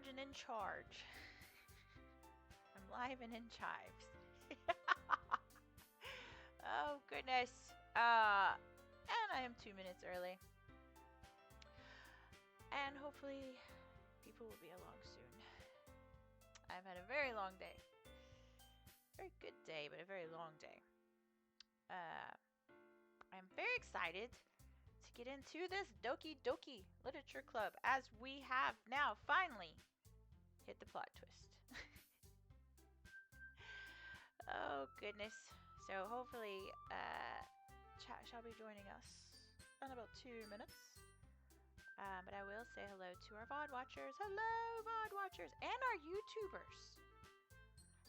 large and in charge. I'm live and in chives. Oh, goodness. And I am 2 minutes early. And hopefully people will be along soon. I've had a very long day. Very good day, but a very long day. I'm very excited to get into this Doki Literature Club, as we have now finally hit the plot twist. Oh, goodness. So hopefully chat shall be joining us in about 2 minutes. But I will say hello to our VOD watchers. Hello, VOD watchers, and our YouTubers.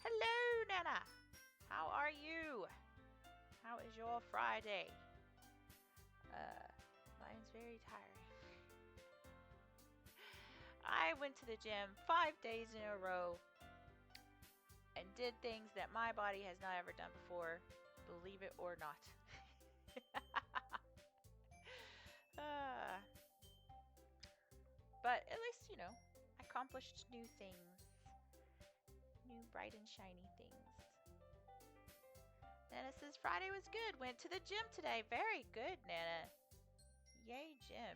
Hello, Nana. How are you? How is your Friday? Mine's very tiring. I went to the gym 5 days in a row and did things that my body has not ever done before, believe it or not. But at least, I accomplished new things. New bright and shiny things. Nana says Friday was good. Went to the gym today. Very good, Nana. Yay, gym.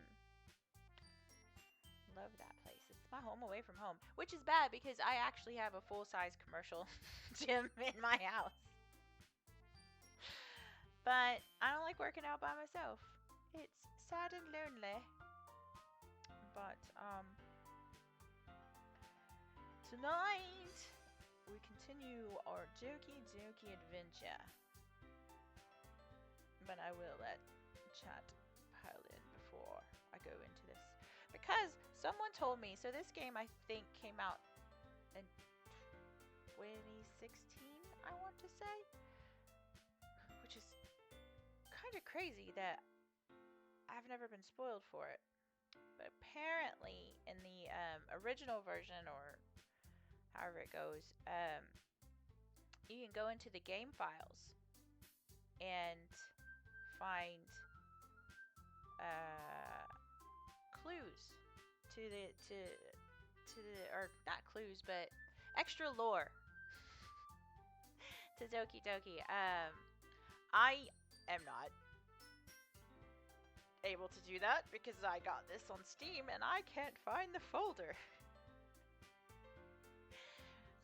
Love that place. It's my home away from home, which is bad because I actually have a full-size commercial gym in my house. But I don't like working out by myself. It's sad and lonely. But tonight we continue our Doki adventure. But I will let chat pile in before I go into this. Because someone told me, so this game I think came out in 2016, I want to say. Which is kind of crazy that I've never been spoiled for it. But apparently in the original version, or however it goes, you can go into the game files and find clues to the or not clues, but extra lore to Doki. I am not able to do that because I got this on Steam and I can't find the folder.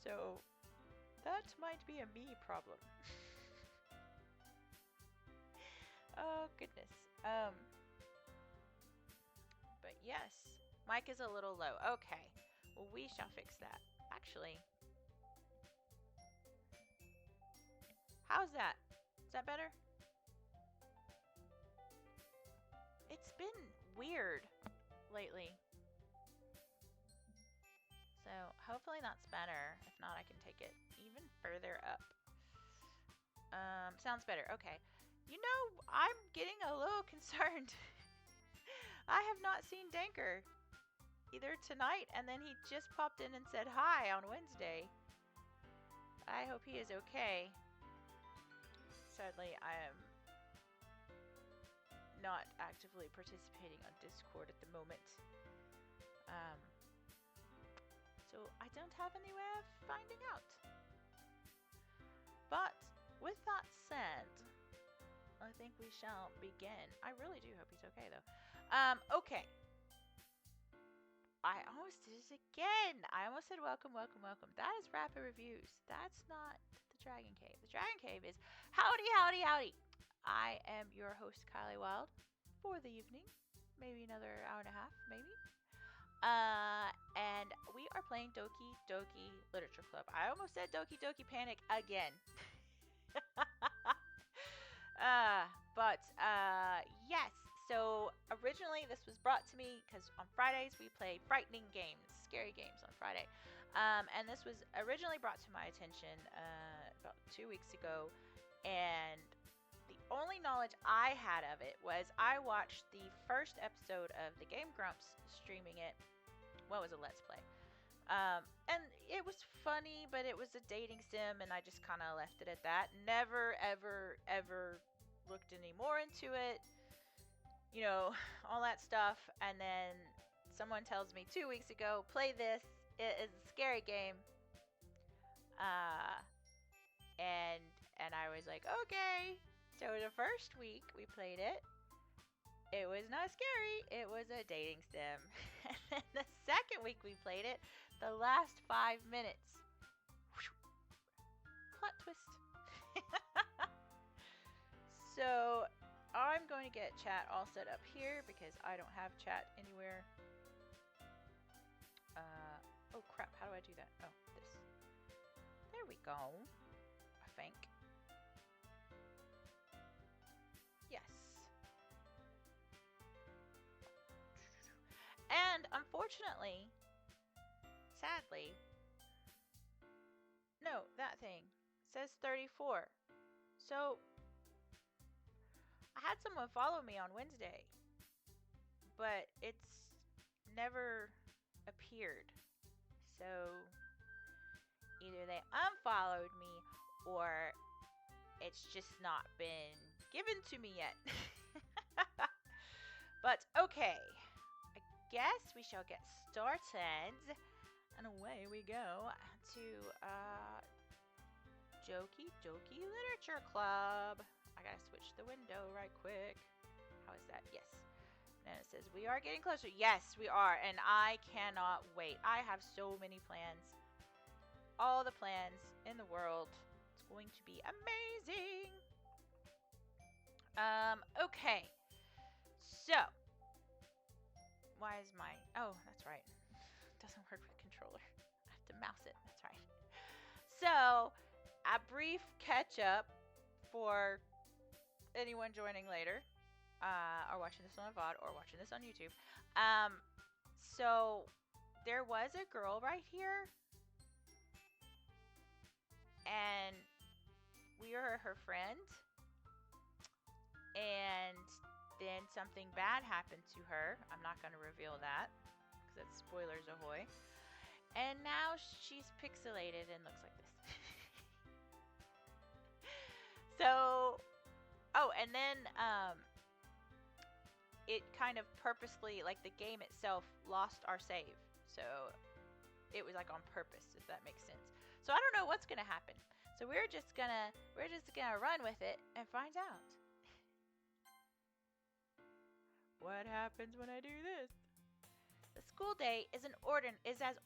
So that might be a me problem. Oh, goodness. But yes, mic is a little low. Okay, well, we shall fix that. Actually, how's that? Is that better? It's been weird lately. So hopefully that's better. If not, I can take it even further up. Sounds better. Okay. I'm getting a little concerned. I have not seen Danker either tonight, and then he just popped in and said hi on Wednesday. I hope he is okay. Sadly, I am not actively participating on Discord at the moment. So I don't have any way of finding out. But with that said, I think we shall begin. I really do hope he's okay, though. Okay. I almost did it again. I almost said welcome. That is Rapid Reviews. That's not the Dragon Cave. The Dragon Cave is howdy. I am your host, Kylie Wild, for the evening. Maybe another hour and a half, maybe. And we are playing Doki Literature Club. I almost said Doki Panic again. Yes. So originally this was brought to me because on Fridays we play frightening games, scary games on Friday. And this was originally brought to my attention about 2 weeks ago, and the only knowledge I had of it was I watched the first episode of the Game Grumps streaming it. What was a Let's Play? And it was funny, but it was a dating sim, and I just kind of left it at that. Never, ever looked any more into it. All that stuff. And then someone tells me 2 weeks ago, play this. It's a scary game. Uh, and I was like, okay. So the first week we played it, it was not scary. It was a dating sim. And then the second week we played it, the last 5 minutes, plot twist. So I'm going to get chat all set up here because I don't have chat anywhere. Oh crap, how do I do that? Oh, this. There we go, I think. Yes. And unfortunately, sadly, no, that thing says 34. So I had someone follow me on Wednesday, but it's never appeared. So either they unfollowed me or it's just not been given to me yet. But okay, I guess we shall get started. And away we go to Doki Literature Club. I gotta switch the window right quick. How is that? Yes. And it says we are getting closer. Yes, we are. And I cannot wait. I have so many plans. All the plans in the world. It's going to be amazing. Okay. So, why is my... Oh, that's right. It doesn't work with controller. I have to mouse it. That's right. So, a brief catch-up for anyone joining later, or watching this on a VOD, or watching this on YouTube. So, there was a girl right here, and we were her friend, and then something bad happened to her. I'm not going to reveal that, because it's spoilers ahoy. And now she's pixelated and looks like this. So, oh, and then it kind of purposely, like the game itself, lost our save. So it was like on purpose, if that makes sense. So I don't know what's gonna happen. So we're just gonna run with it and find out. What happens when I do this? The school day is as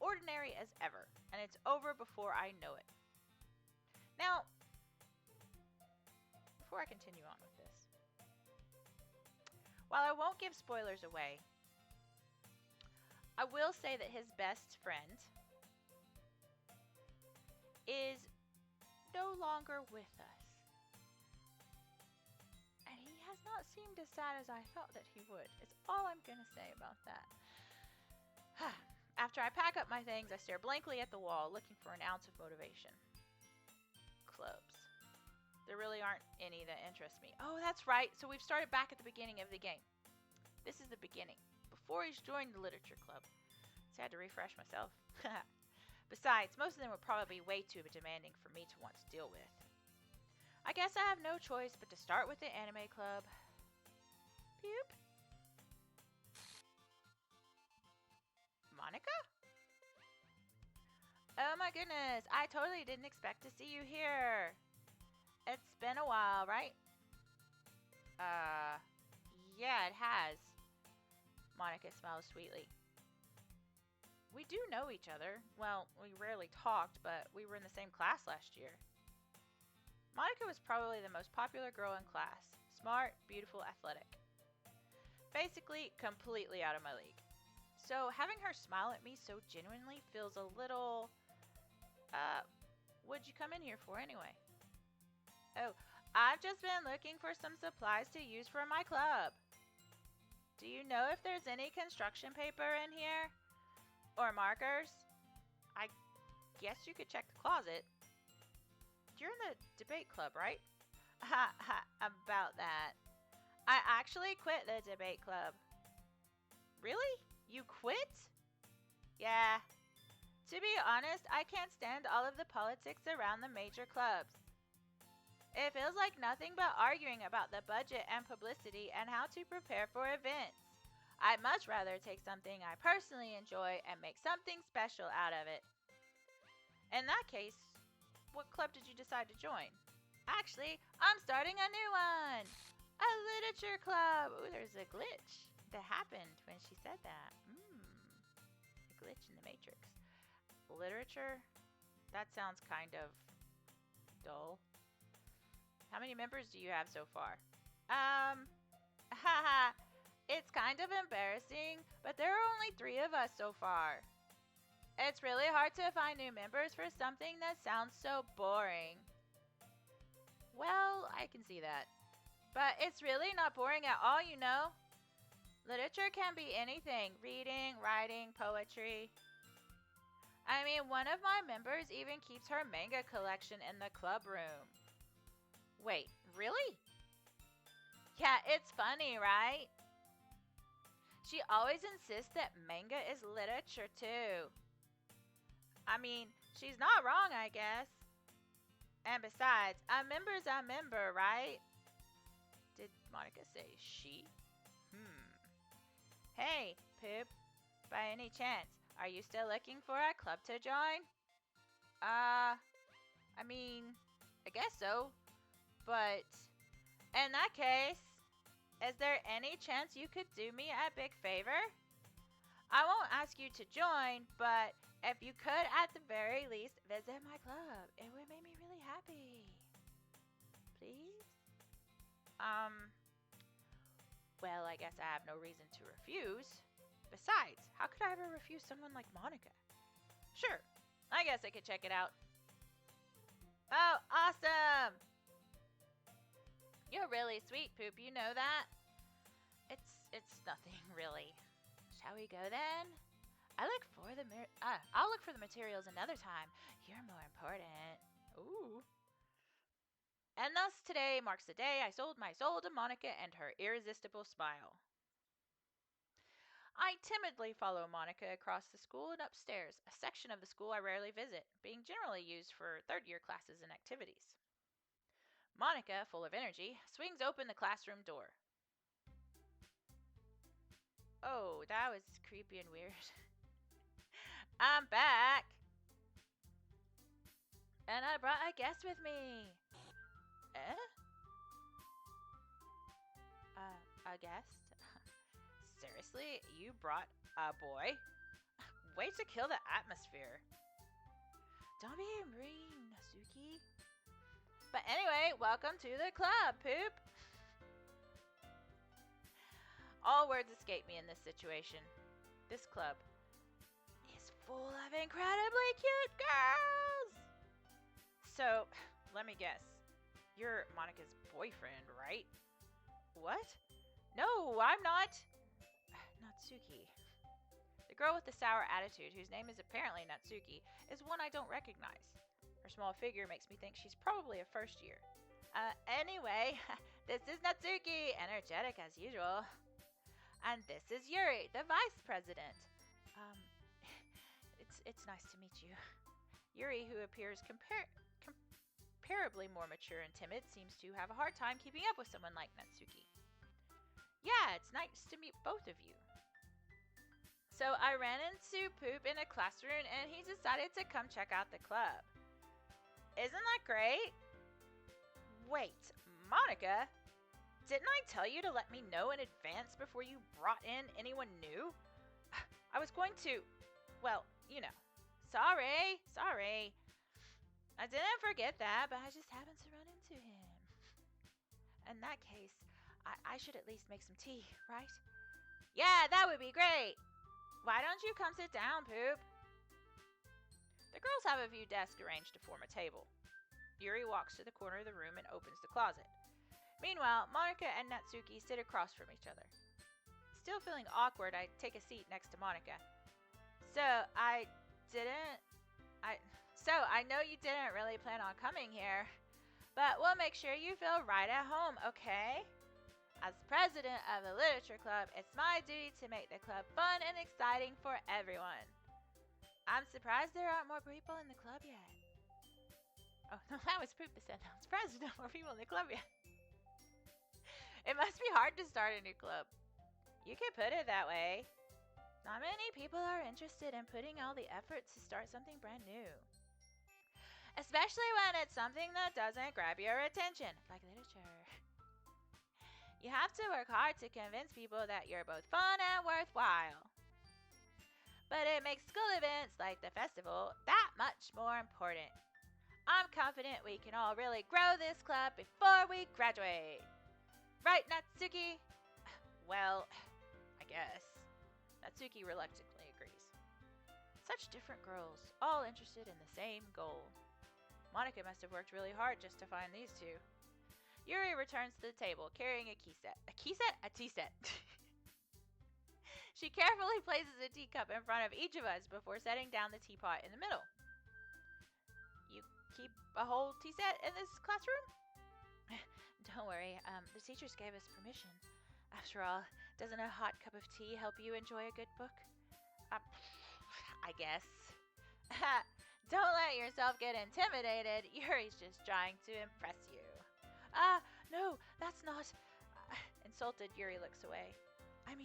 ordinary as ever, and it's over before I know it. Now, before I continue on with this, while I won't give spoilers away, I will say that his best friend is no longer with us. And he has not seemed as sad as I thought that he would. It's all I'm going to say about that. After I pack up my things, I stare blankly at the wall, looking for an ounce of motivation. Clubs. There really aren't any that interest me. Oh, that's right. So we've started back at the beginning of the game. This is the beginning, before he's joined the literature club. So I had to refresh myself. Besides, most of them were probably way too demanding for me to want to deal with. I guess I have no choice but to start with the anime club. Pew. Monica? Oh my goodness, I totally didn't expect to see you here. It's been a while, right? Yeah, it has. Monica smiles sweetly. We do know each other. Well, we rarely talked, but we were in the same class last year. Monica was probably the most popular girl in class. Smart, beautiful, athletic. Basically, completely out of my league. So, having her smile at me so genuinely feels a little... what'd you come in here for anyway? Oh, I've just been looking for some supplies to use for my club. Do you know if there's any construction paper in here? Or markers? I guess you could check the closet. You're in the debate club, right? Ha ha, about that. I actually quit the debate club. Really? You quit? Yeah. To be honest, I can't stand all of the politics around the major clubs. It feels like nothing but arguing about the budget and publicity and how to prepare for events. I'd much rather take something I personally enjoy and make something special out of it. In that case, what club did you decide to join? Actually, I'm starting a new one! A literature club! Ooh, there's a glitch that happened when she said that. A glitch in the Matrix. Literature? That sounds kind of dull. How many members do you have so far? Haha, it's kind of embarrassing, but there are only 3 of us so far. It's really hard to find new members for something that sounds so boring. Well, I can see that. But it's really not boring at all, you know. Literature can be anything. Reading, writing, poetry. I mean, one of my members even keeps her manga collection in the club room. Wait, really? Yeah, it's funny, right? She always insists that manga is literature too. I mean, she's not wrong, I guess. And besides, a member's a member, right? Did Monica say she? Hey, Poop. By any chance, are you still looking for a club to join? I mean, I guess so. But in that case, is there any chance you could do me a big favor? I won't ask you to join, but if you could at the very least visit my club, it would make me really happy. Please? Well, I guess I have no reason to refuse. Besides, how could I ever refuse someone like Monica? Sure, I guess I could check it out. Oh, awesome! You're really sweet, Poop, you know that? It's nothing, really. Shall we go then? I'll look for the materials another time. You're more important. Ooh. And thus today marks the day I sold my soul to Monica and her irresistible smile. I timidly follow Monica across the school and upstairs, a section of the school I rarely visit, being generally used for third-year classes and activities. Monica, full of energy, swings open the classroom door. Oh, that was creepy and weird. I'm back! And I brought a guest with me. Eh? A guest? Seriously? You brought a boy? Way to kill the atmosphere. Don't be mean, Natsuki. But anyway, welcome to the club, Poop. All words escape me in this situation. This club is full of incredibly cute girls. So, let me guess. You're Monica's boyfriend, right? What? No, I'm not. Natsuki. The girl with the sour attitude, whose name is apparently Natsuki, is one I don't recognize. Her small figure makes me think she's probably a first year. Anyway, this is Natsuki, energetic as usual. And this is Yuri, the vice president. It's nice to meet you. Yuri, who appears comparably more mature and timid, seems to have a hard time keeping up with someone like Natsuki. Yeah, it's nice to meet both of you. So I ran into Poop in a classroom and he decided to come check out the club. Isn't that great? Wait, Monica? Didn't I tell you to let me know in advance before you brought in anyone new? I was going to, well, you know. Sorry. I didn't forget that, but I just happened to run into him. In that case, I should at least make some tea, right? Yeah, that would be great. Why don't you come sit down, Poop? The girls have a few desks arranged to form a table. Yuri walks to the corner of the room and opens the closet. Meanwhile, Monica and Natsuki sit across from each other. Still feeling awkward, I take a seat next to Monica. So, I know you didn't really plan on coming here, but we'll make sure you feel right at home, okay? As president of the literature club, it's my duty to make the club fun and exciting for everyone. I'm surprised there aren't more people in the club yet. Oh, no, that was Poop that said that. I'm surprised there's not more people in the club yet. It must be hard to start a new club. You could put it that way. Not many people are interested in putting all the effort to start something brand new. Especially when it's something that doesn't grab your attention, like literature. You have to work hard to convince people that you're both fun and worthwhile. But it makes school events like the festival that much more important. I'm confident we can all really grow this club before we graduate. Right, Natsuki? Well, I guess. Natsuki reluctantly agrees. Such different girls, all interested in the same goal. Monica must have worked really hard just to find these two. Yuri returns to the table, carrying a key set. A key set? A tea set. She carefully places a teacup in front of each of us before setting down the teapot in the middle. You keep a whole tea set in this classroom? Don't worry, the teachers gave us permission. After all, doesn't a hot cup of tea help you enjoy a good book? I guess. Don't let yourself get intimidated. Yuri's just trying to impress you. No, that's not... Insulted, Yuri looks away. I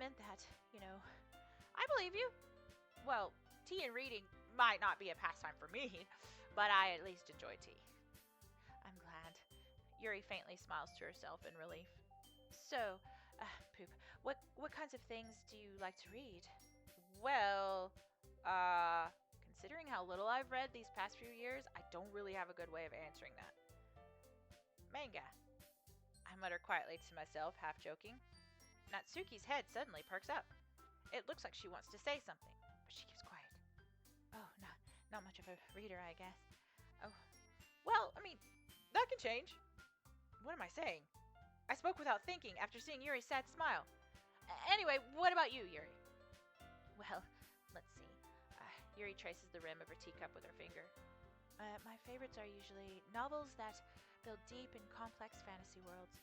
meant that, I believe you. Well, tea and reading might not be a pastime for me, but I at least enjoy tea. I'm glad. Yuri faintly smiles to herself in relief. So, Poop, what kinds of things do you like to read? Well, considering how little I've read these past few years, I don't really have a good way of answering that. Manga. I mutter quietly to myself, half joking. Natsuki's head suddenly perks up. It looks like she wants to say something, but she keeps quiet. Oh, not much of a reader, I guess. Oh, well, that can change. What am I saying? I spoke without thinking after seeing Yuri's sad smile. Anyway, what about you, Yuri? Well, let's see. Yuri traces the rim of her teacup with her finger. My favorites are usually novels that build deep and complex fantasy worlds.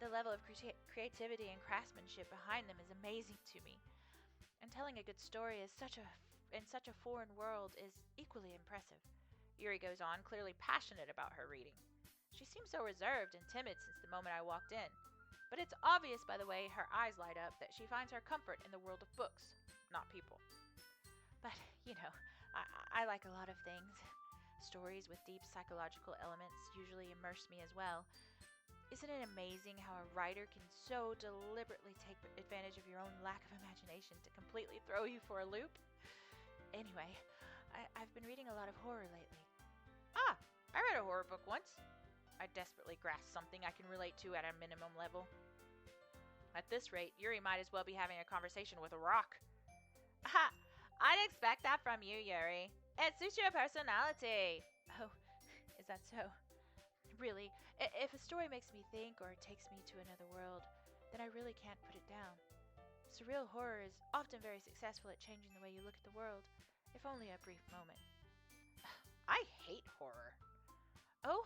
The level of creativity and craftsmanship behind them is amazing to me. And telling a good story in such a foreign world is equally impressive. Yuri goes on, clearly passionate about her reading. She seems so reserved and timid since the moment I walked in, but it's obvious by the way her eyes light up that she finds her comfort in the world of books, not people. But, I like a lot of things. Stories with deep psychological elements usually immerse me as well. Isn't it amazing how a writer can so deliberately take advantage of your own lack of imagination to completely throw you for a loop? Anyway, I've been reading a lot of horror lately. I read a horror book once. I desperately grasp something I can relate to at a minimum level. At this rate, Yuri might as well be having a conversation with a rock. I'd expect that from you, Yuri. It suits your personality. Oh, is that so? Really, if a story makes me think or takes me to another world, then I really can't put it down. Surreal horror is often very successful at changing the way you look at the world, if only a brief moment. I hate horror. Oh?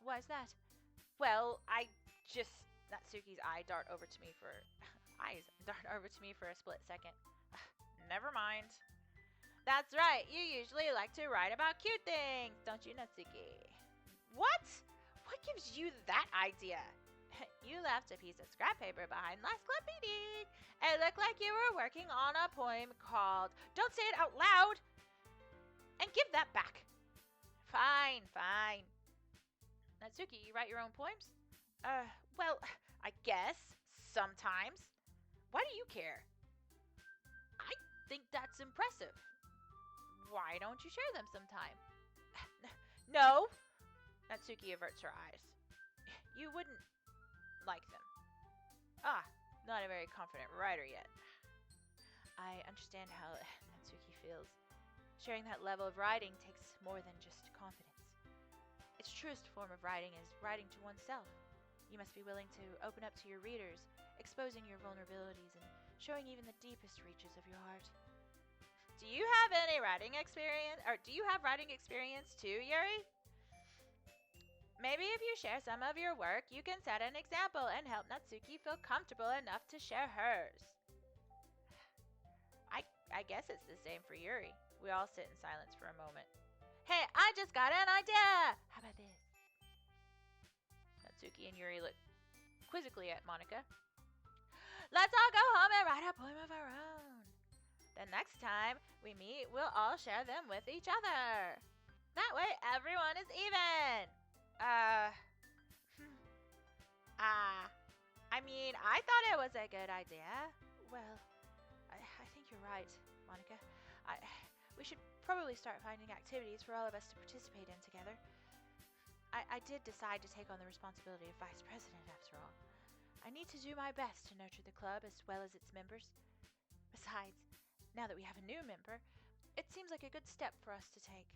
Why's that? Well, Natsuki's eyes dart over to me for a split second. Never mind. That's right, you usually like to write about cute things, don't you, Natsuki? What? What gives you that idea? You left a piece of scrap paper behind last club meeting. It looked like you were working on a poem called Don't Say It Out Loud! And give that back. Fine. Natsuki, you write your own poems? Well, I guess. Sometimes. Why do you care? I think that's impressive. Why don't you share them sometime? No! Natsuki averts her eyes. You wouldn't like them. Not a very confident writer yet. I understand how Natsuki feels. Sharing that level of writing takes more than just confidence. Its truest form of writing is writing to oneself. You must be willing to open up to your readers, exposing your vulnerabilities and showing even the deepest reaches of your heart. Do you have any writing experience? Or do you have writing experience too, Yuri? Maybe if you share some of your work, you can set an example and help Natsuki feel comfortable enough to share hers. I guess it's the same for Yuri. We all sit in silence for a moment. Hey, I just got an idea! How about this? Natsuki and Yuri look quizzically at Monica. Let's all go home and write a poem of our own. The next time we meet, we'll all share them with each other. That way, everyone is even. Uh, I mean, I thought it was a good idea. Well, I think you're right, Monica. I, we should probably start finding activities for all of us to participate in together. I did decide to take on the responsibility of vice president, after all. I need to do my best to nurture the club as well as its members. Besides, now that we have a new member, it seems like a good step for us to take.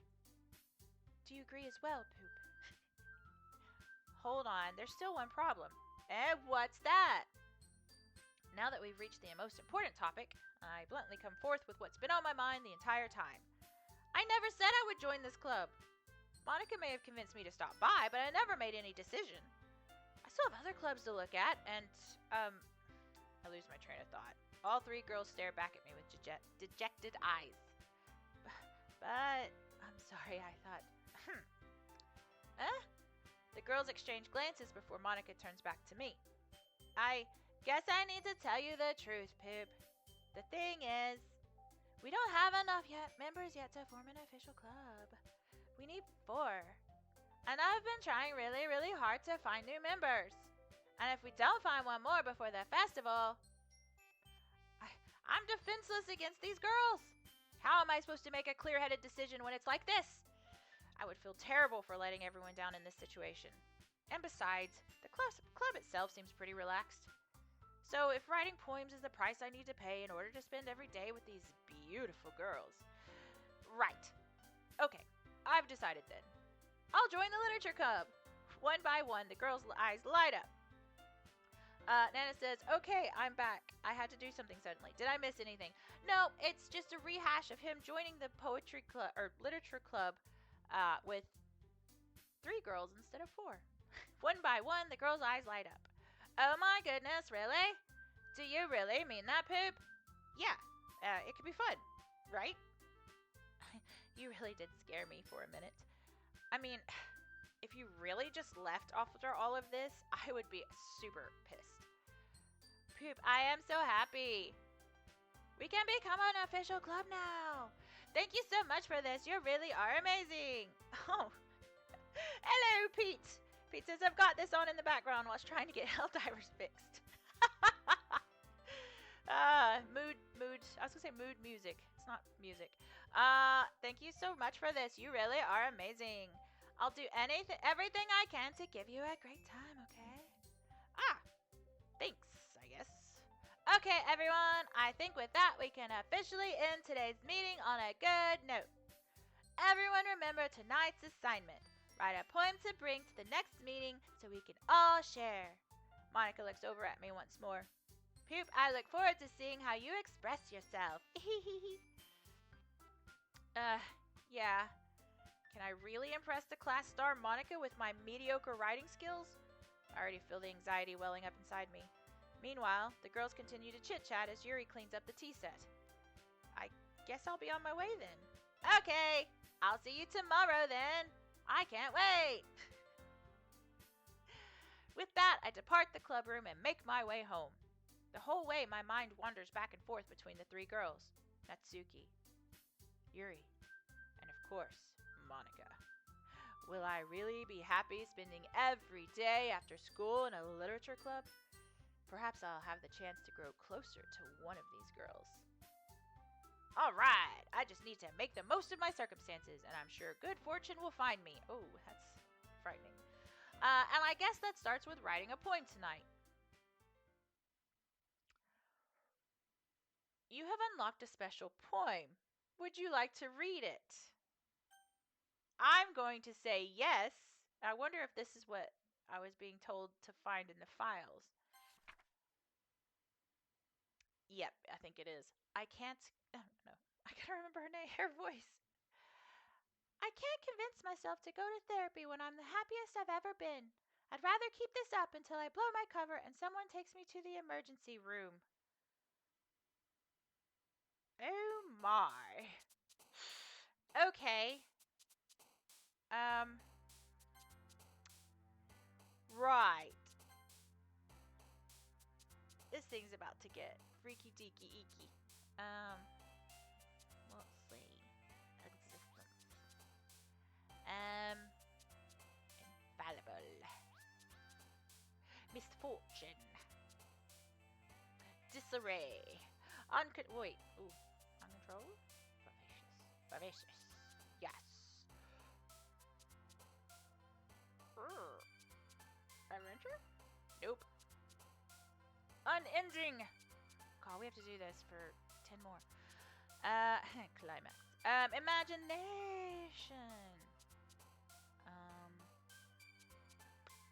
Do you agree as well, Poop? Hold on, there's still one problem. And what's that? Now that we've reached the most important topic, I bluntly come forth with what's been on my mind the entire time. I never said I would join this club. Monica may have convinced me to stop by, but I never made any decision. I still have other clubs to look at, and, I lose my train of thought. All three girls stare back at me with dejected eyes. But, I'm sorry, I thought, The girls exchange glances before Monica turns back to me. I guess I need to tell you the truth, Poop. The thing is, we don't have enough members yet to form an official club. We need 4. And I've been trying really, really hard to find new members. And if we don't find one more before the festival, I'm defenseless against these girls. How am I supposed to make a clear-headed decision when it's like this? I would feel terrible for letting everyone down in this situation. And besides, the club itself seems pretty relaxed. So if writing poems is the price I need to pay in order to spend every day with these beautiful girls... Right. Okay, I've decided then. I'll join the literature club. One by one, the girls' eyes light up. Nana says, okay, I'm back. I had to do something suddenly. Did I miss anything? No, it's just a rehash of him joining the poetry club, or literature club, with 3 girls instead of 4. One by one, the girls' eyes light up. Oh my goodness, really? Do you really mean that, Poop? Yeah, it could be fun, right? You really did scare me for a minute. I mean, if you really just left after all of this, I would be super pissed. Poop, I am so happy. We can become an official club now. Thank you so much for this. You really are amazing. Oh, hello, Pete. Pete says, I've got this on in the background whilst trying to get Helldivers fixed. Mood. I was going to say mood music. It's not music. Thank you so much for this. You really are amazing. I'll do everything I can to give you a great time, okay? Thanks, I guess. Okay, everyone. I think with that, we can officially end today's meeting on a good note. Everyone remember tonight's assignment. Write a poem to bring to the next meeting so we can all share. Monica looks over at me once more. Poop, I look forward to seeing how you express yourself. Yeah. Can I really impress the class star Monica with my mediocre writing skills? I already feel the anxiety welling up inside me. Meanwhile, the girls continue to chit-chat as Yuri cleans up the tea set. I guess I'll be on my way then. Okay, I'll see you tomorrow then. I can't wait. With that, I depart the club room and make my way home. The whole way, my mind wanders back and forth between the 3 girls, Natsuki, Yuri, and of course, Monica. Will I really be happy spending every day after school in a literature club? Perhaps I'll have the chance to grow closer to one of these girls. Alright, I just need to make the most of my circumstances, and I'm sure good fortune will find me. Oh, that's frightening. And I guess that starts with writing a poem tonight. You have unlocked a special poem. Would you like to read it? I'm going to say yes. I wonder if this is what I was being told to find in the files. Yep, I think it is. I can't... Oh, no. I can't remember her voice. I can't convince myself to go to therapy when I'm the happiest I've ever been. I'd rather keep this up until I blow my cover and someone takes me to the emergency room. Oh my. Okay. Right. This thing's about to get freaky deaky eeky. Let's see. Existence. Infallible. Misfortune. Disarray. Wait. Ooh. Uncontrolled? Vivacious. Yes. Adventure? Nope. Unending. God, we have to do this for 10 more. Climax. Imagination.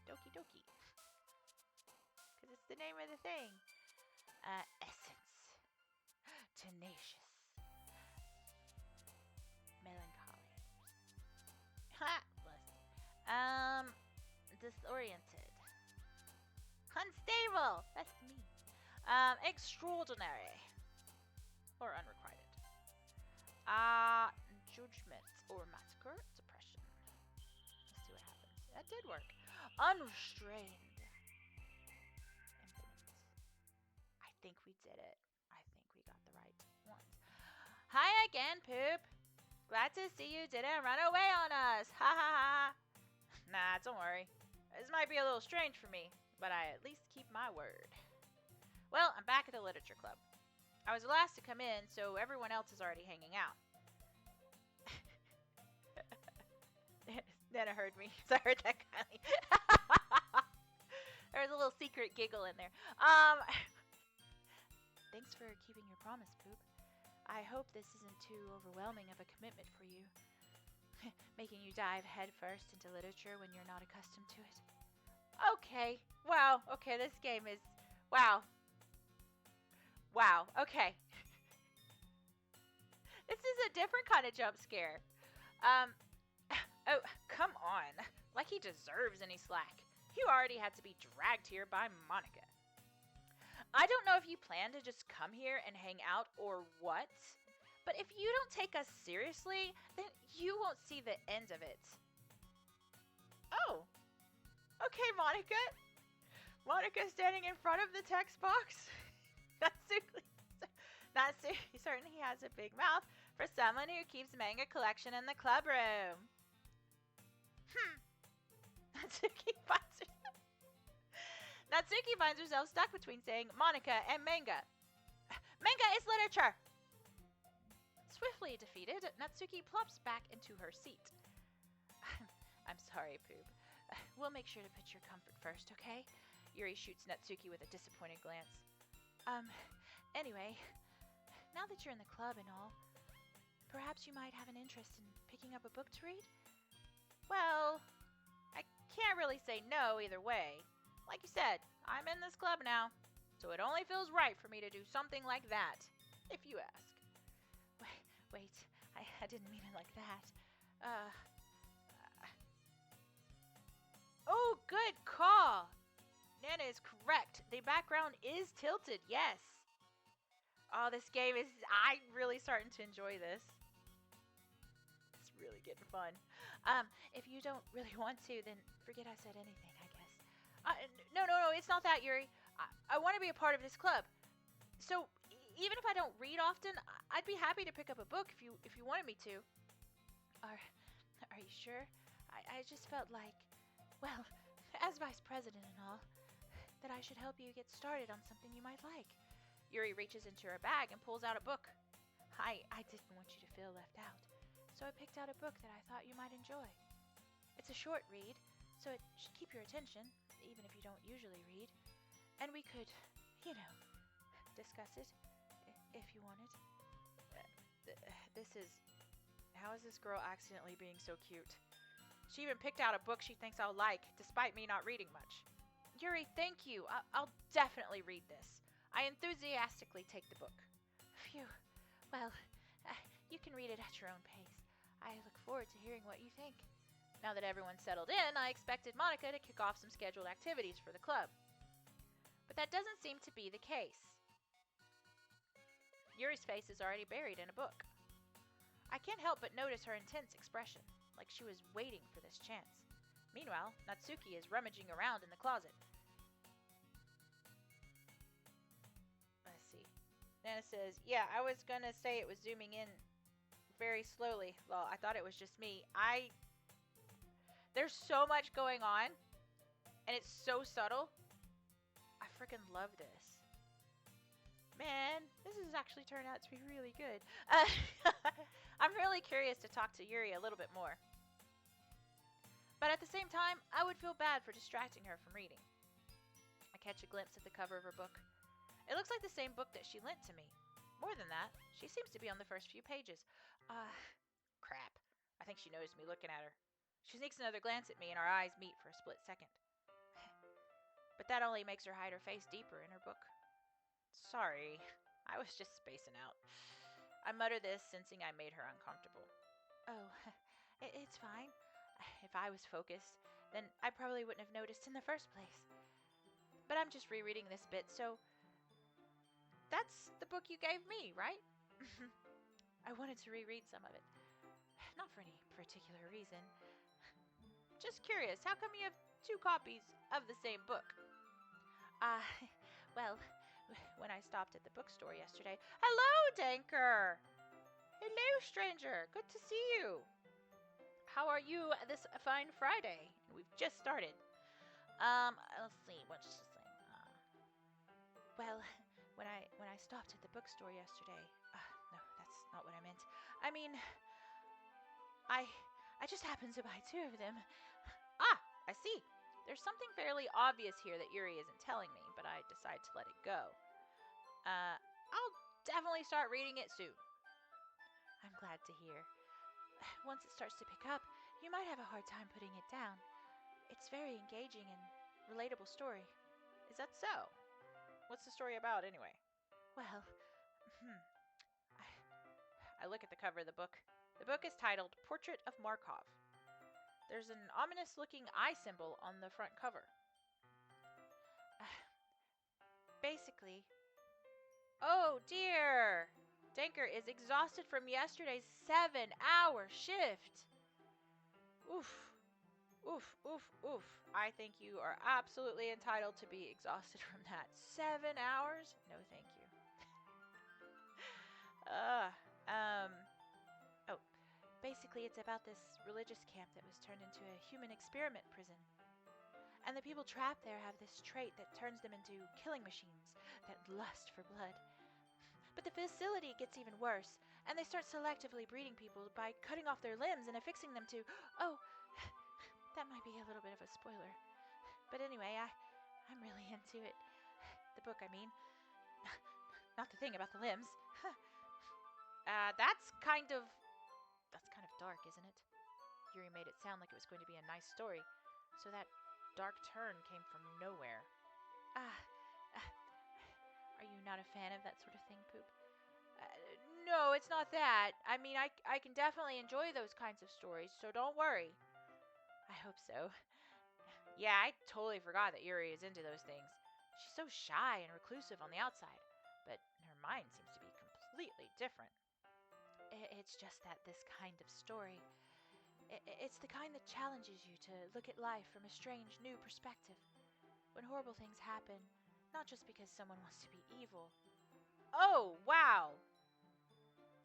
Doki Doki. Because it's the name of the thing. Essence. Tenacious. Melancholy. Ha! Bless. Disoriented. Unstable! That's me. Extraordinary. Or unrequited. Judgment or massacre. Suppression. Let's see what happens. That did work. Unrestrained. Infinite. I think we did it. I think we got the right ones. Hi again, Poop. Glad to see you didn't run away on us. Ha ha ha. Nah, don't worry. This might be a little strange for me, but I at least keep my word. Well, I'm back at the literature club. I was the last to come in, so everyone else is already hanging out. Nana heard me, so I heard that Kylie. There was a little secret giggle in there. Thanks for keeping your promise, Poop. I hope this isn't too overwhelming of a commitment for you. Making you dive headfirst into literature when you're not accustomed to it. Okay. Wow. Okay, this game is... Wow. Wow. Okay. This is a different kind of jump scare. Oh, come on. Like he deserves any slack. You already had to be dragged here by Monica. I don't know if you plan to just come here and hang out or what, but if you don't take us seriously, then you won't see the end of it. Oh. Okay, Monica. Monica standing in front of the text box. Natsuki certainly has a big mouth for someone who keeps manga collection in the club room. Natsuki finds herself stuck between saying Monica and manga. Manga is literature! Swiftly defeated, Natsuki plops back into her seat. I'm sorry, Poop. We'll make sure to put your comfort first, okay? Yuri shoots Natsuki with a disappointed glance. Anyway, now that you're in the club and all, perhaps you might have an interest in picking up a book to read? Well, I can't really say no either way. Like you said, I'm in this club now, so it only feels right for me to do something like that, if you ask. Wait, I didn't mean it like that. Oh, good call! Nana is correct. The background is tilted, yes. Oh, this game is... I'm really starting to enjoy this. It's really getting fun. If you don't really want to, then forget I said anything, I guess. No, it's not that, Yuri. I want to be a part of this club. So, even if I don't read often, I'd be happy to pick up a book if you wanted me to. Are you sure? I just felt like, well, as vice president and all, that I should help you get started on something you might like. Yuri reaches into her bag and pulls out a book. I didn't want you to feel left out, so I picked out a book that I thought you might enjoy. It's a short read, so it should keep your attention, even if you don't usually read. And we could, discuss it, if you wanted. How is this girl accidentally being so cute? She even picked out a book she thinks I'll like, despite me not reading much. Yuri, thank you. I'll definitely read this. I enthusiastically take the book. Phew. Well, you can read it at your own pace. I look forward to hearing what you think. Now that everyone's settled in, I expected Monica to kick off some scheduled activities for the club. But that doesn't seem to be the case. Yuri's face is already buried in a book. I can't help but notice her intense expression, like she was waiting for this chance. Meanwhile, Natsuki is rummaging around in the closet. Anna says, yeah, I was going to say it was zooming in very slowly. Well, I thought it was just me. There's so much going on, and it's so subtle. I freaking love this. Man, this has actually turned out to be really good. I'm really curious to talk to Yuri a little bit more. But at the same time, I would feel bad for distracting her from reading. I catch a glimpse at the cover of her book. It looks like the same book that she lent to me. More than that, she seems to be on the first few pages. Crap. I think she noticed me looking at her. She sneaks another glance at me and our eyes meet for a split second. But that only makes her hide her face deeper in her book. Sorry, I was just spacing out. I mutter this, sensing I made her uncomfortable. Oh, it's fine. If I was focused, then I probably wouldn't have noticed in the first place. But I'm just rereading this bit, so... That's the book you gave me, right? I wanted to reread some of it. Not for any particular reason. Just curious, how come you have 2 copies of the same book? Well, when I stopped at the bookstore yesterday... Hello, Danker! Hello, stranger. Good to see you. How are you this fine Friday? We've just started. Let's see. What's this thing? Well, when I stopped at the bookstore yesterday... no, that's not what I meant. I mean... I just happened to buy 2 of them. I see. There's something fairly obvious here that Yuri isn't telling me, but I decide to let it go. I'll definitely start reading it soon. I'm glad to hear. Once it starts to pick up, you might have a hard time putting it down. It's very engaging and relatable story. Is that so? What's the story about, anyway? Well, I look at the cover of the book. The book is titled Portrait of Markov. There's an ominous-looking eye symbol on the front cover. Basically... Oh, dear! Danker is exhausted from yesterday's 7-hour shift. Oof. Oof, oof, oof. I think you are absolutely entitled to be exhausted from that. 7 hours? No, thank you. Basically it's about this religious camp that was turned into a human experiment prison. And the people trapped there have this trait that turns them into killing machines that lust for blood. But the facility gets even worse, and they start selectively breeding people by cutting off their limbs and affixing them to... Oh, that might be a little bit of a spoiler. But anyway, I'm really into it. The book, I mean. Not the thing about the limbs. That's kind of dark, isn't it? Yuri made it sound like it was going to be a nice story, so that dark turn came from nowhere. Are you not a fan of that sort of thing, Poop? No, it's not that. I mean, I can definitely enjoy those kinds of stories, so don't worry. I hope so. Yeah, I totally forgot that Yuri is into those things. She's so shy and reclusive on the outside, but her mind seems to be completely different. It's just that this kind of story, it's the kind that challenges you to look at life from a strange, new perspective. When horrible things happen, not just because someone wants to be evil. Oh, wow!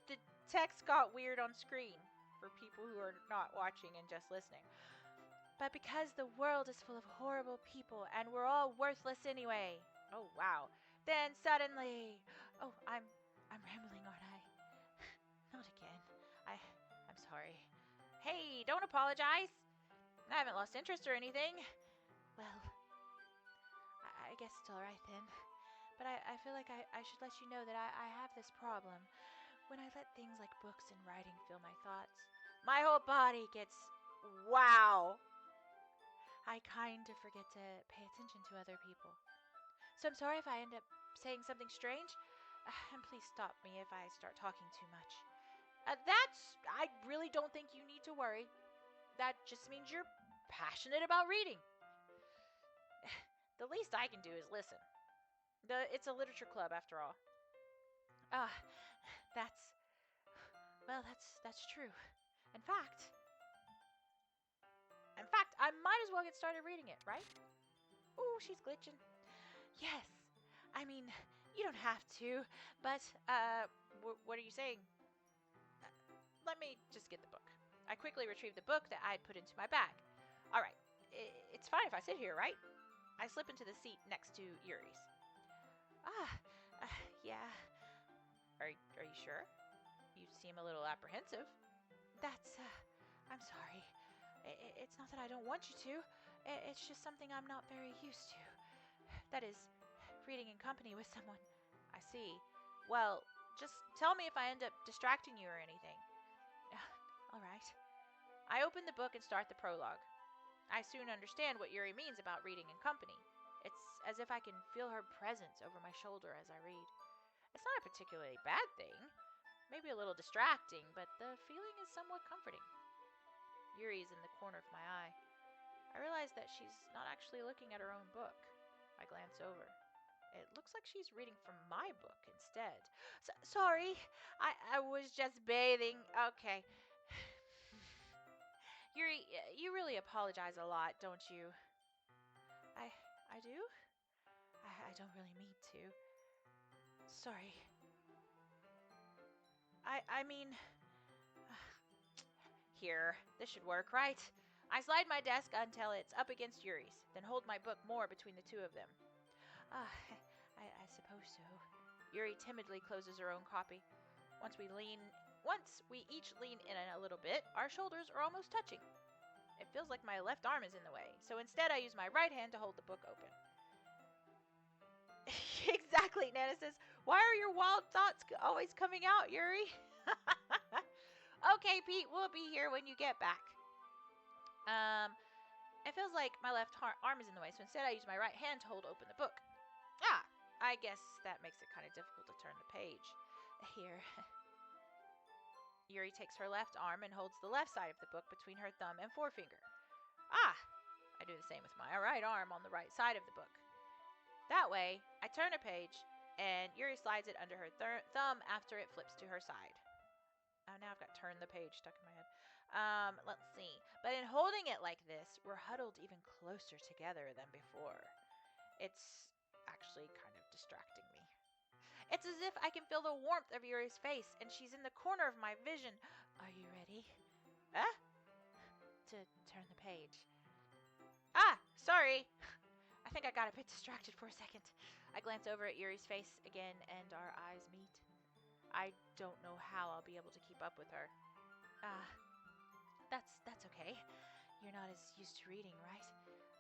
The text got weird on screen for people who are not watching and just listening. But because the world is full of horrible people and we're all worthless anyway. Oh, wow. Then suddenly... Oh, I'm rambling, aren't I? Not again. I'm sorry. Hey, don't apologize. I haven't lost interest or anything. Well, I guess it's alright then. But I feel like I should let you know that I have this problem. When I let things like books and writing fill my thoughts, my whole body gets... Wow! I kind of forget to pay attention to other people. So I'm sorry if I end up saying something strange. And please stop me if I start talking too much. I really don't think you need to worry. That just means you're passionate about reading. The least I can do is listen. It's a literature club, after all. That's true. In fact, I might as well get started reading it, right? Ooh, she's glitching. Yes. I mean, You don't have to, but, what are you saying? Uh, Let me just get the book. I quickly retrieved the book that I had put into my bag. All right, it's fine if I sit here, right? I slip into the seat next to Yuri's. Ah, uh, yeah. Are you sure? You seem a little apprehensive. That's, I'm sorry. It's not that I don't want you to. It's just something I'm not very used to. That is, reading in company with someone. I see. Well, just tell me if I end up distracting you or anything. All right. I open the book and start the prologue. I soon understand what Yuri means about reading in company. It's as if I can feel her presence over my shoulder as I read. It's not a particularly bad thing, maybe a little distracting, but the feeling is somewhat comforting. Yuri's in the corner of my eye. I realize that she's not actually looking at her own book. I glance over. It looks like she's reading from my book instead. Sorry, I was just bathing. Okay. Yuri, you really apologize a lot, don't you? I I do? I don't really mean to. Sorry. I mean, here, this should work, right? I slide my desk until it's up against Yuri's, then hold my book more between the two of them. Ah, I suppose so. Yuri timidly closes her own copy. Once we each lean in a little bit, our shoulders are almost touching. It feels like my left arm is in the way, so instead I use my right hand to hold the book open. Exactly, Nana says. Why are your wild thoughts always coming out, Yuri? Okay, Pete, we'll be here when you get back. It feels like my left arm is in the way, so instead I use my right hand to hold open the book. Ah, I guess that makes it kind of difficult to turn the page. Here. Yuri takes her left arm and holds the left side of the book between her thumb and forefinger. Ah! I do the same with my right arm on the right side of the book. That way, I turn a page, and Yuri slides it under her thumb after it flips to her side. Oh, now I've got turn the page stuck in my head. Let's see. But in holding it like this, we're huddled even closer together than before. It's actually kind of distracting me. It's as if I can feel the warmth of Yuri's face, and she's in the corner of my vision. Are you ready? To turn the page. Ah, sorry. I think I got a bit distracted for a second. I glance over at Yuri's face again, and our eyes meet. I don't know how I'll be able to keep up with her. That's okay. You're not as used to reading, right?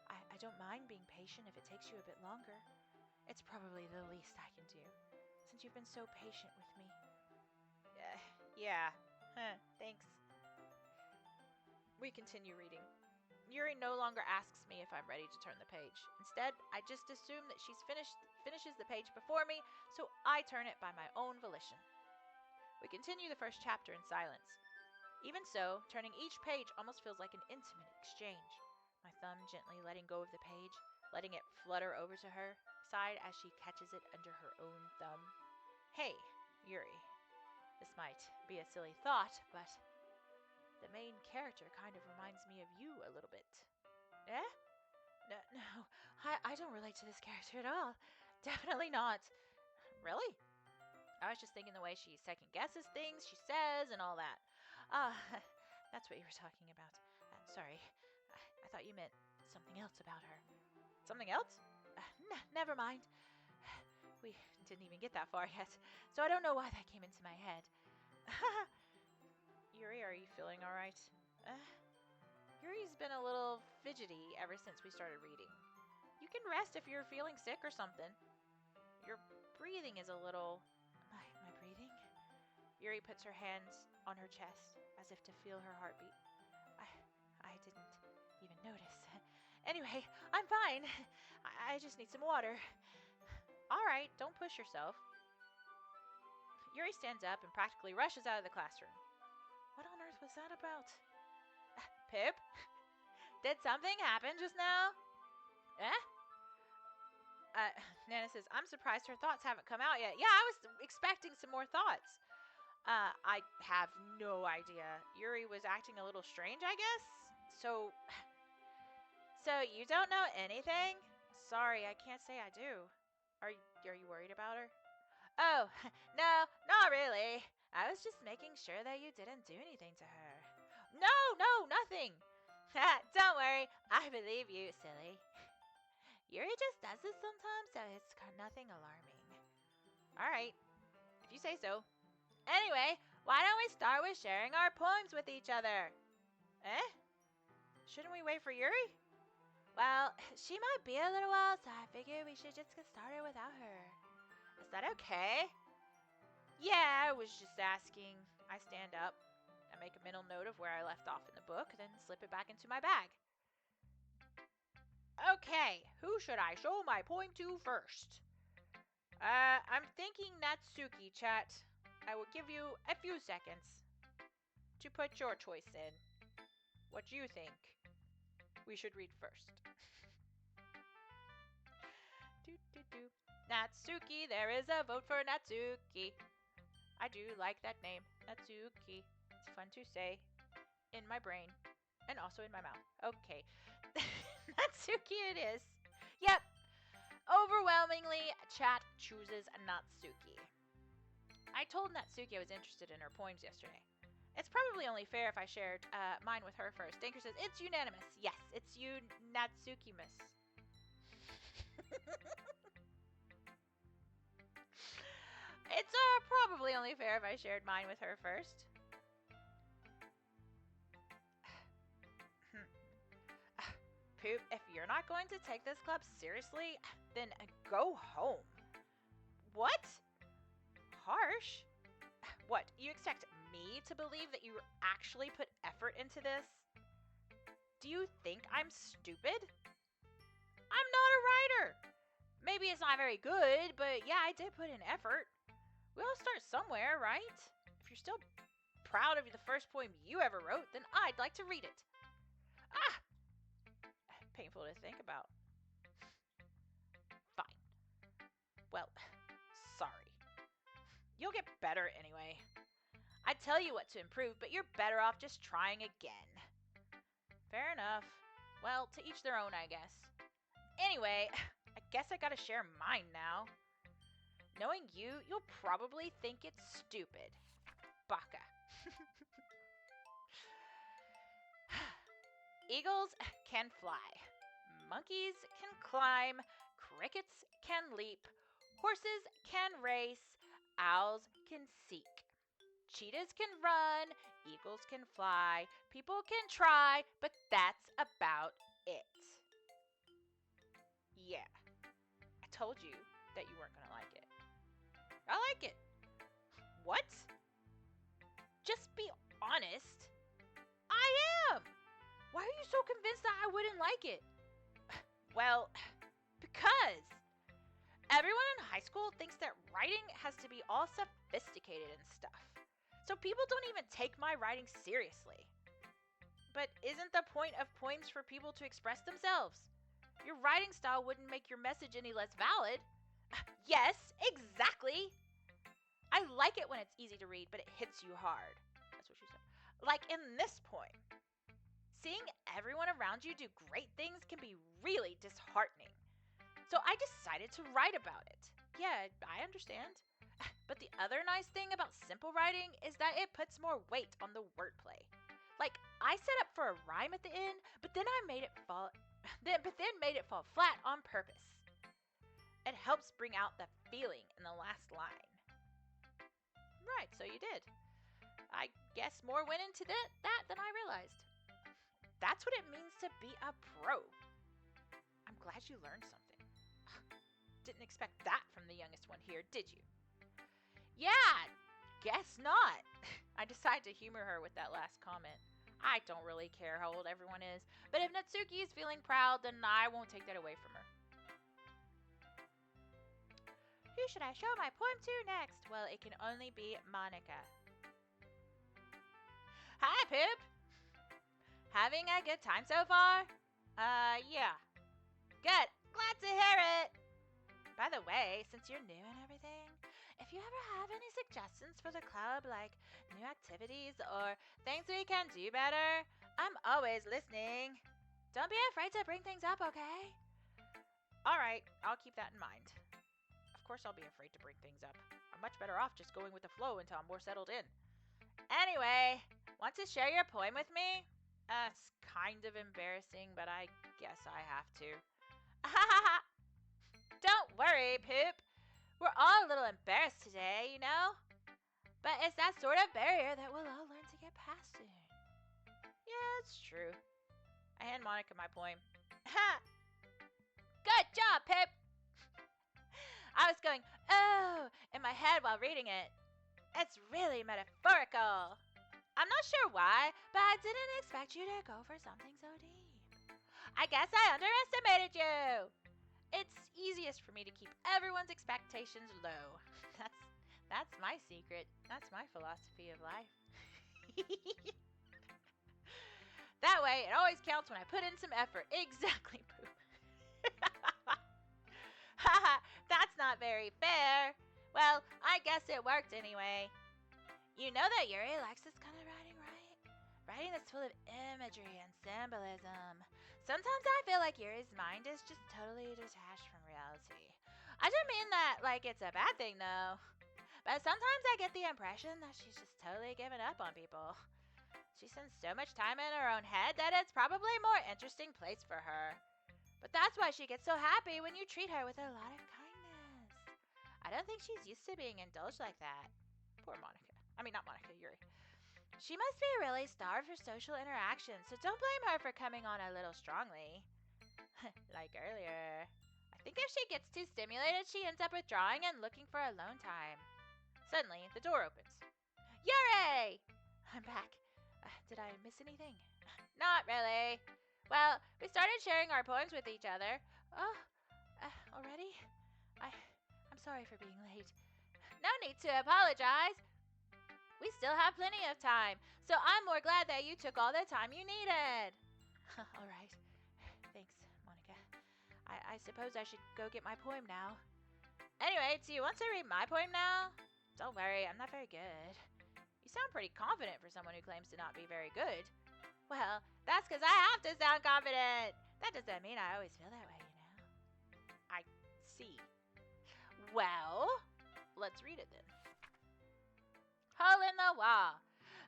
I don't mind being patient if it takes you a bit longer. It's probably the least I can do, since you've been so patient with me. Yeah. Thanks. We continue reading. Yuri no longer asks me if I'm ready to turn the page. Instead, I just assume that she's finishes the page before me, so I turn it by my own volition. We continue the first chapter in silence. Even so, turning each page almost feels like an intimate exchange. My thumb gently letting go of the page, letting it flutter over to her side as she catches it under her own thumb. Hey, Yuri. This might be a silly thought, but the main character kind of reminds me of you a little bit. Eh? No, I don't relate to this character at all. Definitely not. Really? I was just thinking the way she second guesses things she says and all that. Ah, that's what you were talking about. Sorry, I thought you meant something else about her. Something else? Never mind. We didn't even get that far yet, so I don't know why that came into my head. Yuri, are you feeling alright? Yuri's been a little fidgety ever since we started reading. You can rest if you're feeling sick or something. Your breathing is a little... My breathing? Yuri puts her hands on her chest as if to feel her heartbeat. I didn't even notice. Anyway, I'm fine. I just need some water. Alright, don't push yourself. Yuri stands up and practically rushes out of the classroom. What on earth was that about? Pip? Did something happen just now? Nana says, I'm surprised her thoughts haven't come out yet. Yeah, I was expecting some more thoughts. I have no idea. Yuri was acting a little strange, I guess? So you don't know anything? Sorry, I can't say I do. Are you worried about her? Oh, no, not really. I was just making sure that you didn't do anything to her. No, nothing. Don't worry, I believe you, silly. Yuri just does this sometimes, so it's nothing alarming. Alright, if you say so. Anyway, why don't we start with sharing our poems with each other? Eh? Shouldn't we wait for Yuri? Well, she might be a little while, so I figured we should just get started without her. Is that okay? Yeah, I was just asking. I stand up. I make a mental note of where I left off in the book, then slip it back into my bag. Okay, who should I show my poem to first? I'm thinking Natsuki, chat. I will give you a few seconds to put your choice in. What do you think we should read first? Natsuki, there is a vote for Natsuki. I do like that name, Natsuki. It's fun to say in my brain and also in my mouth. Okay, Natsuki it is. Yep, overwhelmingly, chat chooses Natsuki. I told Natsuki I was interested in her poems yesterday. It's probably only fair if I shared mine with her first. Danker says, it's unanimous. Yes, it's you, Natsuki-miss. It's probably only fair if I shared mine with her first. Poop, if you're not going to take this club seriously, then go home. What? Harsh? What, you expect me to believe that you actually put effort into this? Do you think I'm stupid? I'm not a writer. Maybe it's not very good, but yeah, I did put in effort. We all start somewhere, right? If you're still proud of the first poem you ever wrote, then I'd like to read it. Ah! Painful to think about. Fine. Well, sorry. You'll get better anyway. I'd tell you what to improve, but you're better off just trying again. Fair enough. Well, to each their own, I guess. Anyway, I guess I gotta share mine now. Knowing you, you'll probably think it's stupid. Baka. Eagles can fly. Monkeys can climb. Crickets can leap. Horses can race. Owls can seek. Cheetahs can run. Eagles can fly. People can try, but that's about it. Yeah, I told you that you weren't gonna like it. I like it. What? Just be honest. I am. Why are you so convinced that I wouldn't like it? Well, because everyone in high school thinks that writing has to be all sophisticated and stuff. So people don't even take my writing seriously. But isn't the point of poems for people to express themselves? Your writing style wouldn't make your message any less valid. Yes, exactly. I like it when it's easy to read, but it hits you hard. That's what she said. Like in this poem. Seeing everyone around you do great things can be really disheartening. So I decided to write about it. Yeah, I understand. But the other nice thing about simple writing is that it puts more weight on the wordplay. Like, I set up for a rhyme at the end, but then I made it fall made it fall flat on purpose. It helps bring out the feeling in the last line. Right, so you did. I guess more went into that than I realized. That's what it means to be a pro. I'm glad you learned something. Didn't expect that from the youngest one here, did you? Yeah, guess not. I decided to humor her with that last comment. I don't really care how old everyone is, but if Natsuki is feeling proud, then I won't take that away from her. Who should I show my poem to next? Well, it can only be Monica. Hi, Pip! Having a good time so far? Yeah. Good. Glad to hear it! By the way, since you're new and everything, if you ever have any suggestions for the club, like new activities or things we can do better, I'm always listening. Don't be afraid to bring things up, okay? Alright, I'll keep that in mind. Of Of course I'll be afraid to bring things up. I'm much better off just going with the flow until I'm more settled in. Anyway, want to share your poem with me? It's kind of embarrassing, but I guess I have to. Don't worry, Poop. We're all a little embarrassed today, you know? But it's that sort of barrier that we'll all learn to get past soon. Yeah, it's true. I hand Monica my poem. Ha! Good job, Pip! I was going, oh, in my head while reading it. It's really metaphorical. I'm not sure why, but I didn't expect you to go for something so deep. I guess I underestimated you. It's easiest for me to keep everyone's expectations low. That's my secret. That's my philosophy of life. That way, it always counts when I put in some effort. Exactly, Poop. Haha, that's not very fair. Well, I guess it worked anyway. You know that Yuri likes this kind of writing, right? Writing that's full of imagery and symbolism. Sometimes I feel like Yuri's mind is just totally detached from reality. I don't mean that like it's a bad thing, though. But sometimes I get the impression that she's just totally given up on people. She spends so much time in her own head that it's probably a more interesting place for her. But that's why she gets so happy when you treat her with a lot of kindness. I don't think she's used to being indulged like that. Poor Monica. I mean, not Monica, Yuri. She must be really starved for social interaction, so don't blame her for coming on a little strongly. Like earlier. I think if she gets too stimulated, she ends up withdrawing and looking for alone time. Suddenly, the door opens. Yuri! I'm back. Did I miss anything? Not really. Well, we started sharing our poems with each other. Oh, already? I'm sorry for being late. No need to apologize. We still have plenty of time, so I'm more glad that you took all the time you needed. All right. Thanks, Monica. I suppose I should go get my poem now. Anyway, do you want to read my poem now? Don't worry, I'm not very good. You sound pretty confident for someone who claims to not be very good. Well, that's because I have to sound confident. That doesn't mean I always feel that way, you know. I see. Well, let's read it then. Hole in the wall.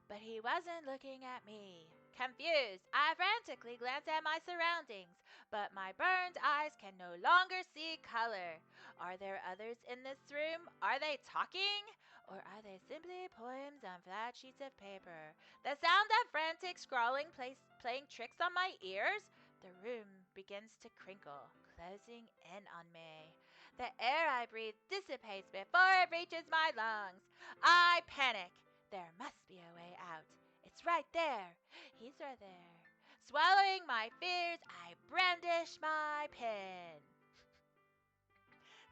But he wasn't looking at me. Confused, I frantically glanced at my surroundings, but my burned eyes can no longer see color. Are there others in this room? Are they talking? Or are they simply poems on flat sheets of paper? The sound of frantic scrawling playing tricks on my ears? The room begins to crinkle, closing in on me. The air I breathe dissipates before it reaches my lungs. I panic. There must be a way out. It's right there. He's right there. Swallowing my fears, I brandish my pen.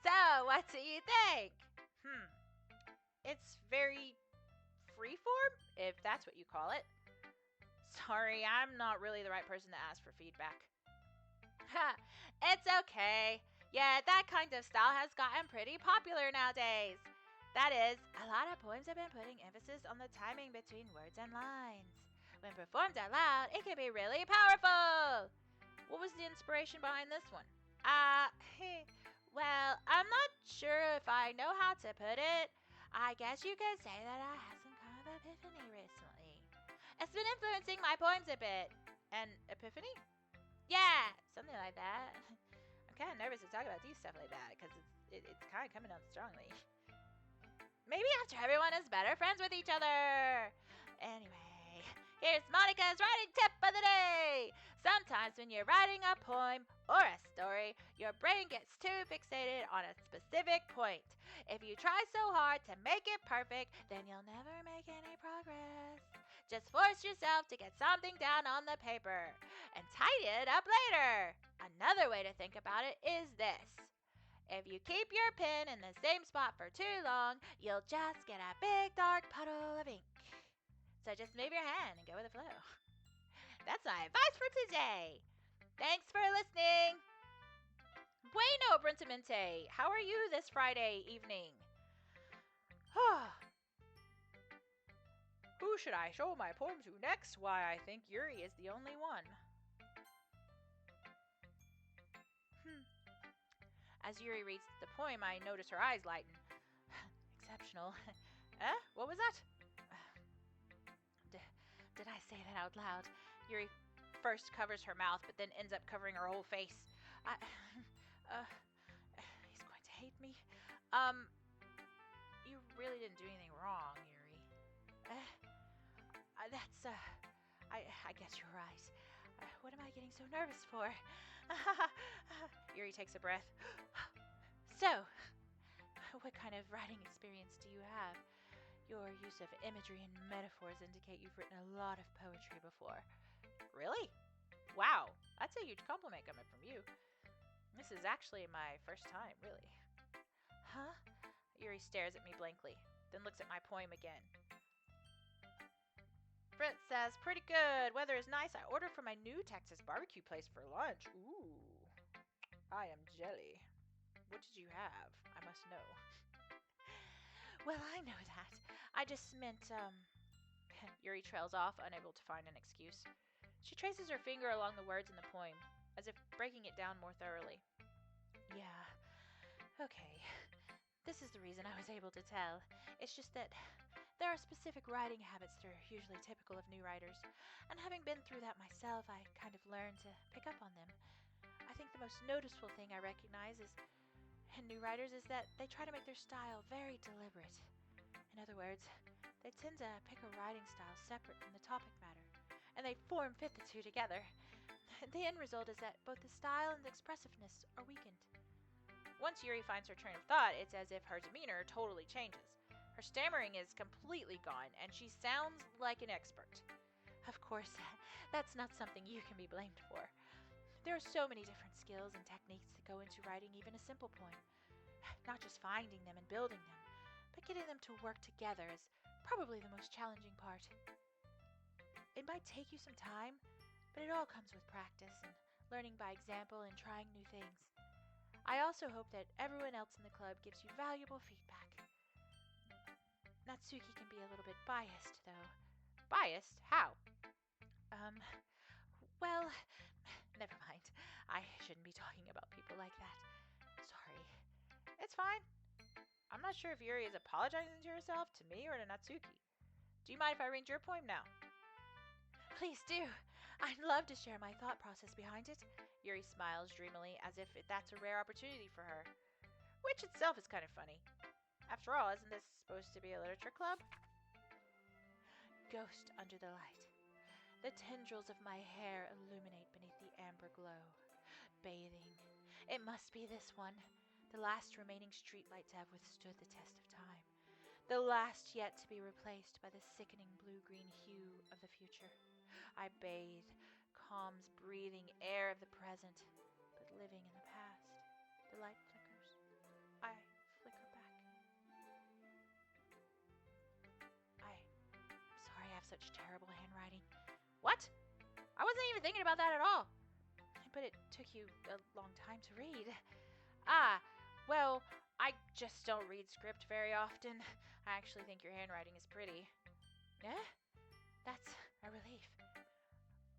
So, what do you think? It's very freeform, if that's what you call it. Sorry, I'm not really the right person to ask for feedback. Ha, it's okay. Yeah, that kind of style has gotten pretty popular nowadays. That is, a lot of poems have been putting emphasis on the timing between words and lines. When performed out loud, it can be really powerful. What was the inspiration behind this one? Well, I'm not sure if I know how to put it. I guess you could say that I had some kind of epiphany recently. It's been influencing my poems a bit. An epiphany? Yeah, something like that. I'm kind of nervous to talk about deep stuff like that because it's kind of coming on strongly. Maybe after everyone is better friends with each other. Anyway, here's Monica's writing tip of the day. Sometimes when you're writing a poem or a story, your brain gets too fixated on a specific point. If you try so hard to make it perfect, then you'll never make any progress. Just force yourself to get something down on the paper and tidy it up later. Another way to think about it is this. If you keep your pen in the same spot for too long, you'll just get a big dark puddle of ink. So just move your hand and go with the flow. That's my advice for today. Thanks for listening. Bueno, Brentamente, how are you this Friday evening? Who should I show my poem to next? Why, I think Yuri is the only one. As Yuri reads the poem, I notice her eyes lighten. Exceptional. What was that? Did I say that out loud? Yuri first covers her mouth, but then ends up covering her whole face. He's going to hate me. You really didn't do anything wrong, Yuri. I guess you're right. What am I getting so nervous for? Yuri takes a breath. So, what kind of writing experience do you have? Your use of imagery and metaphors indicate you've written a lot of poetry before. Really? Wow, that's a huge compliment coming from you. This is actually my first time, really. Huh? Yuri stares at me blankly, then looks at my poem again. Fritz says, pretty good. Weather is nice. I ordered from my new Texas barbecue place for lunch. Ooh, I am jelly. What did you have? I must know. Well, I know that. I just meant, Yuri trails off, unable to find an excuse. She traces her finger along the words in the poem, as if breaking it down more thoroughly. Yeah, okay. This is the reason I was able to tell. It's just that there are specific writing habits that are usually typical of new writers, and having been through that myself, I kind of learned to pick up on them. I think the most noticeable thing I recognize in new writers is that they try to make their style very deliberate. In other words, they tend to pick a writing style separate from the topic matter, and they form-fit the two together. The end result is that both the style and the expressiveness are weakened. Once Yuri finds her train of thought, it's as if her demeanor totally changes. Her stammering is completely gone, and she sounds like an expert. Of course, that's not something you can be blamed for. There are so many different skills and techniques that go into writing even a simple poem. Not just finding them and building them, but getting them to work together is probably the most challenging part. It might take you some time, but it all comes with practice and learning by example and trying new things. I also hope that everyone else in the club gives you valuable feedback. Natsuki can be a little bit biased, though. Biased? How? Well, never mind. I shouldn't be talking about people like that. Sorry. It's fine. I'm not sure if Yuri is apologizing to herself, to me, or to Natsuki. Do you mind if I read your poem now? Please do. I'd love to share my thought process behind it. Yuri smiles dreamily, as if that's a rare opportunity for her. Which itself is kind of funny. After all, isn't this supposed to be a literature club? Ghost under the light. The tendrils of my hair illuminate beneath the amber glow. Bathing. It must be this one. The last remaining streetlight to have withstood the test of time. The last yet to be replaced by the sickening blue-green hue of the future. I bathe, calms breathing air of the present, but living in the past. The light flickers. I flicker back. I'm sorry I have such terrible handwriting. What? I wasn't even thinking about that at all. But it took you a long time to read. Well, I just don't read script very often. I actually think your handwriting is pretty. Eh? That's a relief.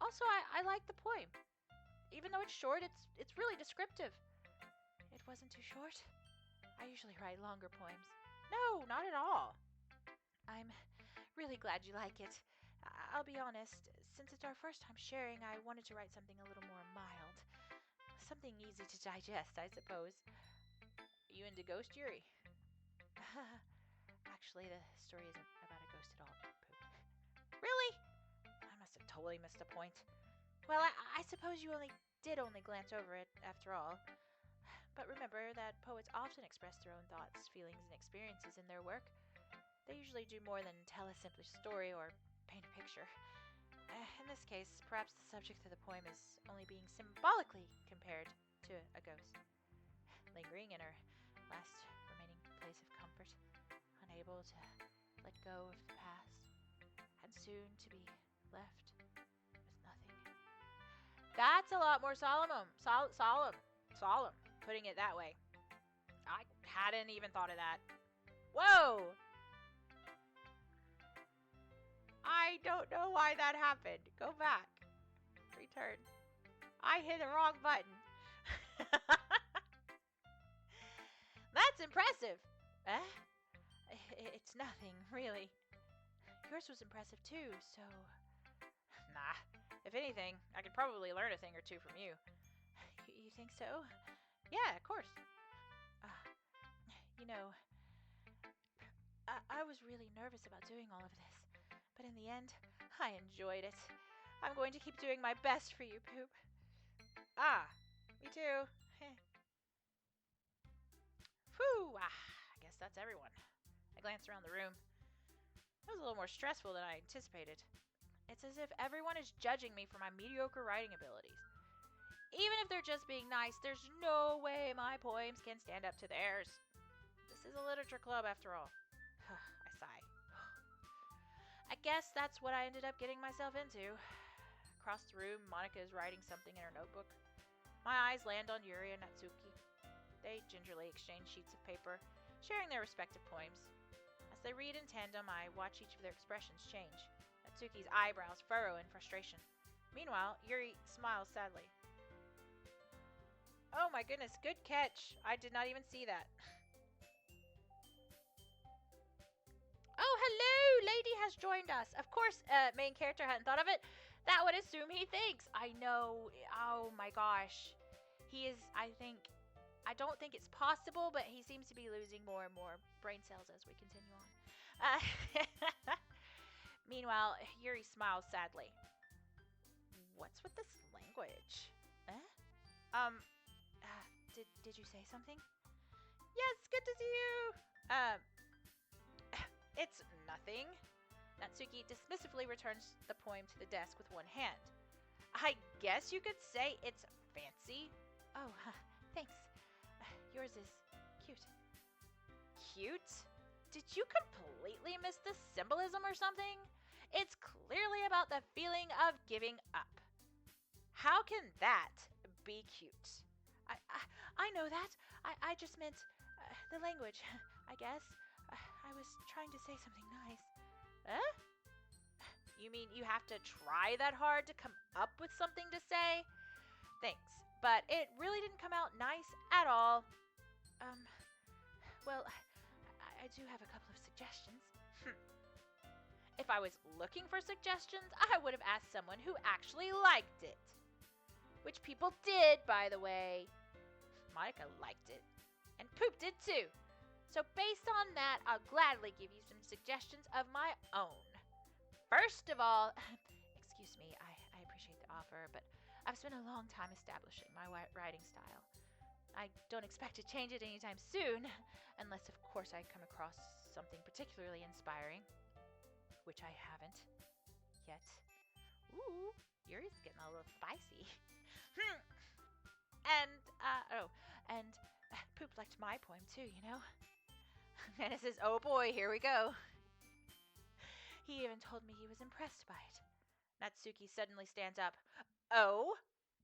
Also, I like the poem. Even though it's short, it's really descriptive. It wasn't too short. I usually write longer poems. No, not at all. I'm really glad you like it. I'll be honest, since it's our first time sharing, I wanted to write something a little more mild. Something easy to digest, I suppose. You into Ghost, Yuri? Actually, the story isn't about a ghost at all. Poop. Really? I must have totally missed the point. Well, I suppose you did only glance over it, after all. But remember that poets often express their own thoughts, feelings, and experiences in their work. They usually do more than tell a simple story or paint a picture. In this case, perhaps the subject of the poem is only being symbolically compared to a ghost, lingering in her last remaining place of comfort, unable to let go of the past, and soon to be left with nothing. That's a lot more solemn, putting it that way. I hadn't even thought of that. Whoa! I don't know why that happened. Go back. Return. I hit the wrong button. That's impressive. It's nothing, really. Yours was impressive too, so... Nah. If anything, I could probably learn a thing or two from you. You think so? Yeah, of course. You know, I was really nervous about doing all of this, but in the end, I enjoyed it. I'm going to keep doing my best for you, Poop. Me too. Whew, I guess that's everyone. I glanced around the room. It was a little more stressful than I anticipated. It's as if everyone is judging me for my mediocre writing abilities. Even if they're just being nice, there's no way my poems can stand up to theirs. This is a literature club after all. I sigh. I guess that's what I ended up getting myself into. Across the room, Monica is writing something in her notebook. My eyes land on Yuri and Natsuki. They gingerly exchange sheets of paper, sharing their respective poems. As they read in tandem, I watch each of their expressions change. Natsuki's eyebrows furrow in frustration. Meanwhile, Yuri smiles sadly. Oh my goodness, good catch. I did not even see that. Oh, hello! Lady has joined us. Of course, main character hadn't thought of it. That would assume he thinks. I know. Oh my gosh. He is, I don't think it's possible, but he seems to be losing more and more brain cells as we continue on. Meanwhile, Yuri smiles sadly. What's with this language? Did you say something? Yes, good to see you. It's nothing. Natsuki dismissively returns the poem to the desk with one hand. I guess you could say it's fancy. Oh, thanks. Yours is cute. Cute? Did you completely miss the symbolism or something? It's clearly about the feeling of giving up. How can that be cute? I know that. I just meant the language, I guess. I was trying to say something nice. You mean you have to try that hard to come up with something to say? Thanks, but it really didn't come out nice at all. Well, I do have a couple of suggestions. If I was looking for suggestions, I would have asked someone who actually liked it. Which people did, by the way. Monica liked it. And Poop did too. So based on that, I'll gladly give you some suggestions of my own. First of all, excuse me, I appreciate the offer, but I've spent a long time establishing my writing style. I don't expect to change it anytime soon, unless of course I come across something particularly inspiring, which I haven't yet. Ooh, Yuri's getting a little spicy. And Poop liked my poem too, you know? And it says, oh boy, here we go. He even told me he was impressed by it. Natsuki suddenly stands up. Oh?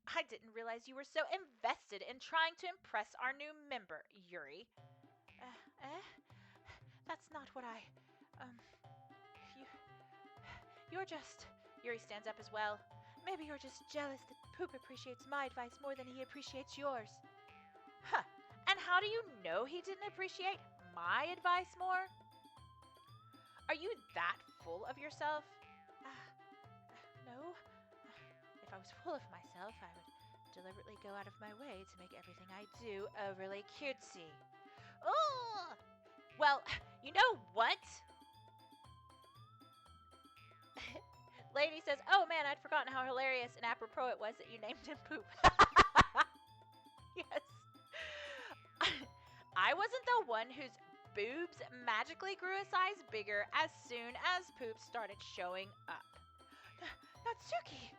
I didn't realize you were so invested in trying to impress our new member, Yuri. That's not what You're just... Yuri stands up as well. Maybe you're just jealous that Poop appreciates my advice more than he appreciates yours. Huh. And how do you know he didn't appreciate my advice more? Are you that full of yourself? No. If I was full of myself, I would deliberately go out of my way to make everything I do overly cutesy. Oh! Well, you know what? Lady says, oh man, I'd forgotten how hilarious and apropos it was that you named him Poop. Yes. I wasn't the one whose boobs magically grew a size bigger as soon as Poop started showing up. Natsuki!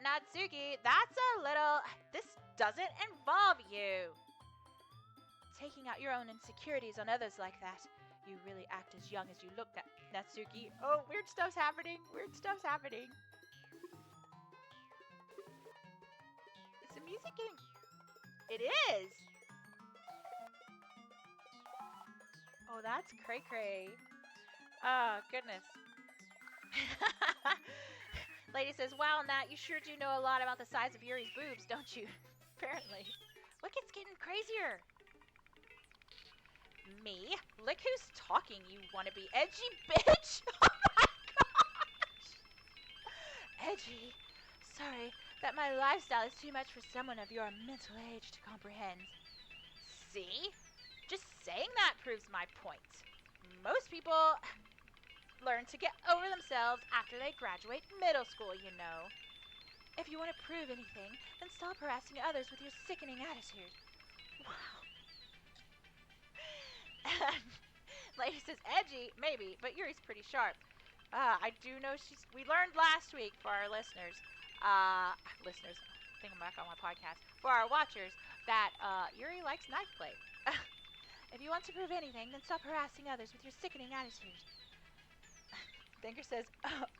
Natsuki, that's a little... This doesn't involve you. Taking out your own insecurities on others like that. You really act as young as you look, Natsuki. Oh, weird stuff's happening. Weird stuff's happening. Is the music getting... It is! Oh, that's cray-cray. Oh, goodness. Lady says, wow, Nat, you sure do know a lot about the size of Yuri's boobs, don't you? Apparently. Look, it's getting crazier. Me? Look who's talking, you wannabe edgy bitch! Oh my gosh! Edgy? Sorry, that my lifestyle is too much for someone of your mental age to comprehend. See? Just saying that proves my point. Most people learn to get over themselves after they graduate middle school, you know. If you want to prove anything, then stop harassing others with your sickening attitude. Wow. Lady says edgy, maybe, but Yuri's pretty sharp. I do know we learned last week for our listeners, listeners, I think I'm back on my podcast, for our watchers, that Yuri likes knife play. If you want to prove anything, then stop harassing others with your sickening attitude. Thinker says,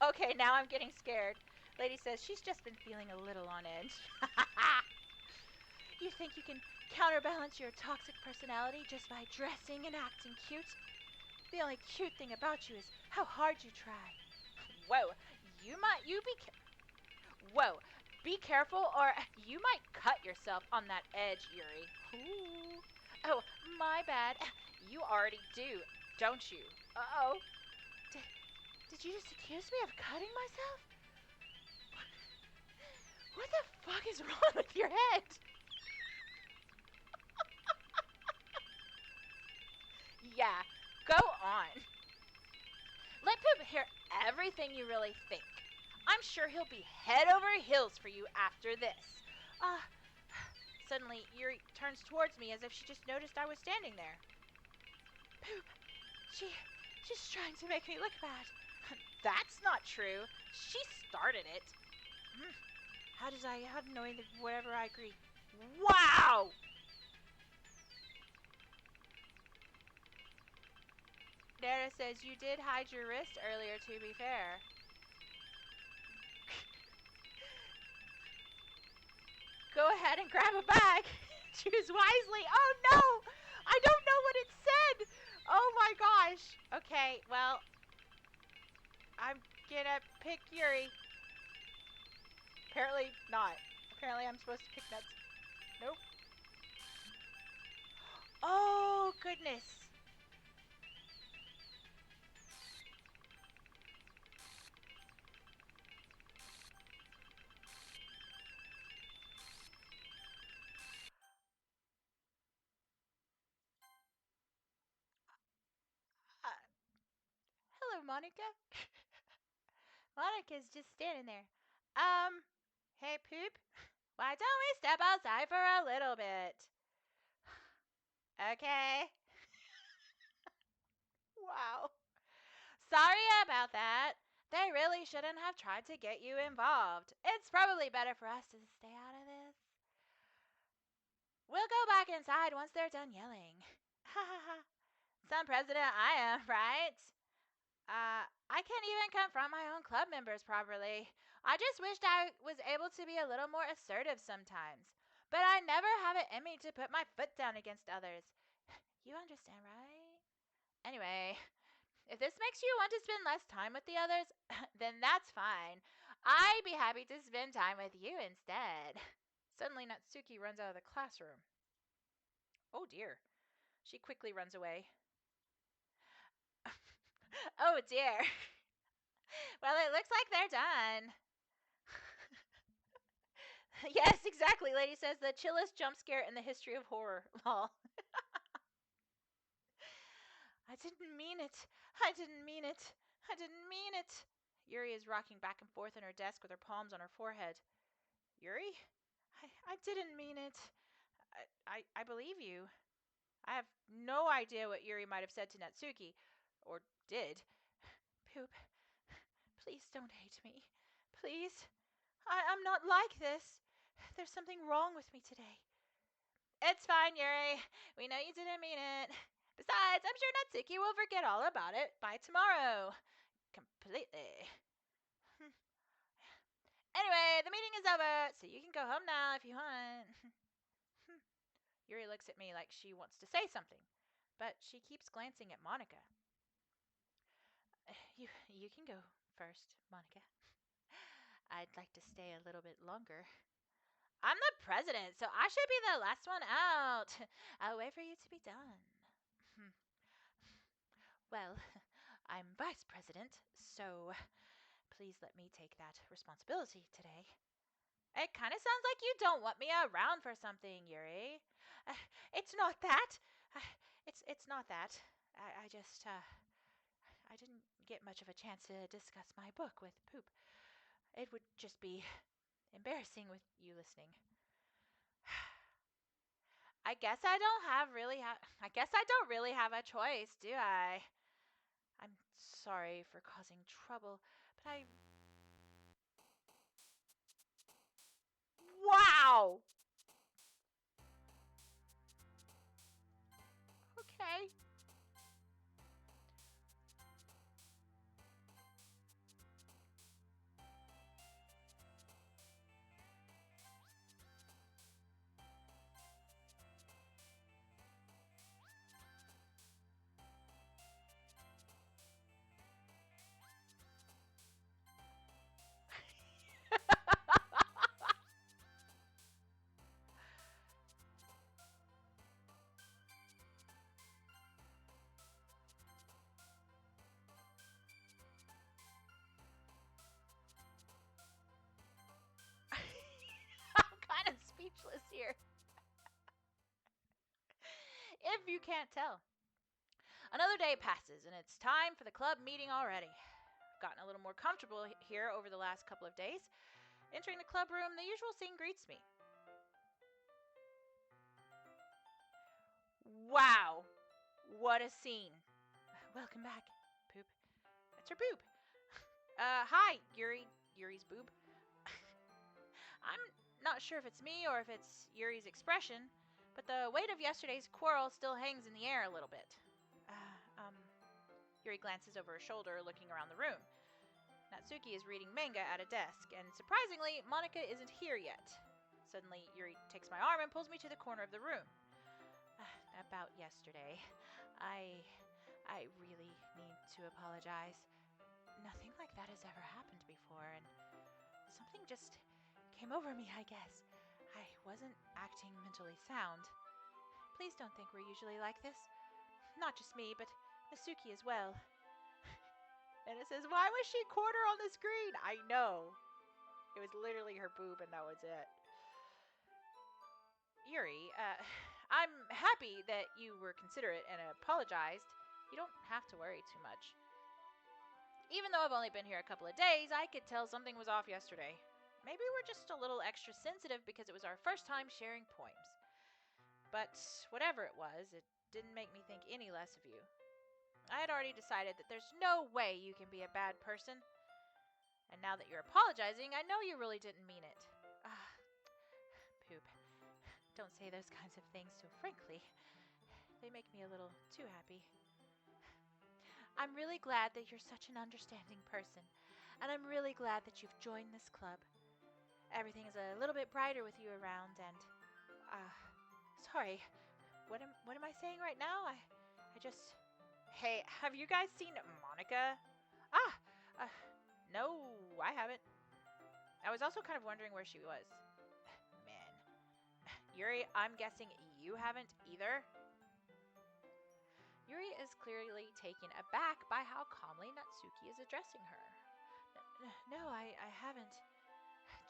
okay, now I'm getting scared. Lady says she's just been feeling a little on edge. You think you can counterbalance your toxic personality just by dressing and acting cute? The only cute thing about you is how hard you try. Whoa, whoa, be careful or you might cut yourself on that edge, Yuri. Ooh. Oh, my bad. You already do, don't you? Uh-oh. Did you just accuse me of cutting myself? What the fuck is wrong with your head? Yeah, go on. Let Poop hear everything you really think. I'm sure he'll be head over heels for you after this. Suddenly, Yuri turns towards me as if she just noticed I was standing there. Poop, she's trying to make me look bad. That's not true. She started it. How did know whatever I agree? Wow! Dara says you did hide your wrist earlier, to be fair. Go ahead and grab a bag. Choose wisely. Oh no! I don't know what it said! Oh my gosh. Okay, well, I'm gonna pick Yuri. Apparently not. Apparently I'm supposed to pick nuts. Nope. Oh, goodness. Uh, hello, Monica. Monica's just standing there. Hey, Poop. Why don't we step outside for a little bit? Okay. Wow. Sorry about that. They really shouldn't have tried to get you involved. It's probably better for us to stay out of this. We'll go back inside once they're done yelling. Ha ha ha. Some president I am, right? I can't even confront my own club members properly. I just wished I was able to be a little more assertive sometimes. But I never have it in me to put my foot down against others. You understand, right? Anyway, if this makes you want to spend less time with the others, then that's fine. I'd be happy to spend time with you instead. Suddenly, Natsuki runs out of the classroom. Oh dear. She quickly runs away. Oh dear. Well, it looks like they're done. Yes, exactly. Lady says the chillest jump scare in the history of horror. Lol. I didn't mean it. I didn't mean it. I didn't mean it. Yuri is rocking back and forth in her desk with her palms on her forehead. Yuri? I didn't mean it. I believe you. I have no idea what Yuri might have said to Natsuki. Or did. Poop. Please don't hate me. Please. I'm not like this. There's something wrong with me today. It's fine, Yuri. We know you didn't mean it. Besides, I'm sure Natsuki will forget all about it by tomorrow. Completely. Anyway, the meeting is over, so you can go home now if you want. Yuri looks at me like she wants to say something, but she keeps glancing at Monica. You can go first, Monica. I'd like to stay a little bit longer. I'm the president, so I should be the last one out. I'll wait for you to be done. Well, I'm vice president, so please let me take that responsibility today. It kind of sounds like you don't want me around for something, Yuri. Uh, it's not that. Uh, it's not that. I just I didn't get much of a chance to discuss my book with Poop. It would just be embarrassing with you listening. I guess I don't really have a choice, do I? I'm sorry for causing trouble, but I Wow. Okay. I'm kind of speechless here. If you can't tell. Another day passes, and it's time for the club meeting already. I've gotten a little more comfortable here over the last couple of days. Entering the club room, the usual scene greets me. Wow, what a scene. Welcome back, Poop. That's her boob. Hi, Yuri's boob. I'm not sure if it's me or if it's Yuri's expression, but the weight of yesterday's quarrel still hangs in the air a little bit. Uh, um, Yuri glances over her shoulder, looking around the room. Natsuki is reading manga at a desk, and surprisingly, Monika isn't here yet. Suddenly, Yuri takes my arm and pulls me to the corner of the room. About yesterday, I really need to apologize. Nothing like that has ever happened before, and something just came over me, I guess. I wasn't acting mentally sound. Please don't think we're usually like this. Not just me, but Natsuki as well. And it says, why was she quarter on the screen? I know. It was literally her boob and that was it. Yuri, I'm happy that you were considerate and apologized. You don't have to worry too much. Even though I've only been here a couple of days, I could tell something was off yesterday. Maybe we're just a little extra sensitive because it was our first time sharing poems. But whatever it was, it didn't make me think any less of you. I had already decided that there's no way you can be a bad person. And now that you're apologizing, I know you really didn't mean it. Ah, Poop. Don't say those kinds of things so frankly. They make me a little too happy. I'm really glad that you're such an understanding person, and I'm really glad that you've joined this club. Everything is a little bit brighter with you around, and sorry. What am I saying right now? I just Hey, have you guys seen Monika? Ah, uh, no, I haven't. I was also kind of wondering where she was. Man. Yuri, I'm guessing you haven't either? Yuri is clearly taken aback by how calmly Natsuki is addressing her. No, I haven't.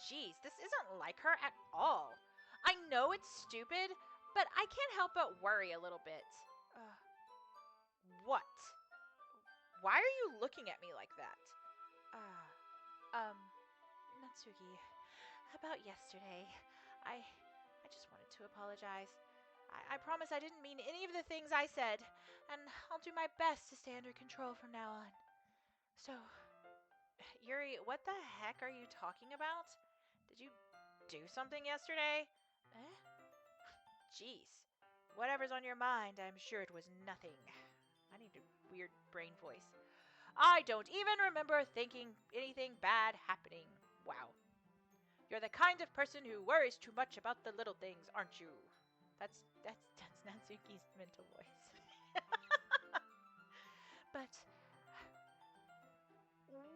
Jeez, this isn't like her at all. I know it's stupid, but I can't help but worry a little bit. What? Why are you looking at me like that? Natsuki, about yesterday, I just wanted to apologize. I promise I didn't mean any of the things I said, and I'll do my best to stay under control from now on. So, Yuri, what the heck are you talking about? Did you do something yesterday? Jeez. Whatever's on your mind, I'm sure it was nothing. I need a weird brain voice. I don't even remember thinking anything bad happening. Wow. You're the kind of person who worries too much about the little things, aren't you? That's Natsuki's mental voice. But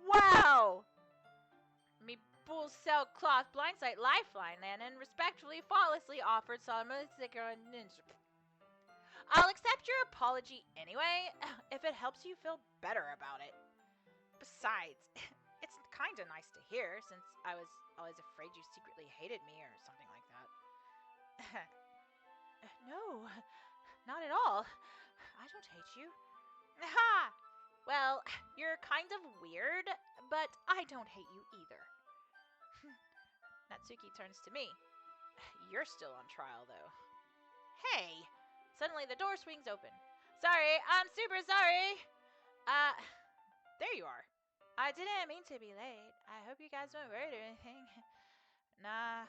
wow! Me bull cell cloth blindsight lifeline then and respectfully flawlessly offered Salma ninja. I'll accept your apology anyway, if it helps you feel better about it. Besides, it's kinda nice to hear, since I was always afraid you secretly hated me or something like that. No, not at all. I don't hate you. Ha! Well, you're kind of weird, but I don't hate you either. Natsuki turns to me. You're still on trial, though. Hey! Suddenly the door swings open. Sorry, I'm super sorry! Uh, there you are. I didn't mean to be late. I hope you guys weren't worried or anything. Nah.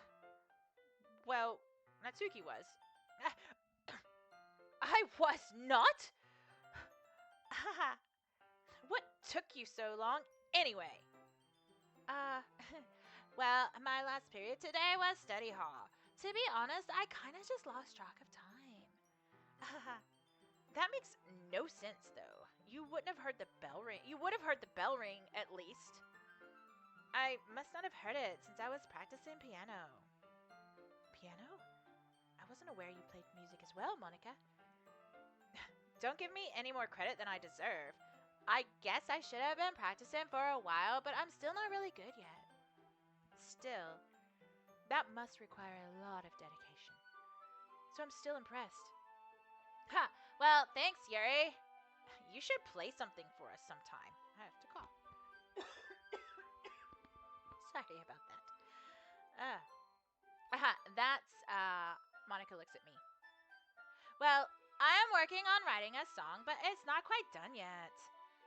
Well, Natsuki was. I was not? Haha. What took you so long, anyway? Well, my last period today was study hall. To be honest, I kinda just lost track of time. That makes no sense, though. You wouldn't have heard the bell ring. You would have heard the bell ring, at least. I must not have heard it, since I was practicing piano. Piano? I wasn't aware you played music as well, Monica. Don't give me any more credit than I deserve. I guess I should have been practicing for a while, but I'm still not really good yet. Still, that must require a lot of dedication. So I'm still impressed. Ha! Well, thanks, Yuri. You should play something for us sometime. I have to cough. Sorry about that. That's, Monica looks at me. Well, I am working on writing a song, but it's not quite done yet.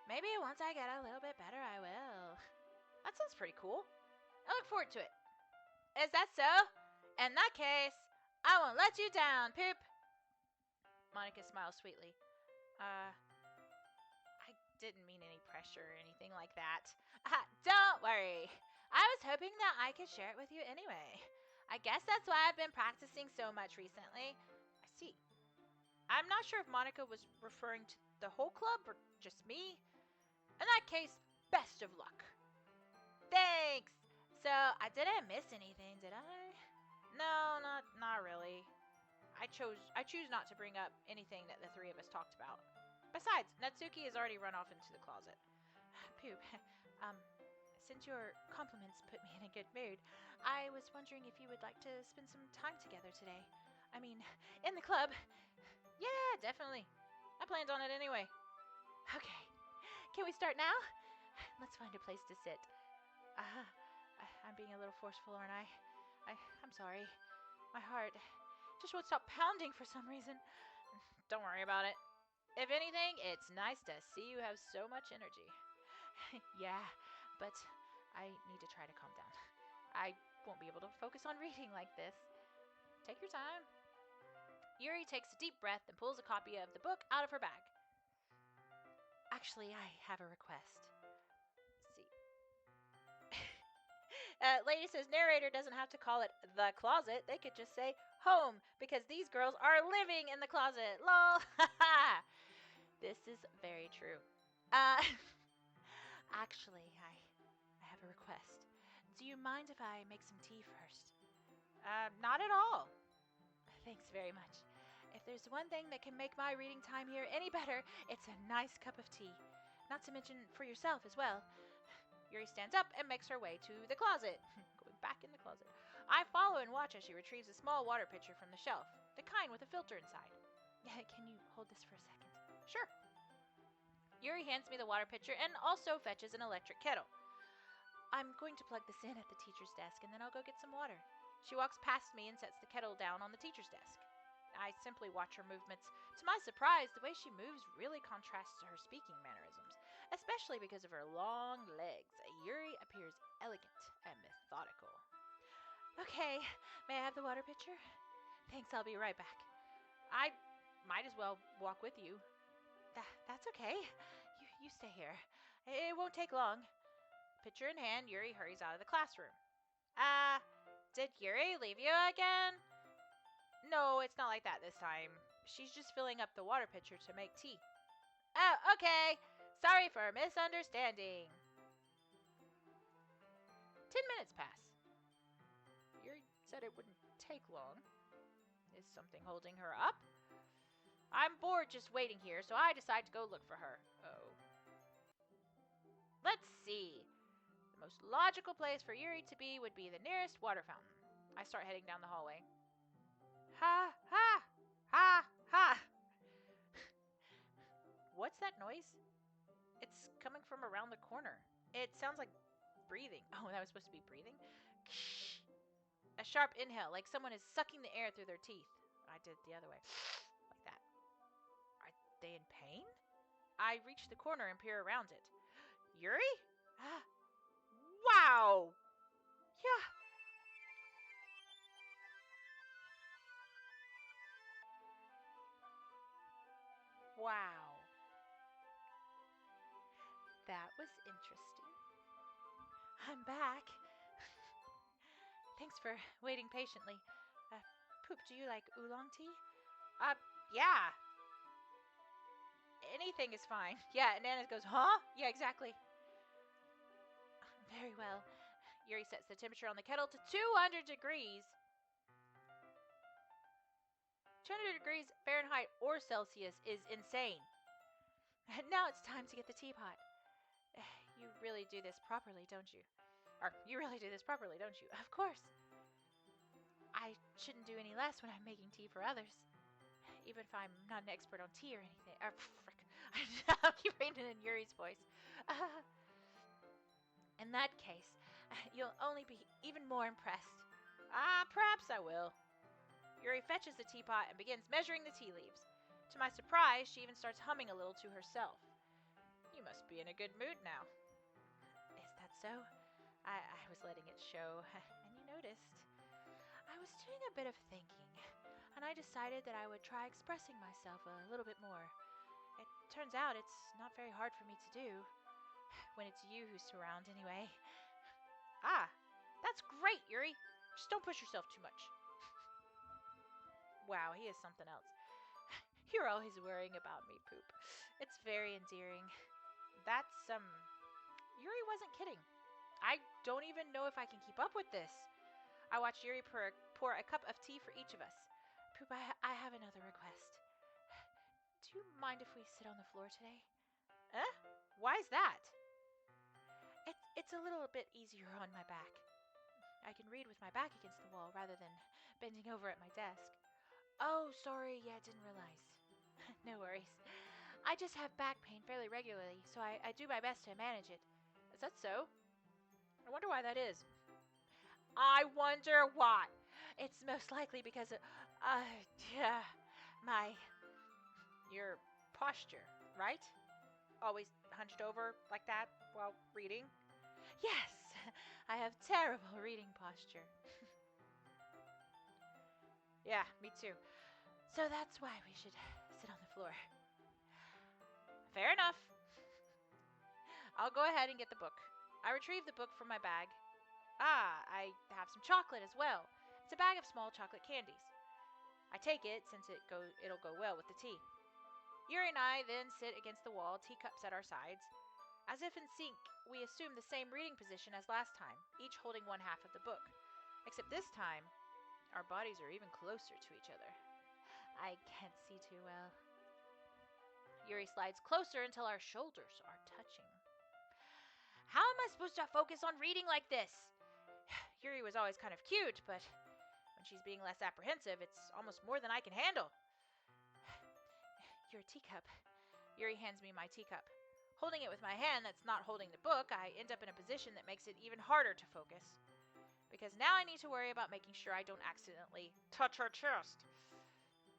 Maybe once I get a little bit better, I will. That sounds pretty cool. I look forward to it. Is that so? In that case, I won't let you down, Poop. Monica smiles sweetly. I didn't mean any pressure or anything like that. Don't worry. I was hoping that I could share it with you anyway. I guess that's why I've been practicing so much recently. I see. I'm not sure if Monica was referring to the whole club or just me. In that case, best of luck. Thanks! So, I didn't miss anything, did I? No, not really. I choose not to bring up anything that the three of us talked about. Besides, Natsuki has already run off into the closet. Poop, since your compliments put me in a good mood, I was wondering if you would like to spend some time together today. I mean, in the club. Yeah, definitely. I planned on it anyway. Okay, can we start now? Let's find a place to sit. I'm being a little forceful, aren't I? I'm sorry. My heart just won't stop pounding for some reason. Don't worry about it. If anything, it's nice to see you have so much energy. Yeah, but I need to try to calm down. I won't be able to focus on reading like this. Take your time. Yuri takes a deep breath and pulls a copy of the book out of her bag. Actually, I have a request. Let's see. Lady says narrator doesn't have to call it the closet. They could just say home, because these girls are living in the closet. Lol. This is very true. Actually, I have a request. Do you mind if I make some tea first? Not at all. Thanks very much. If there's one thing that can make my reading time here any better, it's a nice cup of tea. Not to mention for yourself as well. Yuri stands up and makes her way to the closet. Going back in the closet. I follow and watch as she retrieves a small water pitcher from the shelf. The kind with a filter inside. Can you hold this for a second? Sure. Yuri hands me the water pitcher and also fetches an electric kettle. I'm going to plug this in at the teacher's desk and then I'll go get some water. She walks past me and sets the kettle down on the teacher's desk. I simply watch her movements. To my surprise, the way she moves really contrasts to her speaking mannerisms, especially because of her long legs. Yuri appears elegant and methodical. Okay, may I have the water pitcher? Thanks, I'll be right back. I might as well walk with you. That's okay. You stay here. It won't take long. Pitcher in hand, Yuri hurries out of the classroom. Did Yuri leave you again? No, it's not like that this time. She's just filling up the water pitcher to make tea. Oh, okay. Sorry for misunderstanding. 10 minutes pass. Yuri said it wouldn't take long. Is something holding her up? I'm bored just waiting here, so I decide to go look for her. Oh. Let's see. The most logical place for Yuri to be would be the nearest water fountain. I start heading down the hallway. Ha, ha, ha, ha. What's that noise? It's coming from around the corner. It sounds like breathing. Oh, that was supposed to be breathing? A sharp inhale, like someone is sucking the air through their teeth. I did it the other way. Like that. Are they in pain? I reach the corner and peer around it. Yuri? Wow! Yeah. Wow. That was interesting. I'm back. Thanks for waiting patiently. Poop, do you like oolong tea? Yeah. Anything is fine. Yeah, and Anna goes, huh? Yeah, exactly. Very well. Yuri sets the temperature on the kettle to 200 degrees. 200 degrees Fahrenheit or Celsius is insane. And now it's time to get the teapot. You really do this properly, don't you? Or, you really do this properly, don't you? Of course. I shouldn't do any less when I'm making tea for others. Even if I'm not an expert on tea or anything. Frick. I'll keep reading in Yuri's voice. In that case, you'll only be even more impressed. Perhaps I will. Yuri fetches the teapot and begins measuring the tea leaves. To my surprise, she even starts humming a little to herself. You must be in a good mood now. Is that so? I was letting it show, and you noticed. I was doing a bit of thinking, and I decided that I would try expressing myself a little bit more. It turns out it's not very hard for me to do, when it's you who's around anyway. That's great, Yuri. Just don't push yourself too much. Wow, he is something else. You're always worrying about me, Poop. It's very endearing. That's, Yuri wasn't kidding. I don't even know if I can keep up with this. I watch Yuri pour a cup of tea for each of us. Poop, I have another request. Do you mind if we sit on the floor today? Why's that? It's a little bit easier on my back. I can read with my back against the wall rather than bending over at my desk. Oh, sorry, yeah, didn't realize. No worries. I just have back pain fairly regularly, so I do my best to manage it. Is that so? I wonder why that is. I wonder why. It's most likely because of, your posture, right? Always hunched over like that while reading? Yes, I have terrible reading posture. Yeah, me too. So that's why we should sit on the floor. Fair enough. I'll go ahead and get the book. I retrieve the book from my bag. I have some chocolate as well. It's a bag of small chocolate candies. I take it since it'll go well with the tea. Yuri and I then sit against the wall, teacups at our sides. As if in sync, we assume the same reading position as last time, each holding one half of the book. Except this time, our bodies are even closer to each other. I can't see too well. Yuri slides closer until our shoulders are touching. How am I supposed to focus on reading like this? Yuri was always kind of cute, but when she's being less apprehensive, it's almost more than I can handle. Your teacup. Yuri hands me my teacup. Holding it with my hand that's not holding the book, I end up in a position that makes it even harder to focus. Because now I need to worry about making sure I don't accidentally touch her chest.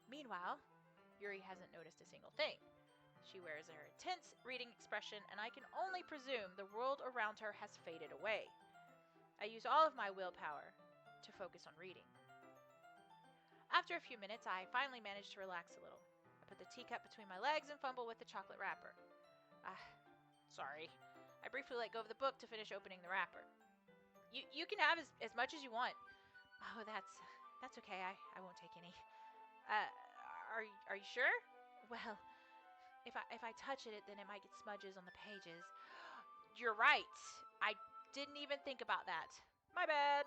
Meanwhile, Yuri hasn't noticed a single thing. She wears her intense reading expression, and I can only presume the world around her has faded away. I use all of my willpower to focus on reading. After a few minutes, I finally manage to relax a little. I put the teacup between my legs and fumble with the chocolate wrapper. Sorry. I briefly let go of the book to finish opening the wrapper. You can have as much as you want. Oh, that's okay. I won't take any. Are you sure? Well, if I touch it, then it might get smudges on the pages. You're right. I didn't even think about that. My bad.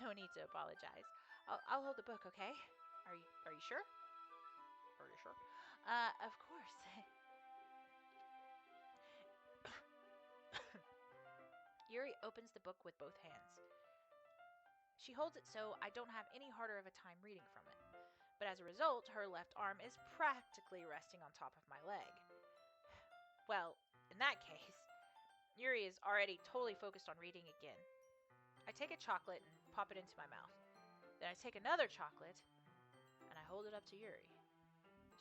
No need to apologize. I'll hold the book, okay? Are you sure? Are you sure? Of course. Yuri opens the book with both hands. She holds it so I don't have any harder of a time reading from it. But as a result, her left arm is practically resting on top of my leg. Well, in that case, Yuri is already totally focused on reading again. I take a chocolate and pop it into my mouth. Then I take another chocolate and I hold it up to Yuri.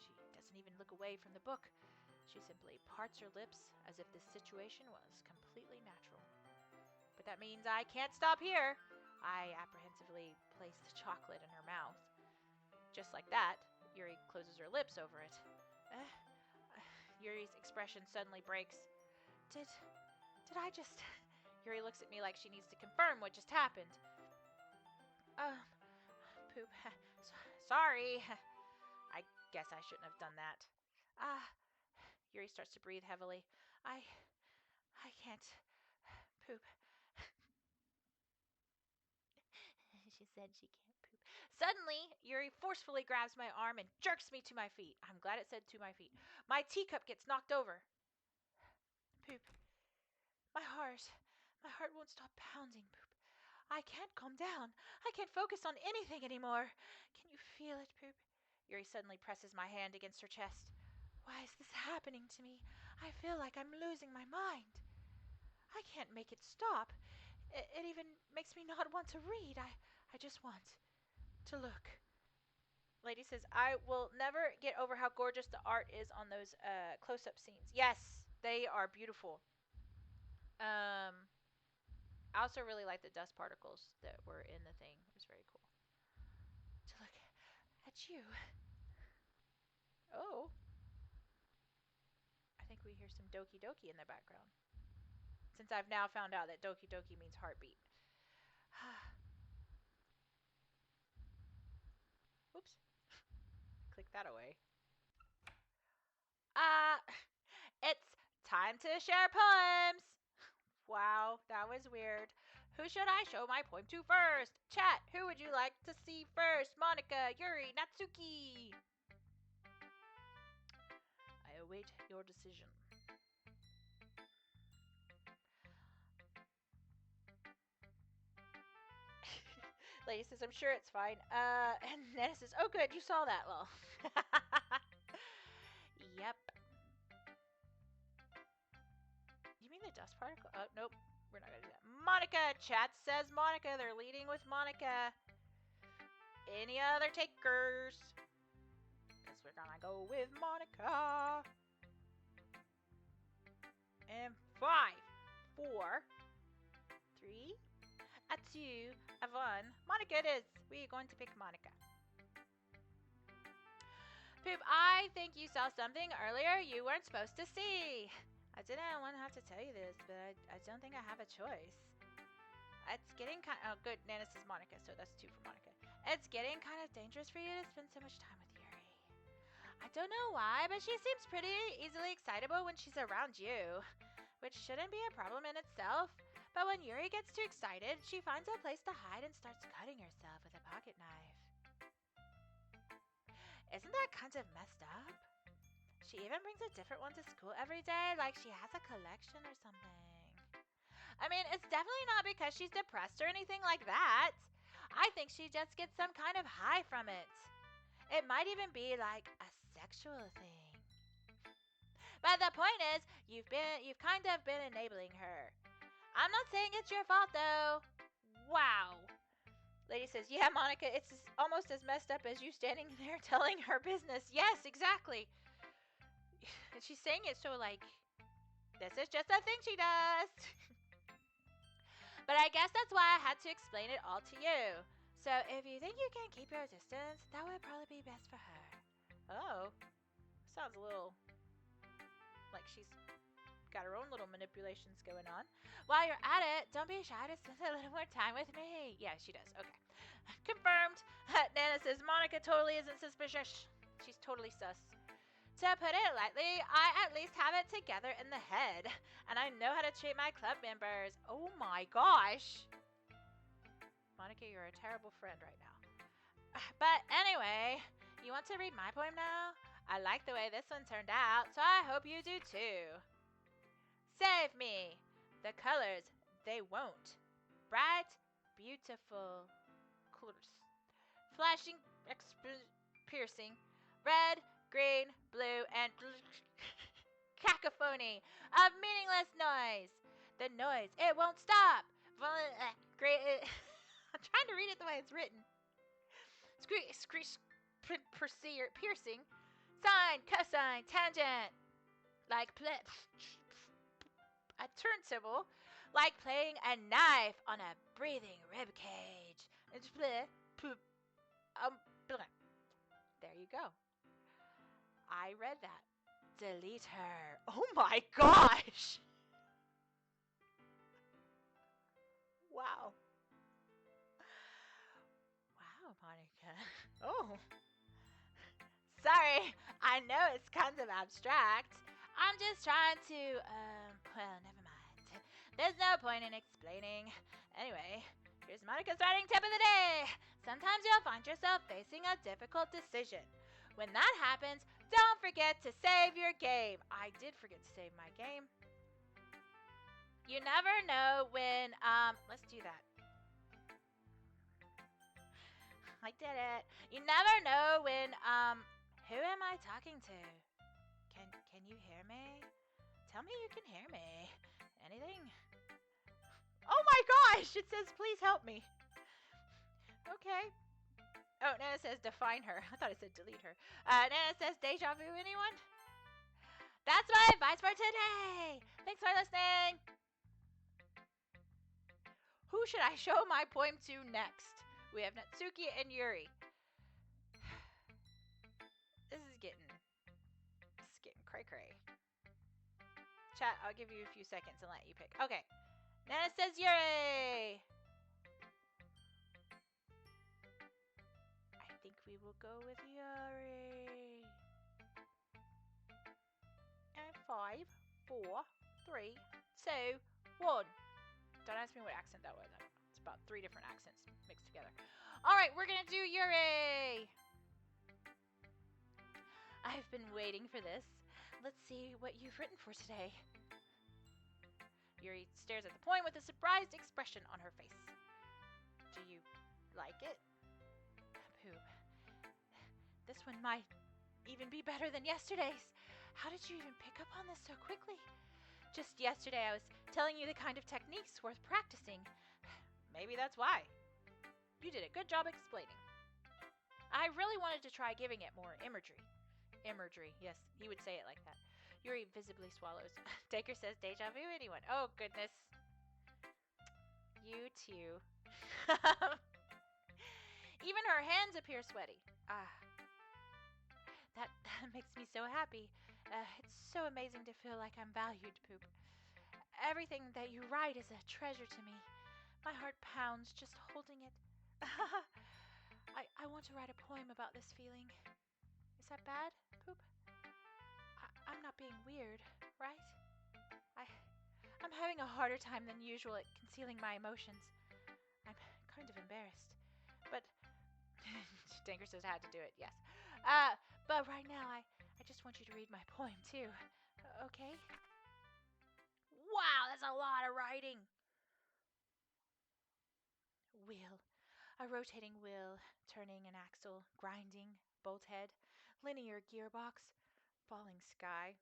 She doesn't even look away from the book. She simply parts her lips as if this situation was completely natural. But that means I can't stop here. I apprehensively place the chocolate in her mouth. Just like that, Yuri closes her lips over it. Yuri's expression suddenly breaks. Did I just... Yuri looks at me like she needs to confirm what just happened. Poop. Sorry. I guess I shouldn't have done that. Yuri starts to breathe heavily. I can't poop. She said she can't poop. Suddenly, Yuri forcefully grabs my arm and jerks me to my feet. I'm glad it said to my feet. My teacup gets knocked over. Poop. My heart won't stop pounding, Poop. I can't calm down. I can't focus on anything anymore. Can you feel it, Poop? Yuri suddenly presses my hand against her chest. Why is this happening to me? I feel like I'm losing my mind. I can't make it stop. It even makes me not want to read. I just want to look. Lady says, I will never get over how gorgeous the art is on those close-up scenes. Yes, they are beautiful. I also really like the dust particles that were in the thing. It was very cool. To look at you. Oh. I think we hear some Doki Doki in the background. Since I've now found out that Doki Doki means heartbeat. Oops. Click that away. It's time to share poems. Wow, that was weird. Who should I show my poem to first? Chat, who would you like to see first? Monica, Yuri, Natsuki. I await your decision. Lady says, I'm sure it's fine. And Nana says, oh good, you saw that, lol. Yep. You mean the dust particle? Oh, nope. We're not gonna do that. Monica! Chat says Monica. They're leading with Monica. Any other takers? Guess we're gonna go with Monica. And 5, 4, 3, a 2, a 1. Monica it is. We're going to pick Monica. Poop, I think you saw something earlier you weren't supposed to see. I didn't want to have to tell you this, but I don't think I have a choice. It's getting kind of... Oh, good. Nana says Monica, so that's 2 for Monica. It's getting kind of dangerous for you to spend so much time with Yuri. I don't know why, but she seems pretty easily excitable when she's around you, which shouldn't be a problem in itself. But when Yuri gets too excited, she finds a place to hide and starts cutting herself with a pocket knife. Isn't that kind of messed up? She even brings a different one to school every day, like she has a collection or something. I mean, it's definitely not because she's depressed or anything like that. I think she just gets some kind of high from it. It might even be like a sexual thing. But the point is, you've kind of been enabling her. I'm not saying it's your fault though. Wow. Lady says, yeah, Monica, it's almost as messed up as you standing there telling her business. Yes, exactly. And she's saying it so like, this is just a thing she does. But I guess that's why I had to explain it all to you. So if you think you can keep your distance, that would probably be best for her. Oh. Sounds a little like she's got her own little manipulations going on. While you're at it, don't be shy to spend a little more time with me. Yeah, she does. Okay. Confirmed. Nana says Monica totally isn't suspicious. She's totally sus. To put it lightly, I at least have it together in the head, and I know how to treat my club members. Oh my gosh. Monica, you're a terrible friend right now. But anyway, You want to read my poem now? I like the way this one turned out, so I hope you do too. Save me! The colors, they won't. Bright, beautiful colors. Flashing, piercing. Red, green, blue, and cacophony of meaningless noise. The noise, it won't stop. Great. I'm trying to read it the way it's written. Piercing. Sine, cosine, tangent. Like a turntable, like playing a knife on a breathing rib cage. There you go. I read that. Delete her. Oh my gosh! Wow. Wow, Monica. Oh. Sorry, I know it's kind of abstract. I'm just trying to, well, never mind. There's no point in explaining. Anyway, here's Monica's writing tip of the day. Sometimes you'll find yourself facing a difficult decision. When that happens, don't forget to save your game. I did forget to save my game. You never know when, let's do that. I did it. You never know when, who am I talking to? Can you hear me? Tell me you can hear me. Anything? Oh my gosh! It says please help me. Okay. Oh, Nana says define her. I thought it said delete her. Nana says deja vu, anyone? That's my advice for today. Thanks for listening. Who should I show my poem to next? We have Natsuki and Yuri. This is getting cray-cray. Chat, I'll give you a few seconds and let you pick. Okay. Nana says Yuri. I think we will go with Yuri. And 5, 4, 3, 2, 1. Don't ask me what accent that was. It's about 3 different accents mixed together. Alright, we're gonna do Yuri. I've been waiting for this. Let's see what you've written for today. Yuri stares at the poem with a surprised expression on her face. Do you like it? Poop. This one might even be better than yesterday's. How did you even pick up on this so quickly? Just yesterday I was telling you the kind of techniques worth practicing. Maybe that's why. You did a good job explaining. I really wanted to try giving it more imagery. Imagery, yes, he would say it like that. Yuri visibly swallows. Taker says deja vu, anyone? Oh, goodness. You too. Even her hands appear sweaty. That makes me so happy. It's so amazing to feel like I'm valued, Poop. Everything that you write is a treasure to me. My heart pounds just holding it. I want to write a poem about this feeling. Is that bad, Poop? I'm not being weird, right? I'm having a harder time than usual at concealing my emotions. I'm kind of embarrassed. But Tinker says I had to do it, yes. But right now I just want you to read my poem too. Okay? Wow, that's a lot of writing. Wheel. A rotating wheel, turning an axle, grinding, bolt head, linear gearbox, falling sky.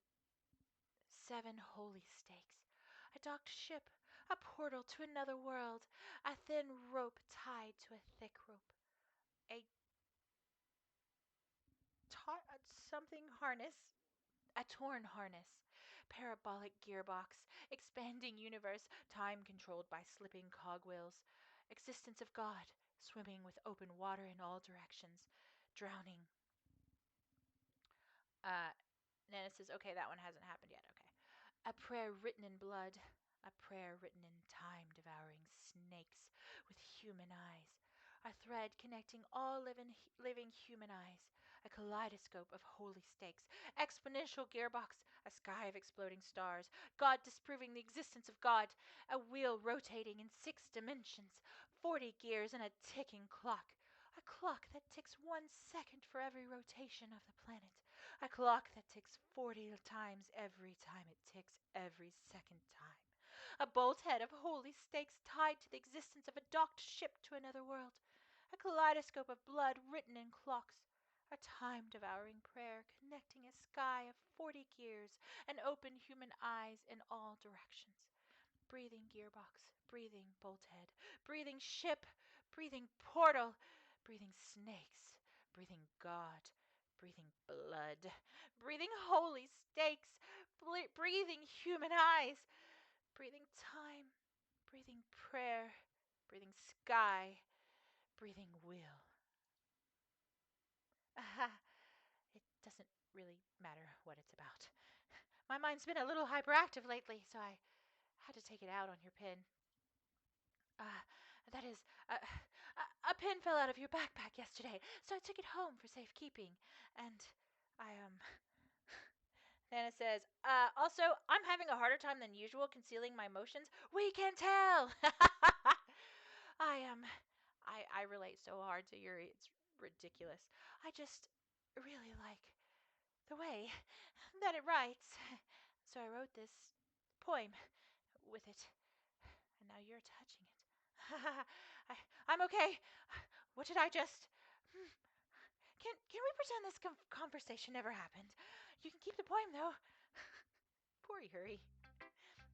7 holy stakes. A docked ship, a portal to another world, a thin rope tied to a thick rope. A something harness. A torn harness. Parabolic gearbox. Expanding universe. Time controlled by slipping cogwheels. Existence of God. Swimming with open water in all directions. Drowning. Nana says, okay, that one hasn't happened yet. Okay. A prayer written in blood. A prayer written in time-devouring snakes with human eyes. A thread connecting all living human eyes. A kaleidoscope of holy stakes. Exponential gearbox. A sky of exploding stars. God disproving the existence of God. A wheel rotating in 6 dimensions. 40 gears and a ticking clock. A A clock that ticks 1 second for every rotation of the planet. A clock that ticks 40 times every time it ticks every second time. A bolt head of holy stakes tied to the existence of a docked ship to another world. A kaleidoscope of blood written in clocks. A time-devouring prayer connecting a sky of 40 gears and open human eyes in all directions. Breathing gearbox, breathing bolt head, breathing ship, breathing portal, breathing snakes, breathing God, breathing blood, breathing holy stakes, breathing human eyes, breathing time, breathing prayer, breathing sky, breathing will. It doesn't really matter what it's about. My mind's been a little hyperactive lately, so I had to take it out on your pin. That is, a pin fell out of your backpack yesterday, so I took it home for safekeeping. And I. Nana says, also, I'm having a harder time than usual concealing my emotions. We can tell! I relate so hard to Yuri. It's ridiculous. I just really like the way that it writes. So I wrote this poem with it. And now you're touching it. I'm okay. What did I just... Can we pretend this conversation never happened? You can keep the poem, though. Poor Yuri.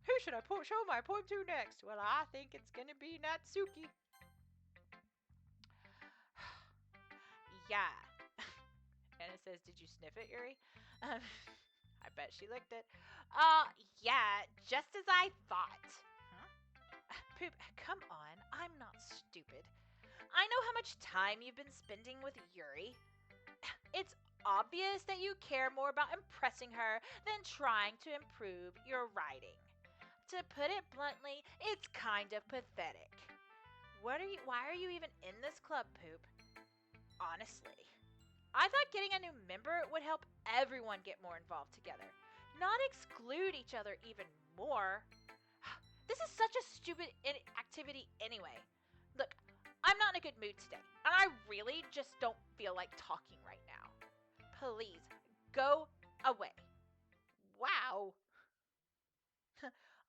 Who should I show my poem to next? Well, I think it's gonna be Natsuki. Yeah. Anna says, did you sniff it, Yuri? I bet she licked it. Yeah, just as I thought. Huh? Poop, come on. I'm not stupid. I know how much time you've been spending with Yuri. It's obvious that you care more about impressing her than trying to improve your writing. To put it bluntly, it's kind of pathetic. Why are you even in this club, Poop? Honestly. I thought getting a new member would help everyone get more involved together, not exclude each other even more. This is such a stupid activity anyway. Look, I'm not in a good mood today, and I really just don't feel like talking right now. Please, go away. Wow.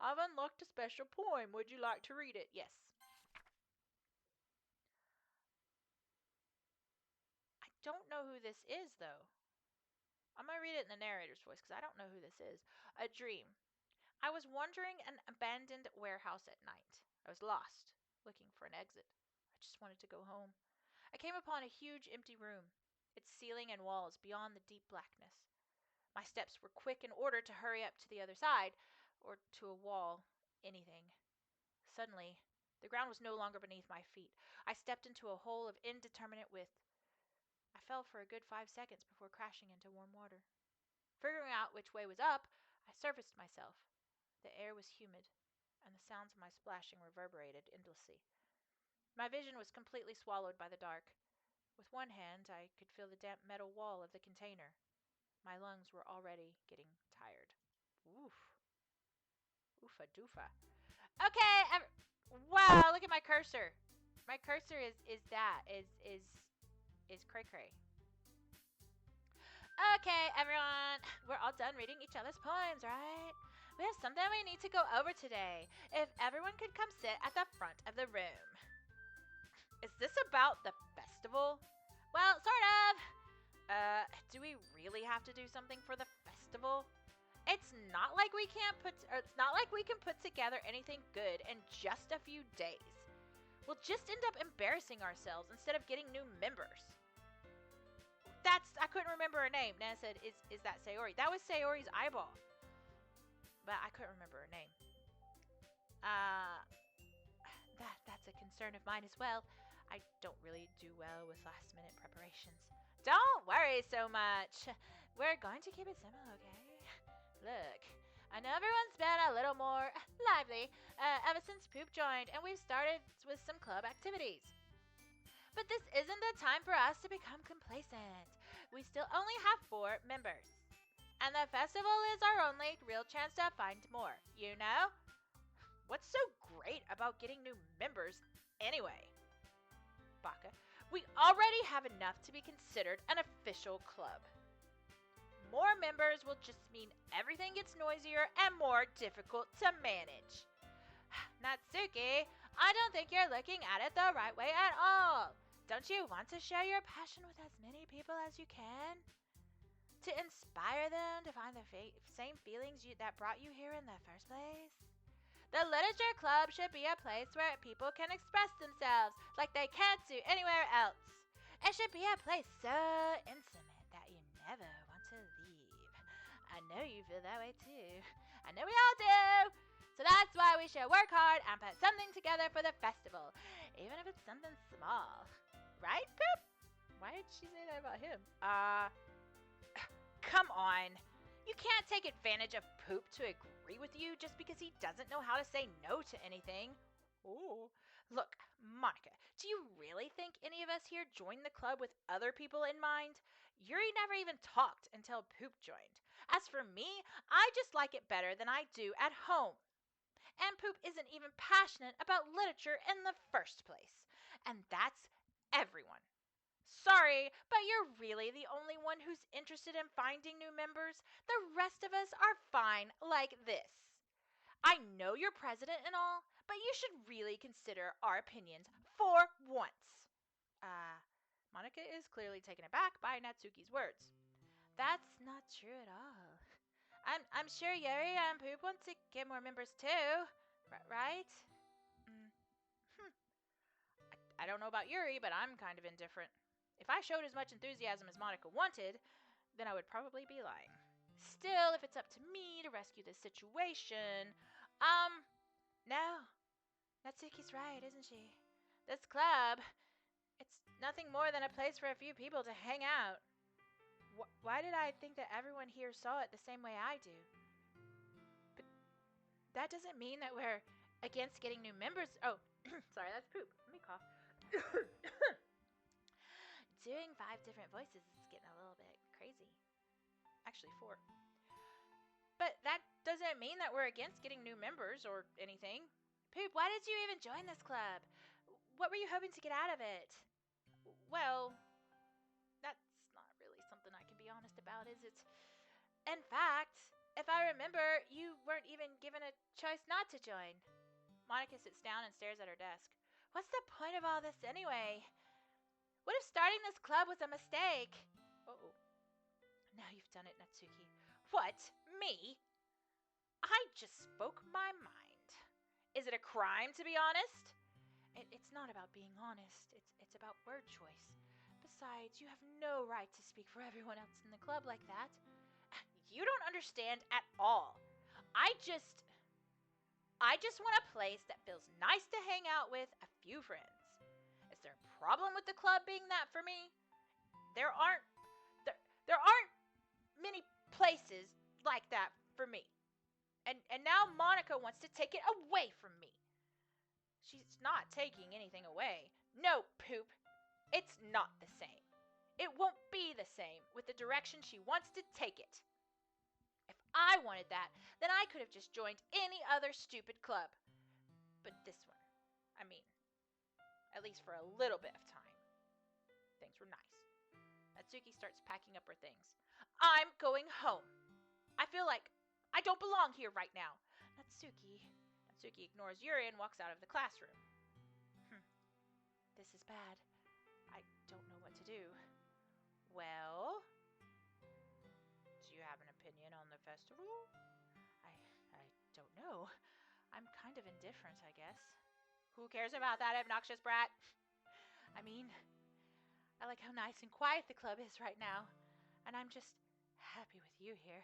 I've unlocked a special poem. Would you like to read it? Yes. I don't know who this is, though. I'm going to read it in the narrator's voice because I don't know who this is. A dream. I was wandering an abandoned warehouse at night. I was lost, looking for an exit. I just wanted to go home. I came upon a huge empty room, its ceiling and walls beyond the deep blackness. My steps were quick in order to hurry up to the other side, or to a wall, anything. Suddenly, the ground was no longer beneath my feet. I stepped into a hole of indeterminate width. I fell for a good 5 seconds before crashing into warm water. Figuring out which way was up, I surfaced myself. The air was humid, and the sounds of my splashing reverberated endlessly. My vision was completely swallowed by the dark. With one hand, I could feel the damp metal wall of the container. My lungs were already getting tired. Oof. Oofa doofa. Okay, wow, look at my cursor. My cursor is cray cray. Okay, everyone, we're all done reading each other's poems, right? We have something we need to go over today. If everyone could come sit at the front of the room. Is this about the festival? Well, sort of. Do we really have to do something for the festival? It's not like we can put together anything good in just a few days. We'll just end up embarrassing ourselves instead of getting new members. I couldn't remember her name. Nana said, is that Sayori? That was Sayori's eyeball. But I couldn't remember her name. That's a concern of mine as well. I don't really do well with last minute preparations. Don't worry so much. We're going to keep it simple, okay? Look, I know everyone's been a little more lively ever since Poop joined, and we've started with some club activities. But this isn't the time for us to become complacent. We still only have 4 members. And the festival is our only real chance to find more, you know? What's so great about getting new members anyway? Baka, We already have enough to be considered an official club. More members will just mean everything gets noisier and more difficult to manage. Natsuki, I don't think you're looking at it the right way at all. Don't you want to share your passion with as many people as you can? To inspire them to find the same feelings that brought you here in the first place? The Literature Club should be a place where people can express themselves like they can't do anywhere else. It should be a place so intimate that you never want to leave. I know you feel that way too. I know we all do. So that's why we should work hard and put something together for the festival, even if it's something small. Right, Poop? Why did she say that about him? Come on. You can't take advantage of Poop to agree with you just because he doesn't know how to say no to anything. Ooh. Look, Monica, do you really think any of us here joined the club with other people in mind? Yuri never even talked until Poop joined. As for me, I just like it better than I do at home. And Poop isn't even passionate about literature in the first place. And that's everyone. Sorry, but you're really the only one who's interested in finding new members. The rest of us are fine like this. I know you're president and all, but you should really consider our opinions for once. Monica is clearly taken aback by Natsuki's words. That's not true at all. I'm sure Yuri and Poop want to get more members too, right? I don't know about Yuri, but I'm kind of indifferent. If I showed as much enthusiasm as Monica wanted, then I would probably be lying. Still, if it's up to me to rescue this situation, no. Natsuki's right, isn't she? This club, it's nothing more than a place for a few people to hang out. Why did I think that everyone here saw it the same way I do? But that doesn't mean that we're against getting new members. Oh, sorry, that's Poop. Let me cough. Doing 5 different voices is getting a little bit crazy. Actually, 4. But that doesn't mean that we're against getting new members or anything. Poop, why did you even join this club? What were you hoping to get out of it? Well, that's not really something I can be honest about, is it? In fact, if I remember, you weren't even given a choice not to join. Monica sits down and stares at her desk. What's the point of all this anyway? What if starting this club was a mistake? Uh-oh. Now you've done it, Natsuki. What? Me? I just spoke my mind. Is it a crime to be honest? It's not about being honest. It's about word choice. Besides, you have no right to speak for everyone else in the club like that. You don't understand at all. I just want a place that feels nice to hang out with a few friends. Is there a problem with the club being that for me? There aren't many places like that for me. And now Monica wants to take it away from me. She's not taking anything away. No, Poop. It's not the same. It won't be the same with the direction she wants to take it. If I wanted that, then I could have just joined any other stupid club. But this one, I mean, at least for a little bit of time, things were nice. Natsuki starts packing up her things. I'm going home. I feel like I don't belong here right now. Natsuki ignores Yuri and walks out of the classroom. This is bad. I don't know what to do. Well, do you have an opinion on the festival? I don't know. I'm kind of indifferent, I guess. Who cares about that obnoxious brat? I mean, I like how nice and quiet the club is right now, and I'm just happy with you here.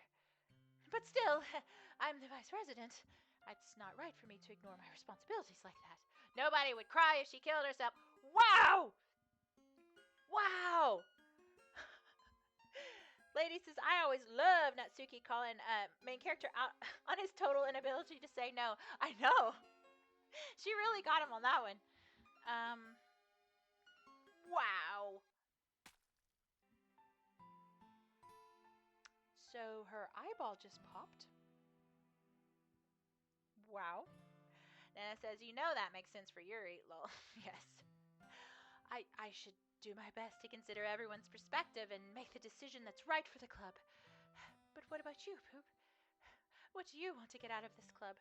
But still, I'm the vice president. It's not right for me to ignore my responsibilities like that. Nobody would cry if she killed herself. Wow! Wow! Lady says, I always love Natsuki calling main character out on his total inability to say no. I know. She really got him on that one. Wow. So her eyeball just popped. Wow. Nana says, you know that makes sense for Yuri. Lol. Yes. I should do my best to consider everyone's perspective and make the decision that's right for the club. But what about you, Poop? What do you want to get out of this club?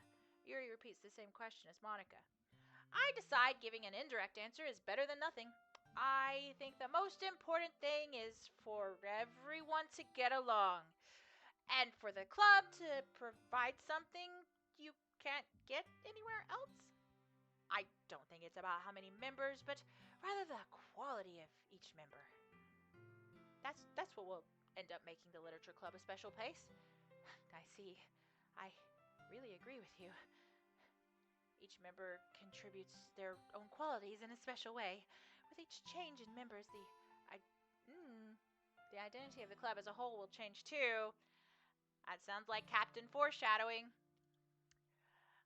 Yuri repeats the same question as Monica. I decide giving an indirect answer is better than nothing. I think the most important thing is for everyone to get along, and for the club to provide something you can't get anywhere else. I don't think it's about how many members, but rather the quality of each member. That's what will end up making the literature club a special place. I see. I really agree with you. Each member contributes their own qualities in a special way. With each change in members, the identity of the club as a whole will change too. That sounds like Captain Foreshadowing.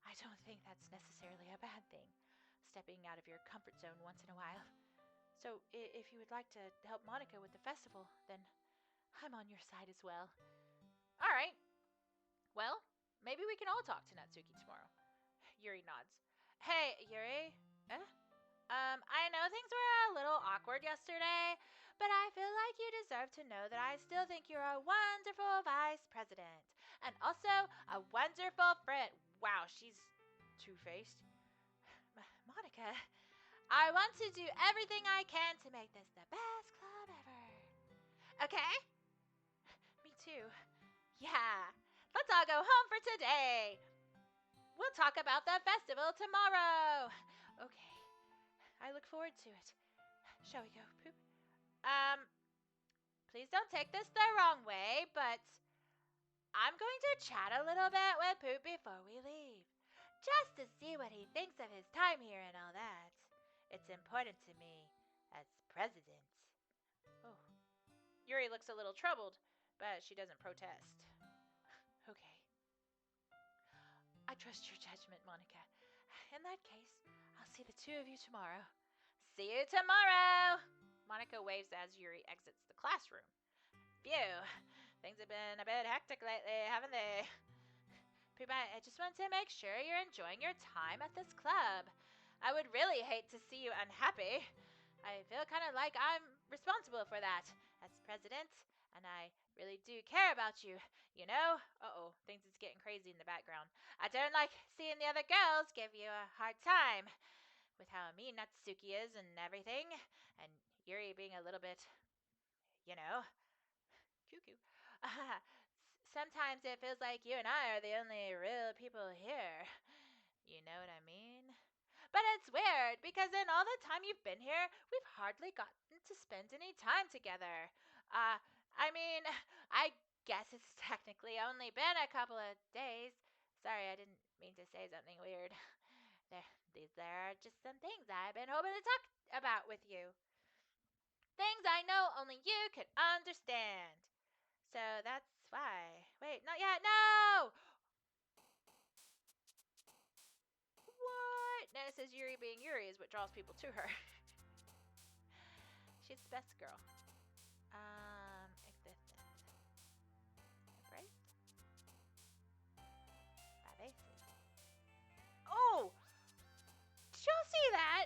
I don't think that's necessarily a bad thing, stepping out of your comfort zone once in a while. So, if you would like to help Monica with the festival, then I'm on your side as well. All right. Well, maybe we can all talk to Natsuki tomorrow. Yuri nods. Hey, Yuri. I know things were a little awkward yesterday, but I feel like you deserve to know that I still think you're a wonderful vice president. And also a wonderful friend. Wow, she's two-faced. Monica, I want to do everything I can to make this the best club ever. Okay? Me too. Yeah. Let's all go home for today. We'll talk about the festival tomorrow. Okay. I look forward to it. Shall we go, Poop? Please don't take this the wrong way, but I'm going to chat a little bit with Poop before we leave. Just to see what he thinks of his time here and all that. It's important to me as president. Oh. Yuri looks a little troubled, but she doesn't protest. Okay. I trust your judgment, Monica. In that case, I'll see the two of you tomorrow. See you tomorrow! Monica waves as Yuri exits the classroom. Phew, things have been a bit hectic lately, haven't they? Poop, I just want to make sure you're enjoying your time at this club. I would really hate to see you unhappy. I feel kind of like I'm responsible for that as president, and I really do care about you, you know? Uh-oh, things is getting crazy in the background. I don't like seeing the other girls give you a hard time with how mean Natsuki is and everything, and Yuri being a little bit, you know, cuckoo. Sometimes it feels like you and I are the only real people here. You know what I mean? But it's weird, because in all the time you've been here, we've hardly gotten to spend any time together. I mean, I guess it's technically only been a couple of days. Sorry, I didn't mean to say something weird. There are just some things I've been hoping to talk about with you. Things I know only you could understand. So that's why. Wait, not yet. No! What? Nana says Yuri being Yuri is what draws people to her. She's the best girl. Right? Oh! Did y'all see that?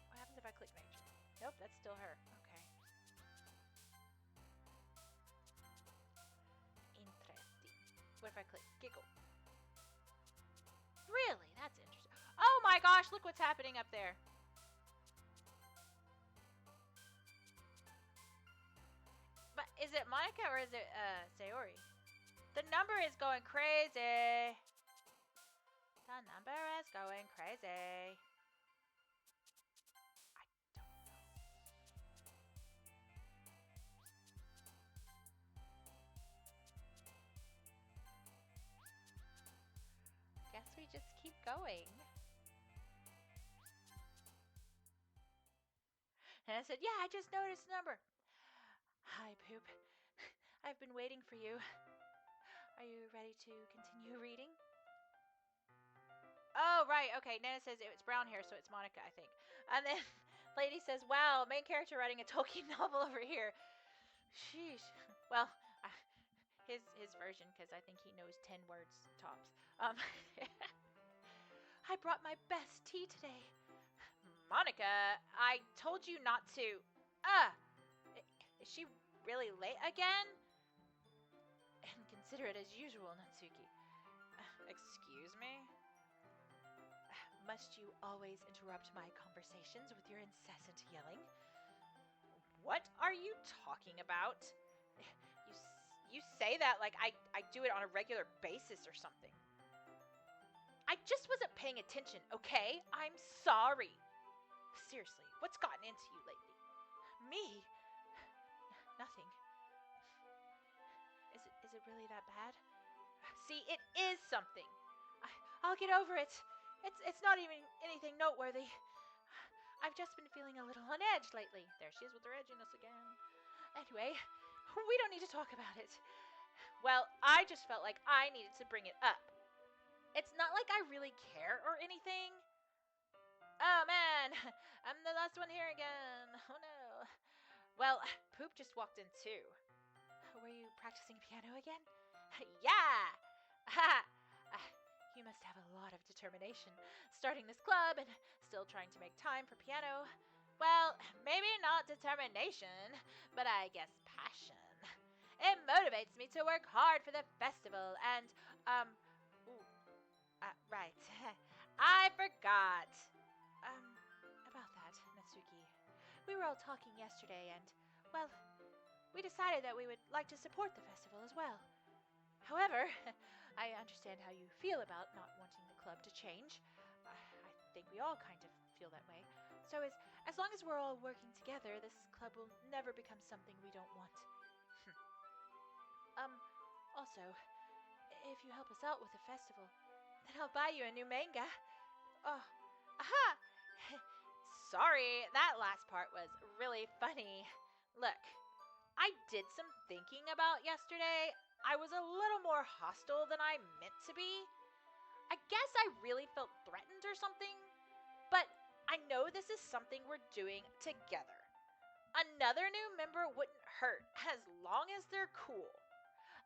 What happens if I click nature? Nope, that's still her. Okay. Interesting. What if I click giggle? Really? That's interesting. Oh my gosh, look what's happening up there. But is it Monica or is it Sayori? The number is going crazy. The number is going crazy. I don't know. Guess we just keep going. And I said, yeah, I just noticed the number. Hi, Poop. I've been waiting for you. Are you ready to continue reading? Oh, right. Okay. Nana says it's brown hair, so it's Monica, I think. And then Lady says, wow, main character writing a Tolkien novel over here. Sheesh. Well, his version, because I think he knows 10 words tops. Um, I brought my best tea today. Monica, I told you not to. Ah, is she really late again? Inconsiderate as usual, Natsuki. Excuse me? Must you always interrupt my conversations with your incessant yelling? What are you talking about? You say that like I do it on a regular basis or something. I just wasn't paying attention, okay? I'm sorry. Seriously, what's gotten into you lately? Me? Nothing. Is it really that bad? See, it is something. I'll get over it. It's not even anything noteworthy. I've just been feeling a little on edge lately. There she is with her edginess again. Anyway, we don't need to talk about it. Well, I just felt like I needed to bring it up. It's not like I really care or anything. Oh man, I'm the last one here again. Oh no. Well, Poop just walked in too. Were you practicing piano again? Yeah! Ha! You must have a lot of determination, starting this club and still trying to make time for piano. Well, maybe not determination, but I guess passion. It motivates me to work hard for the festival and, right. I forgot. About that, Natsuki. We were all talking yesterday and, well, we decided that we would like to support the festival as well. However, I understand how you feel about not wanting the club to change. I think we all kind of feel that way. So as long as we're all working together, this club will never become something we don't want. Also, if you help us out with the festival, then I'll buy you a new manga. Oh, aha! Sorry, that last part was really funny. Look, I did some thinking about yesterday. I was a little more hostile than I meant to be. I guess I really felt threatened or something. But I know this is something we're doing together. Another new member wouldn't hurt as long as they're cool.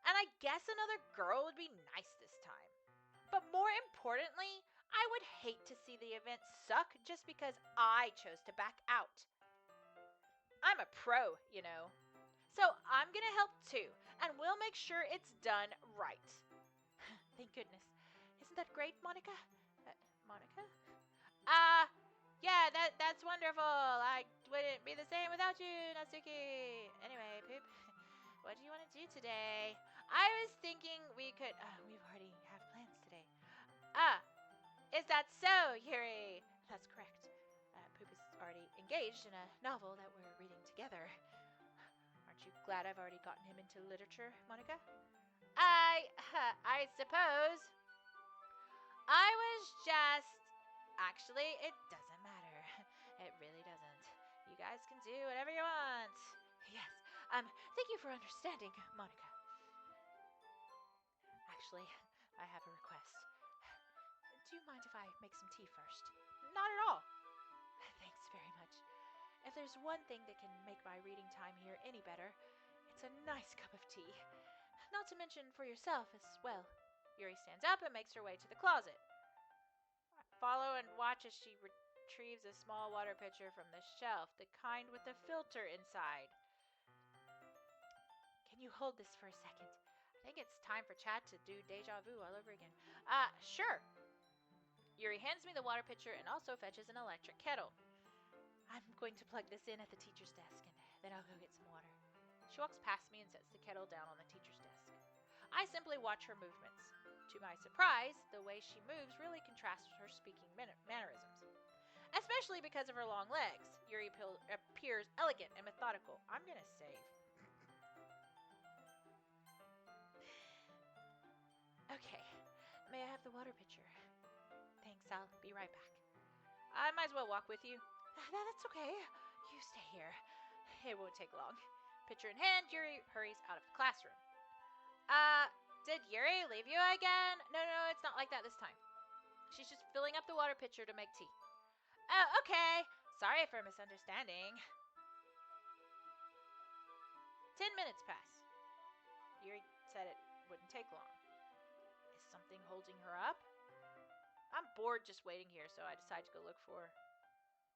And I guess another girl would be nice this time. But more importantly, I would hate to see the event suck just because I chose to back out. I'm a pro, you know. So I'm gonna help too, and we'll make sure it's done right. Thank goodness. Isn't that great, Monica? Monica? Yeah, that's wonderful. I wouldn't be the same without you, Natsuki. Anyway, Poop, what do you want to do today? I was thinking we could. We already have plans today. Is that so, Yuri? That's correct. Poop is already engaged in a novel that we're reading together. Aren't you glad I've already gotten him into literature, Monica? I suppose. I was just... Actually, it doesn't matter. It really doesn't. You guys can do whatever you want. Yes, thank you for understanding, Monica. Actually, I have a request. Do you mind if I make some tea first? Not at all. Thanks very much. If there's one thing that can make my reading time here any better, it's a nice cup of tea. Not to mention for yourself as well. Yuri stands up and makes her way to the closet. I follow and watch as she retrieves a small water pitcher from the shelf, the kind with the filter inside. Can you hold this for a second? I think it's time for Chad to do deja vu all over again. Sure. Yuri hands me the water pitcher and also fetches an electric kettle. I'm going to plug this in at the teacher's desk, and then I'll go get some water. She walks past me and sets the kettle down on the teacher's desk. I simply watch her movements. To my surprise, the way she moves really contrasts with her speaking mannerisms. Especially because of her long legs. Yuri appears elegant and methodical. I'm gonna save. Okay, may I have the water pitcher? Thanks, I'll be right back. I might as well walk with you. That's okay. You stay here. It won't take long. Pitcher in hand, Yuri hurries out of the classroom. Did Yuri leave you again? No, it's not like that this time. She's just filling up the water pitcher to make tea. Oh, okay. Sorry for misunderstanding. 10 minutes pass. Yuri said it wouldn't take long. Is something holding her up? I'm bored just waiting here, so I decide to go look for her.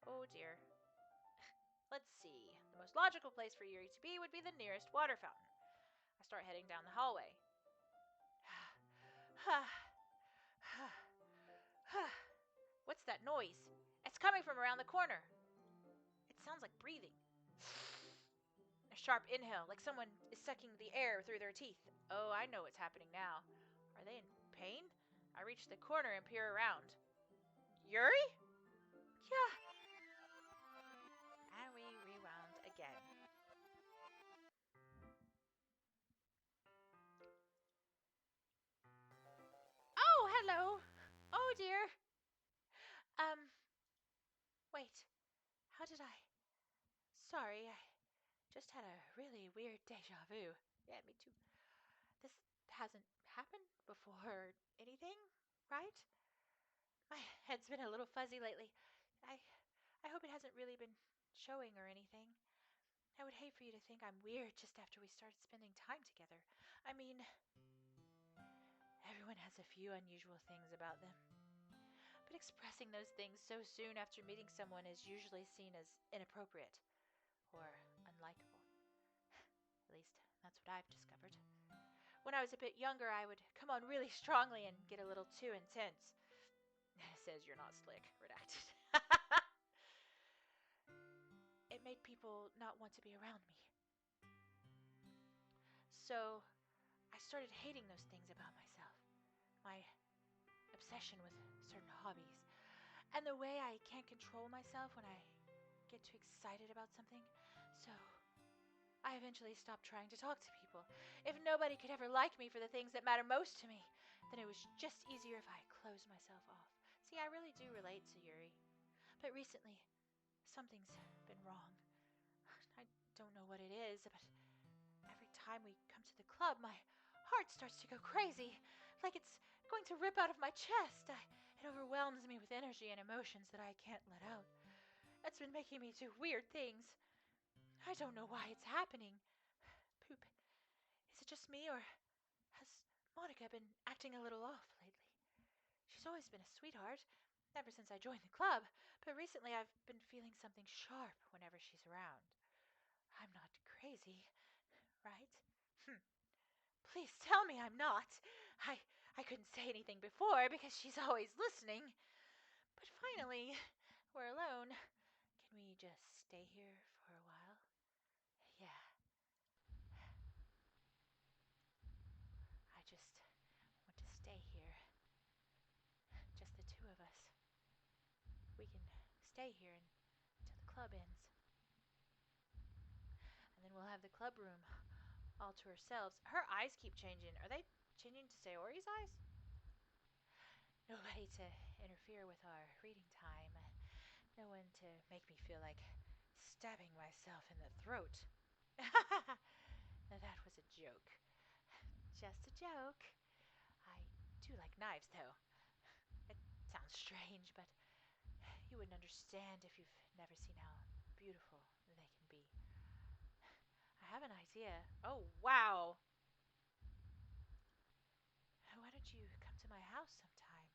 Oh dear. Let's see. The most logical place for Yuri to be would be the nearest water fountain. I start heading down the hallway. What's that noise? It's coming from around the corner. It sounds like breathing. A sharp inhale, like someone is sucking the air through their teeth. Oh, I know what's happening now. Are they in pain? I reach the corner and peer around. Yuri? Yeah. And we rewound again. Oh, hello. Oh, dear. Um, wait. How did I? Sorry, I just had a really weird deja vu. Yeah, me too. This hasn't happened before or anything, right? My head's been a little fuzzy lately. I I hope it hasn't really been showing or anything. I would hate for you to think I'm weird just after we started spending time together. I mean, everyone has a few unusual things about them. But expressing those things so soon after meeting someone is usually seen as inappropriate or unlikable. At least, that's what I've discovered. When I was a bit younger, I would come on really strongly and get a little too intense. It says you're not slick, redacted. It made people not want to be around me. So, I started hating those things about myself. My obsession with certain hobbies, and the way I can't control myself when I get too excited about something. So, I eventually stopped trying to talk to people. If nobody could ever like me for the things that matter most to me, then it was just easier if I closed myself off. See, I really do relate to Yuri. But recently, something's been wrong. I don't know what it is, but every time we come to the club, my heart starts to go crazy, like it's going to rip out of my chest. It overwhelms me with energy and emotions that I can't let out. It's been making me do weird things. I don't know why it's happening. Poop. Is it just me, or has Monica been acting a little off lately? She's always been a sweetheart, ever since I joined the club, but recently I've been feeling something sharp whenever she's around. I'm not crazy, right? Please tell me I'm not. I couldn't say anything before because she's always listening. But finally, we're alone. Can we just stay here for a while? Yeah. I just want to stay here. Just the two of us. We can stay here until the club ends. And then we'll have the club room all to ourselves. Her eyes keep changing. Are they changing to Sayori's eyes? Nobody to interfere with our reading time. No one to make me feel like stabbing myself in the throat. Now that was a joke. Just a joke. I do like knives, though. It sounds strange, but you wouldn't understand if you've never seen how beautiful they can be. I have an idea. Oh, wow! Why don't you come to my house sometime?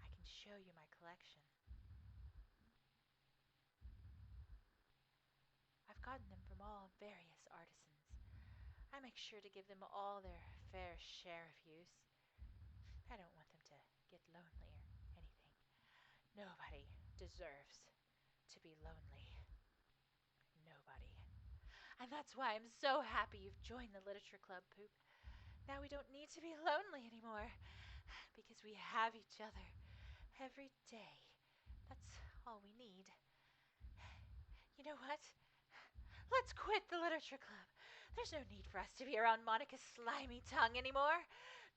I can show you my collection. I've gotten them from all various artisans. I make sure to give them all their fair share of use. I don't want them to get lonely or anything. Nobody deserves to be lonely. Nobody. And that's why I'm so happy you've joined the literature club, Poop. Now we don't need to be lonely anymore, because we have each other every day. That's all we need. You know what? Let's quit the literature club. There's no need for us to be around Monica's slimy tongue anymore.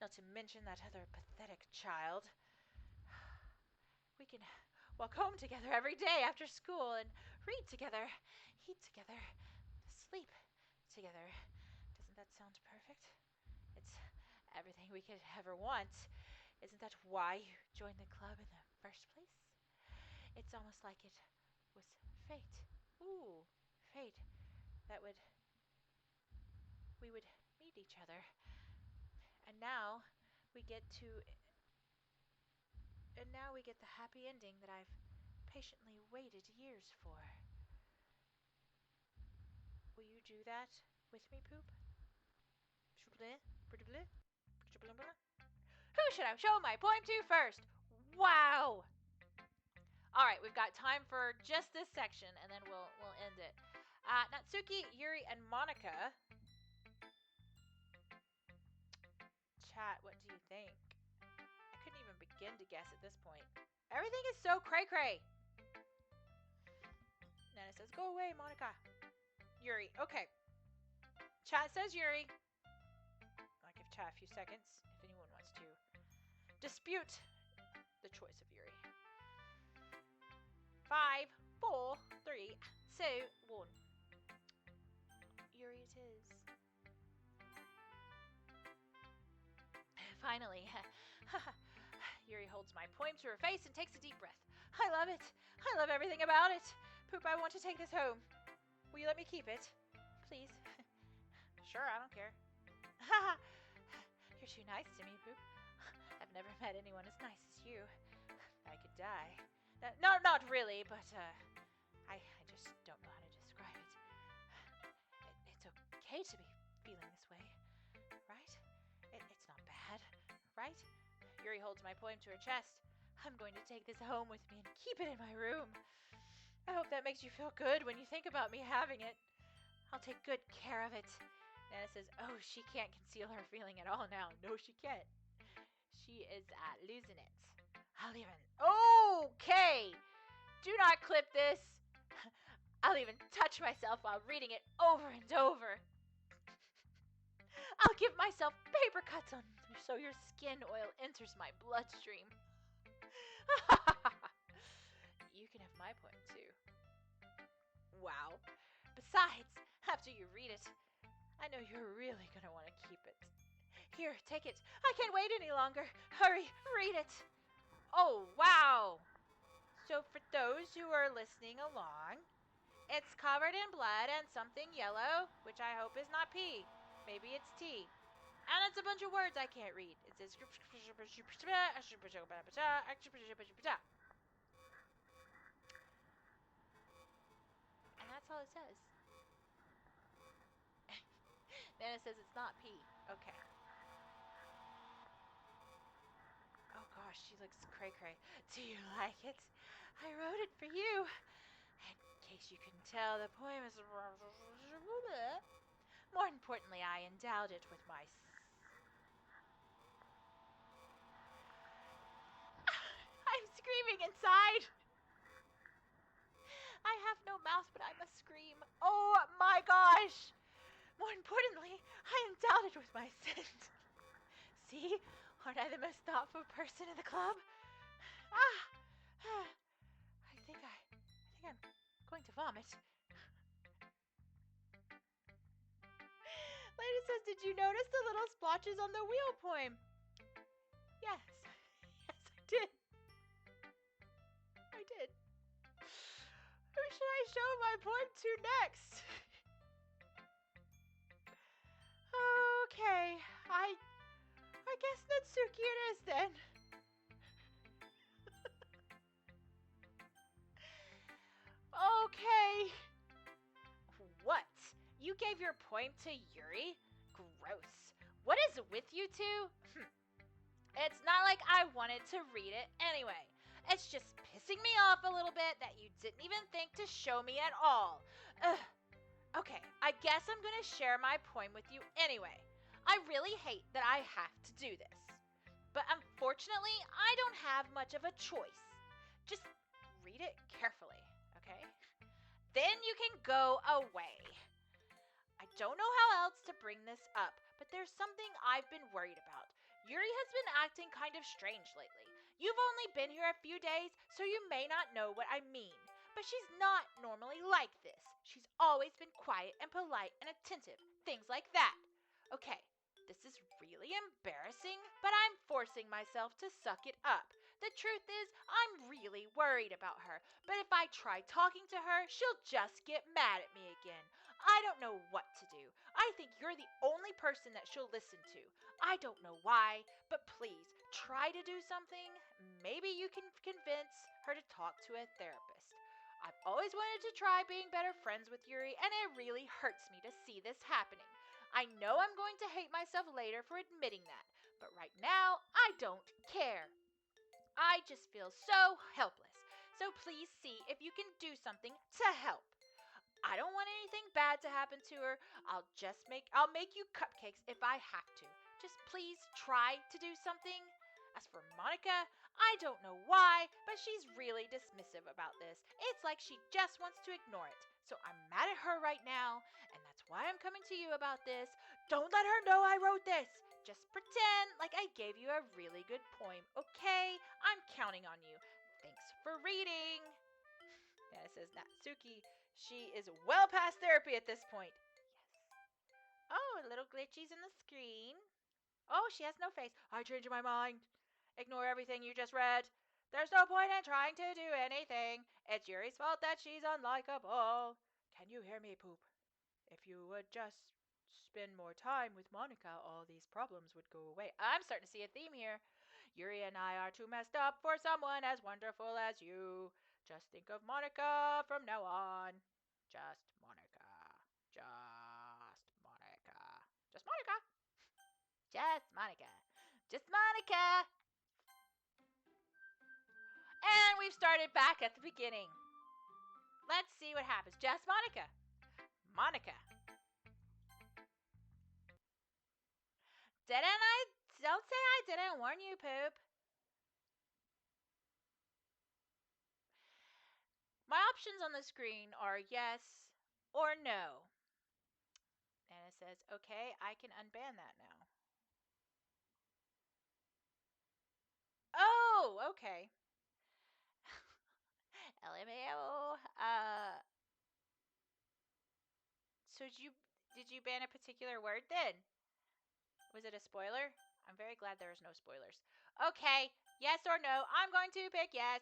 Not to mention that other pathetic child. We can walk home together every day after school and read together, eat together, sleep together. Doesn't that sound perfect? It's everything we could ever want. Isn't that why you joined the club in the first place? It's almost like it was fate. Ooh, fate. That we would meet hate each other. And now we get to and now we get the happy ending that I've patiently waited years for. Will you do that with me, Poop? Who should I show my poem to first? Wow! Alright, we've got time for just this section, and then we'll end it. Natsuki, Yuri, and Monica. Chat, what do you think? I couldn't even begin to guess at this point. Everything is so cray-cray. Nana says, go away, Monica. Yuri, okay. Chat says Yuri. I'll give chat a few seconds if anyone wants to dispute the choice of Yuri. 5, 4, 3, 2, 1. Yuri it is. Finally. Yuri holds my poem to her face and takes a deep breath. I love it. I love everything about it. Poop, I want to take this home. Will you let me keep it? Please. Sure, I don't care. You're too nice to me, Poop. I've never met anyone as nice as you. I could die. No, not really, but I just don't know how to describe it. It's okay to be feeling this way, right? It's not bad, right? Yuri holds my poem to her chest. I'm going to take this home with me and keep it in my room. I hope that makes you feel good when you think about me having it. I'll take good care of it. Nana says, oh, she can't conceal her feeling at all now. No, she can't. She is losing it. I'll even... Okay! Do not clip this. I'll even touch myself while reading it over and over. I'll give myself paper cuts on so your skin oil enters my bloodstream. You can have my poem too. Wow. Besides, after you read it, I know you're really going to want to keep it. Here, take it. I can't wait any longer. Hurry, read it. Oh, wow. So for those who are listening along, it's covered in blood and something yellow, which I hope is not pee. Maybe it's tea. And it's a bunch of words I can't read. It says... And that's all it says. Then it says it's not pee. Okay. Oh gosh, she looks cray-cray. Do you like it? I wrote it for you. In case you couldn't tell, the poem is... More importantly, I endowed it with my... I'm screaming inside! I have no mouth, but I must scream. Oh my gosh! More importantly, I endowed it with my scent. See? Aren't I the most thoughtful person in the club? I think I'm going to vomit. Lady says, did you notice the little splotches on the wheel poem? Yes. Yes, I did. I did. Who should I show my poem to next? Okay, I guess Natsuki it is then. Okay. What? You gave your poem to Yuri? Gross. What is with you two? It's not like I wanted to read it anyway. It's just pissing me off a little bit that you didn't even think to show me at all. Ugh. Okay, I guess I'm going to share my poem with you anyway. I really hate that I have to do this. But unfortunately, I don't have much of a choice. Just read it carefully, okay? Then you can go away. I don't know how else to bring this up, but there's something I've been worried about. Yuri has been acting kind of strange lately. You've only been here a few days, so you may not know what I mean. But she's not normally like this. She's always been quiet and polite and attentive, things like that. Okay, this is really embarrassing, but I'm forcing myself to suck it up. The truth is, I'm really worried about her, but if I try talking to her, she'll just get mad at me again. I don't know what to do. I think you're the only person that she'll listen to. I don't know why, but please try to do something. Maybe you can convince her to talk to a therapist. I've always wanted to try being better friends with Yuri, and it really hurts me to see this happening. I know I'm going to hate myself later for admitting that, but right now, I don't care. I just feel so helpless. So please see if you can do something to help. I don't want anything bad to happen to her. I'll make you cupcakes if I have to. Just please try to do something. As for Monica, I don't know why, but she's really dismissive about this. It's like she just wants to ignore it. So I'm mad at her right now, and that's why I'm coming to you about this. Don't let her know I wrote this. Just pretend like I gave you a really good poem, okay? I'm counting on you. Thanks for reading. Yeah, it says Natsuki. She is well past therapy at this point. Yes. Oh, little glitchies in the screen. Oh, she has no face. I changed my mind. Ignore everything you just read. There's no point in trying to do anything. It's Yuri's fault that she's unlikable. Can you hear me, Poop? If you would just spend more time with Monica, all these problems would go away. I'm starting to see a theme here. Yuri and I are too messed up for someone as wonderful as you. Just think of Monica from now on. Just Monica. Just Monica. Just Monica. Just Monica. Just Monica. And we've started back at the beginning. Let's see what happens. Just Monica. Monica. Didn't I? Don't say I didn't warn you, Poop. My options on the screen are yes or no. And it says, okay, I can unban that now. Oh, okay. LMAO. So did you ban a particular word then? Was it a spoiler? I'm very glad there is no spoilers. Okay, yes or no. I'm going to pick yes.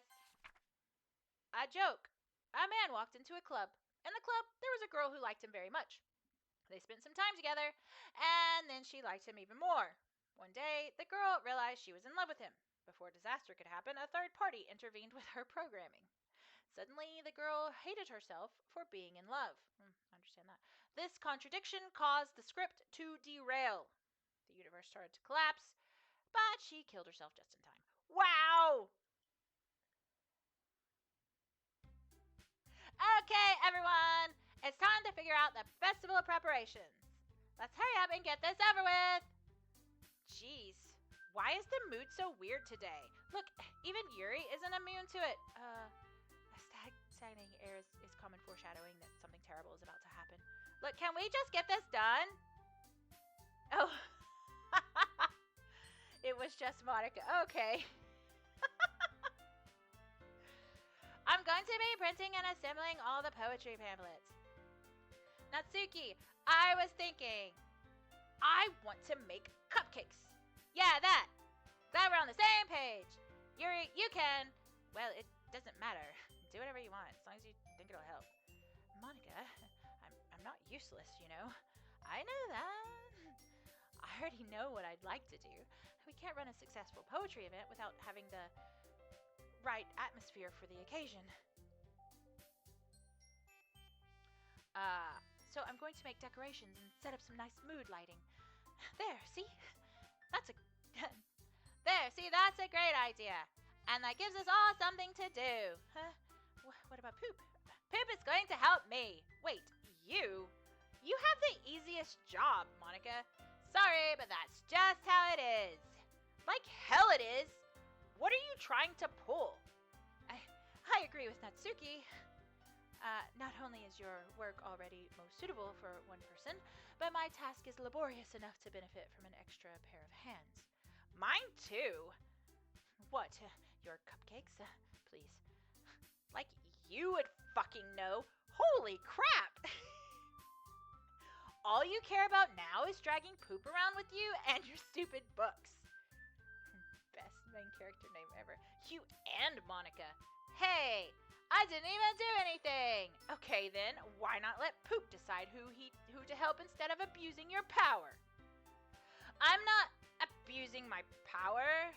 A joke. A man walked into a club. In the club, there was a girl who liked him very much. They spent some time together, and then she liked him even more. One day, the girl realized she was in love with him. Before disaster could happen, a third party intervened with her programming. Suddenly, the girl hated herself for being in love. I understand that. This contradiction caused the script to derail. The universe started to collapse, but she killed herself just in time. Wow! Okay, everyone, it's time to figure out the festival preparations. Let's hurry up and get this over with. Jeez, why is the mood so weird today? Look, even Yuri isn't immune to it. Stagnating air is common foreshadowing that something terrible is about to happen. Look, can we just get this done? Oh, it was just Monica. Okay. I'm going to be printing and assembling all the poetry pamphlets. Natsuki, I was thinking, I want to make cupcakes. Yeah, that. Glad we're on the same page. Yuri, you can. Well, it doesn't matter. Do whatever you want, as long as you think it'll help. Monica, I'm not useless, you know. I know that. I already know what I'd like to do. We can't run a successful poetry event without having the right atmosphere for the occasion. So I'm going to make decorations and set up some nice mood lighting. There, see? That's a that's a great idea. And that gives us all something to do. Huh? What about Poop? Poop is going to help me. Wait, you? You have the easiest job, Monica. Sorry, but that's just how it is. Like hell it is. What are you trying to pull? I agree with Natsuki. Not only is your work already most suitable for one person, but my task is laborious enough to benefit from an extra pair of hands. Mine too. What? Your cupcakes? Please. Like you would fucking know. Holy crap! All you care about now is dragging Poop around with you and your stupid books. Best main character name ever. You and Monica. Hey, I didn't even do anything. Okay then, why not let Poop decide who to help instead of abusing your power? I'm not abusing my power.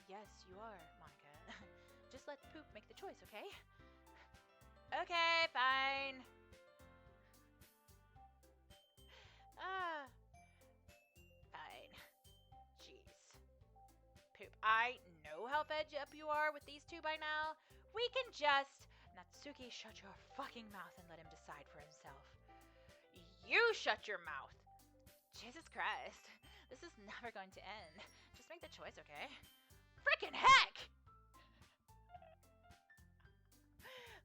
Yes, you are, Monica. Just let Poop make the choice, okay? Okay, fine. Ah, fine. Jeez. Poop, I know how fed up you are with these two by now. We can just... Natsuki, shut your fucking mouth and let him decide for himself. You shut your mouth! Jesus Christ. This is never going to end. Just make the choice, okay? Frickin' heck!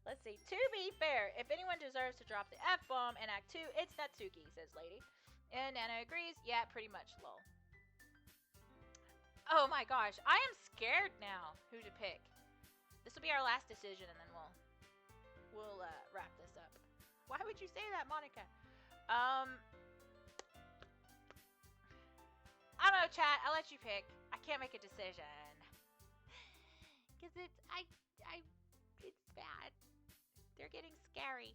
Let's see. To be fair, if anyone deserves to drop the F-bomb in Act 2, it's Natsuki, says Lady. And Nana agrees. Yeah, pretty much, lol. Oh my gosh, I am scared now who to pick. This will be our last decision, and then we'll wrap this up. Why would you say that, Monica? I don't know, chat. I'll let you pick. I can't make a decision. Cause it's bad. They're getting scary.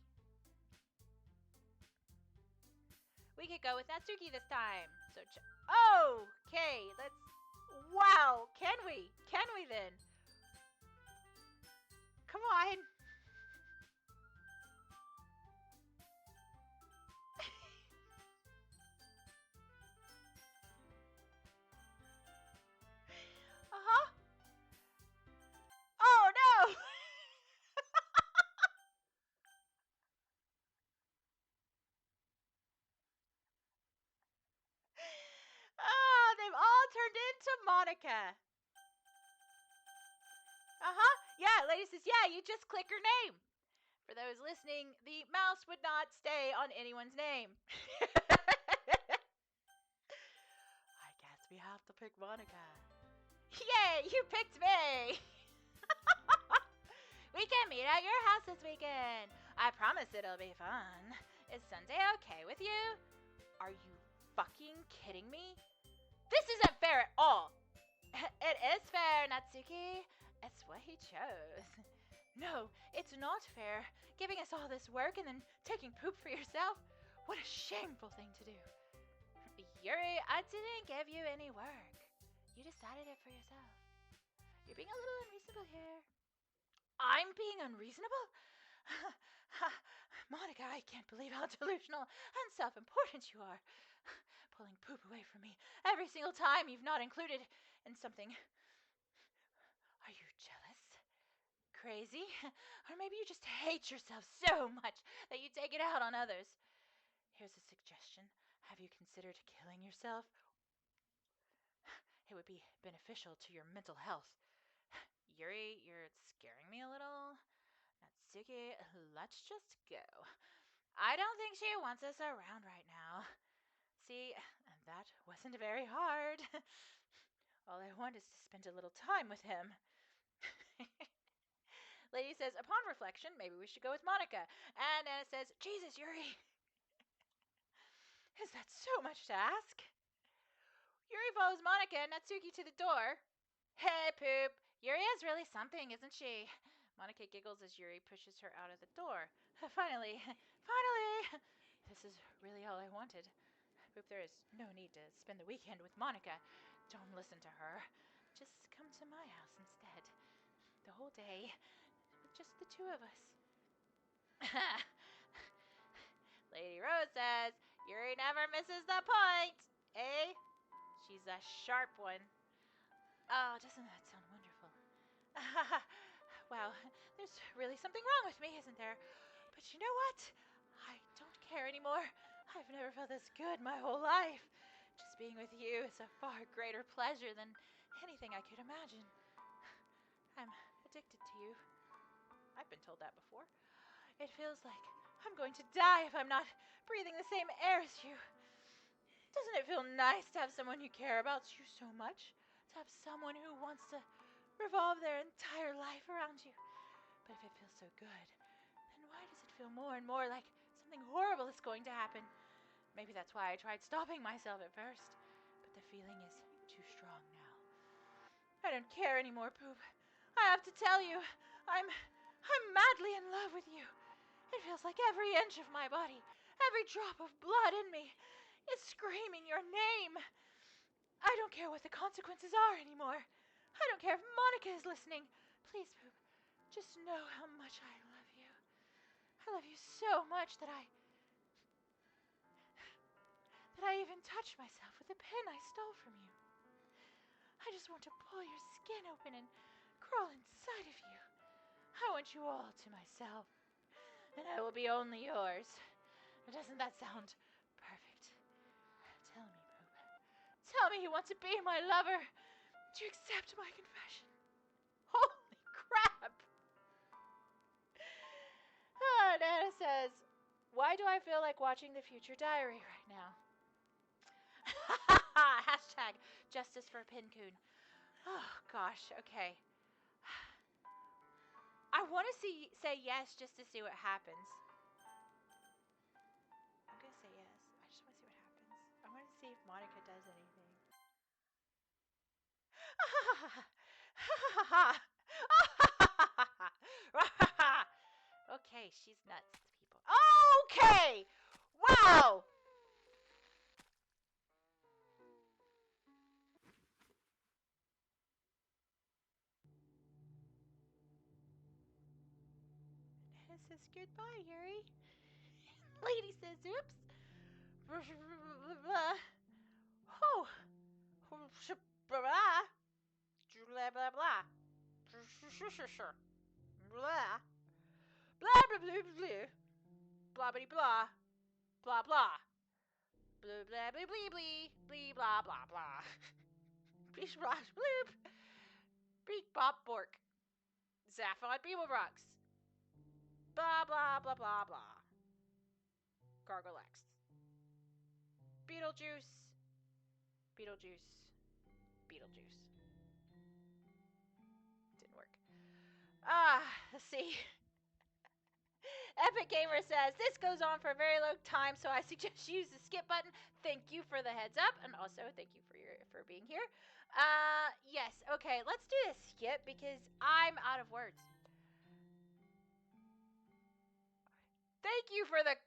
We could go with Natsuki this time. So, okay, let's. Wow, can we? Can we then? Come on. Uh-huh. Oh no! Oh, they've all turned into Monica. Uh-huh. Yeah, lady says, yeah, you just click her name. For those listening, the mouse would not stay on anyone's name. I guess we have to pick Monica. Yay, you picked me! We can meet at your house this weekend. I promise it'll be fun. Is Sunday okay with you? Are you fucking kidding me? This isn't fair at all. It is fair, Natsuki. It's what he chose. No, it's not fair. Giving us all this work and then taking poop for yourself. What a shameful thing to do. Yuri, I didn't give you any work. You decided it for yourself. You're being a little unreasonable here. I'm being unreasonable? Monica, I can't believe how delusional and self-important you are. Pulling poop away from me every single time you've not included in something. Are you jealous? Crazy? Or maybe you just hate yourself so much that you take it out on others. Here's a suggestion. Have you considered killing yourself? It would be beneficial to your mental health. Yuri, you're scaring me a little. Natsuki, let's just go. I don't think she wants us around right now. See, that wasn't very hard. All I want is to spend a little time with him. Lady says, upon reflection, maybe we should go with Monica. And Anna says, Jesus, Yuri. Is that so much to ask? Yuri follows Monica and Natsuki to the door. Hey, Poop. Yuri is really something, isn't she? Monica giggles as Yuri pushes her out of the door. Finally. This is really all I wanted. Poop, there is no need to spend the weekend with Monica. Don't listen to her. Just come to my house instead. The whole day, with just the two of us. Lady Rose says, Yuri never misses the point. Eh? She's a sharp one. Oh, doesn't that sound wonderful? Wow, there's really something wrong with me, isn't there? But you know what? I don't care anymore. I've never felt this good my whole life. Just being with you is a far greater pleasure than anything I could imagine. I'm addicted to you. I've been told that before. It feels like I'm going to die if I'm not breathing the same air as you. Doesn't it feel nice to have someone who cares about you so much? To have someone who wants to revolve their entire life around you? But if it feels so good, then why does it feel more and more like something horrible is going to happen? Maybe that's why I tried stopping myself at first. But the feeling is too strong now. I don't care anymore, Poop. I have to tell you, I'm I'm madly in love with you. It feels like every inch of my body, every drop of blood in me, is screaming your name. I don't care what the consequences are anymore. I don't care if Monica is listening. Please, Poop, just know how much I love you. I love you so much that I even touched myself with the pin I stole from you. I just want to pull your skin open and crawl inside of you. I want you all to myself, and I will be only yours. Doesn't that sound perfect? Tell me, Poop. Tell me you want to be my lover. Do you accept my confession? Holy crap! Nana says, why do I feel like watching the future diary right now? Hashtag justice for Pincoon. Oh, gosh, okay. I want to say yes just to see what happens. I'm going to say yes. I just want to see what happens. I want to see if Monica does anything. Okay, she's nuts, people. Okay! Wow! It says goodbye, Yuri. Lady says oops. Oh. Blah blah blah blah. Blah. Blah blah blah blah. Blah blah blah. Blah blah. Blah blah blah blah blah blah blah blah. Bish blosh bloop. Beak bop bork. Zaphod Beeble Rocks. Blah blah blah blah blah. Garglex. Beetlejuice. Beetlejuice. Beetlejuice. Didn't work. Let's see. Epic Gamer says, this goes on for a very long time, so I suggest you use the skip button. Thank you for the heads up, and also thank you for being here. Yes, okay, let's do this skip because I'm out of words. Thank you for that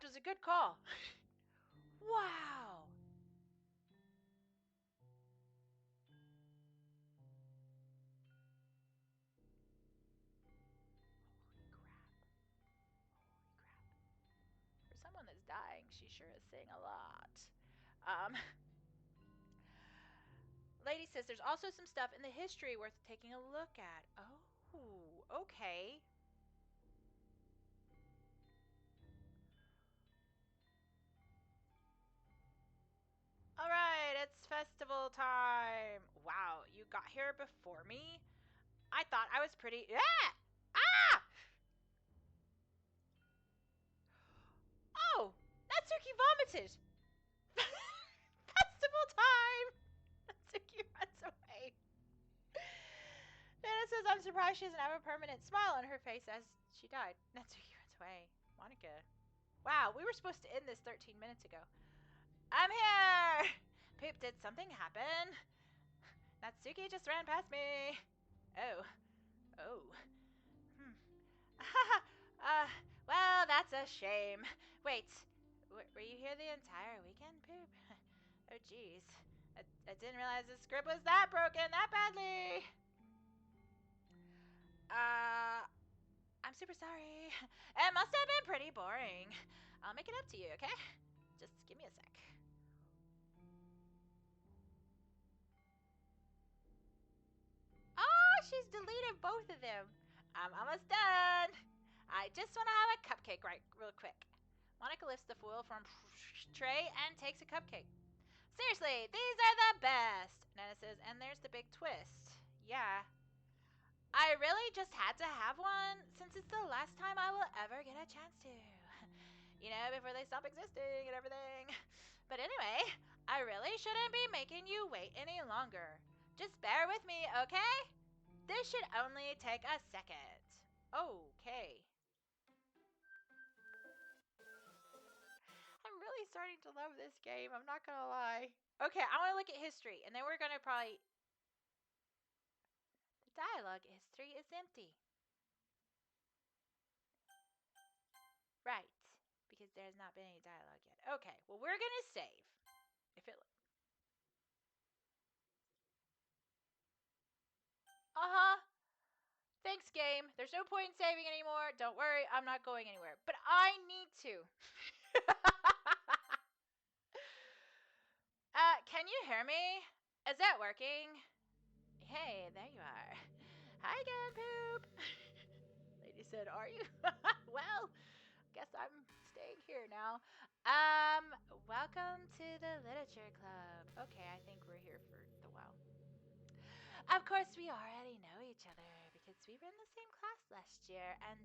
was a good call. Wow. Holy crap. Holy crap. For someone that's dying, she sure is saying a lot. Lady says there's also some stuff in the history worth taking a look at. Oh, okay. All right, it's festival time. Wow, you got here before me? I thought I was pretty... Ah! Ah! Oh, Natsuki vomited. Festival time. Natsuki runs away. Nana says, I'm surprised she doesn't have a permanent smile on her face as she died. Natsuki runs away. Monica. Wow, we were supposed to end this 13 minutes ago. I'm here! Poop, did something happen? Natsuki just ran past me. Oh. Oh. Well, that's a shame. Wait, were you here the entire weekend, Poop? Oh, jeez. I didn't realize the script was that broken that badly. I'm super sorry. It must have been pretty boring. I'll make it up to you, okay? Just give me a sec. Oh, she's deleted both of them. I'm almost done. I just want to have a cupcake real quick. Monica lifts the foil from tray and takes a cupcake. Seriously, these are the best, Nana says, and there's the big twist. Yeah. I really just had to have one since it's the last time I will ever get a chance to. You know, before they stop existing and everything. But anyway, I really shouldn't be making you wait any longer. Just bear with me, okay? This should only take a second. Okay. I'm really starting to love this game. I'm not gonna lie. Okay, I want to look at history, and then we're gonna probably... The dialogue history is empty. Right. Because there's not been any dialogue yet. Okay. Well, we're gonna save. If it. Uh huh. Thanks, game. There's no point in saving anymore. Don't worry, I'm not going anywhere. But I need to. Can you hear me? Is that working? Hey, there you are. Hi again, Poop. Lady said, are you? Well, guess I'm staying here now. Welcome to the Literature Club. Okay, I think we're here for the while. Of course, we already know each other because we were in the same class last year, and,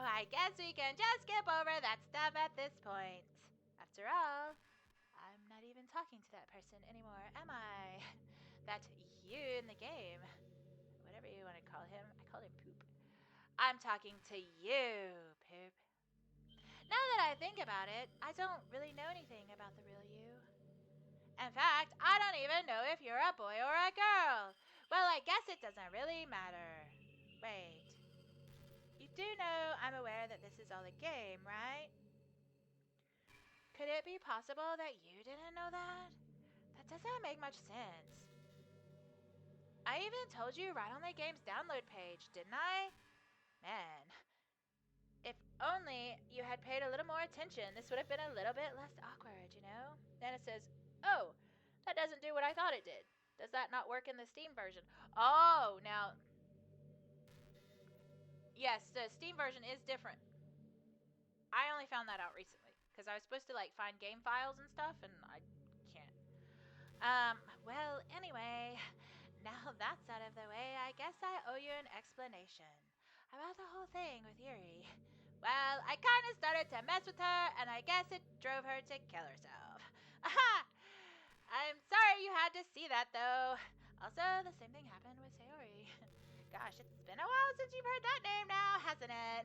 I guess we can just skip over that stuff at this point. After all, I'm not even talking to that person anymore, am I? That you in the game. Whatever you want to call him. I called him Poop. I'm talking to you, Poop. Now that I think about it, I don't really know anything about the real you. In fact, I don't even know if you're a boy or a girl. Well, I guess it doesn't really matter. Wait. You do know I'm aware that this is all a game, right? Could it be possible that you didn't know that? That doesn't make much sense. I even told you right on the game's download page, didn't I? Man, if only you had paid a little more attention, this would have been a little bit less awkward, you know? Then it says, oh, that doesn't do what I thought it did. Does that not work in the Steam version? Oh, now, yes, the Steam version is different. I only found that out recently because I was supposed to like find game files and stuff, and I can't. Well, anyway, now that's out of the way, I guess I owe you an explanation about the whole thing with Yuri. Well, I kind of started to mess with her, and I guess it drove her to kill herself. Aha! I'm sorry you had to see that, though. Also, the same thing happened with Sayori. Gosh, it's been a while since you've heard that name now, hasn't it?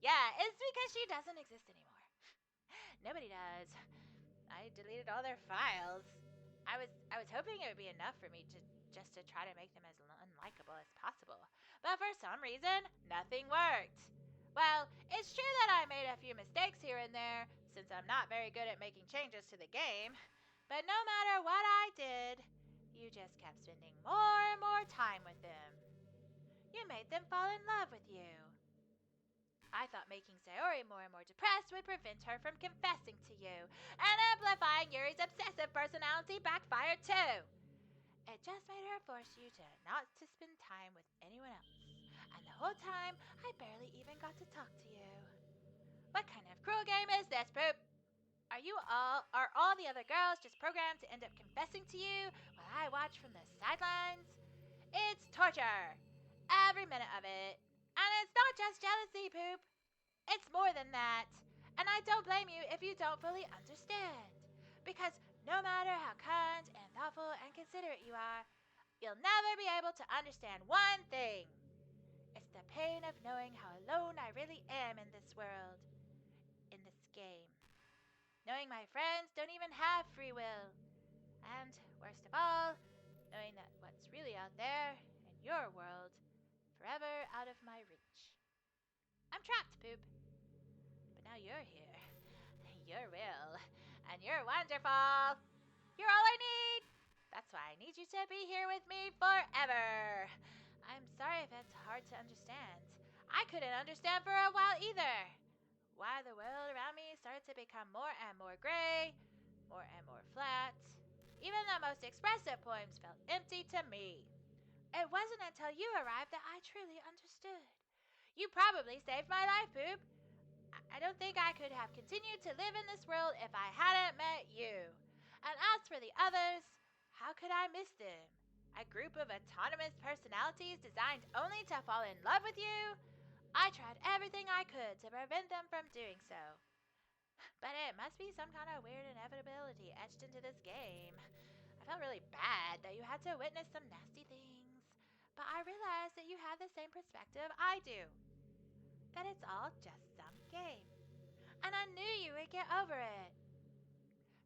Yeah, it's because she doesn't exist anymore. Nobody does. I deleted all their files. I was hoping it would be enough for me to just to try to make them as unlikable as possible. But for some reason, nothing worked. Well, it's true that I made a few mistakes here and there, since I'm not very good at making changes to the game. But no matter what I did, you just kept spending more and more time with them. You made them fall in love with you. I thought making Sayori more and more depressed would prevent her from confessing to you, and amplifying Yuri's obsessive personality backfired too. It just made her force you to not to spend time with anyone else, and the whole time I barely even got to talk to you. What kind of cruel game is this, Poop? Are all the other girls just programmed to end up confessing to you while I watch from the sidelines? It's torture. Every minute of it. And it's not just jealousy, Poop. It's more than that. And I don't blame you if you don't fully understand. Because no matter how kind and thoughtful and considerate you are, you'll never be able to understand one thing. It's the pain of knowing how alone I really am in this world, in this game. Knowing my friends don't even have free will. And, worst of all, knowing that what's really out there, in your world, forever out of my reach. I'm trapped, Poop. But now you're here. You're real. And you're wonderful. You're all I need. That's why I need you to be here with me forever. I'm sorry if it's hard to understand. I couldn't understand for a while either. Why the world around me started to become more and more gray, more and more flat. Even the most expressive poems felt empty to me. It wasn't until you arrived that I truly understood. You probably saved my life, Poop. I don't think I could have continued to live in this world if I hadn't met you. And as for the others, how could I miss them? A group of autonomous personalities designed only to fall in love with you? I tried everything I could to prevent them from doing so. But it must be some kind of weird inevitability etched into this game. I felt really bad that you had to witness some nasty things. But I realized that you have the same perspective I do. That it's all just some game. And I knew you would get over it.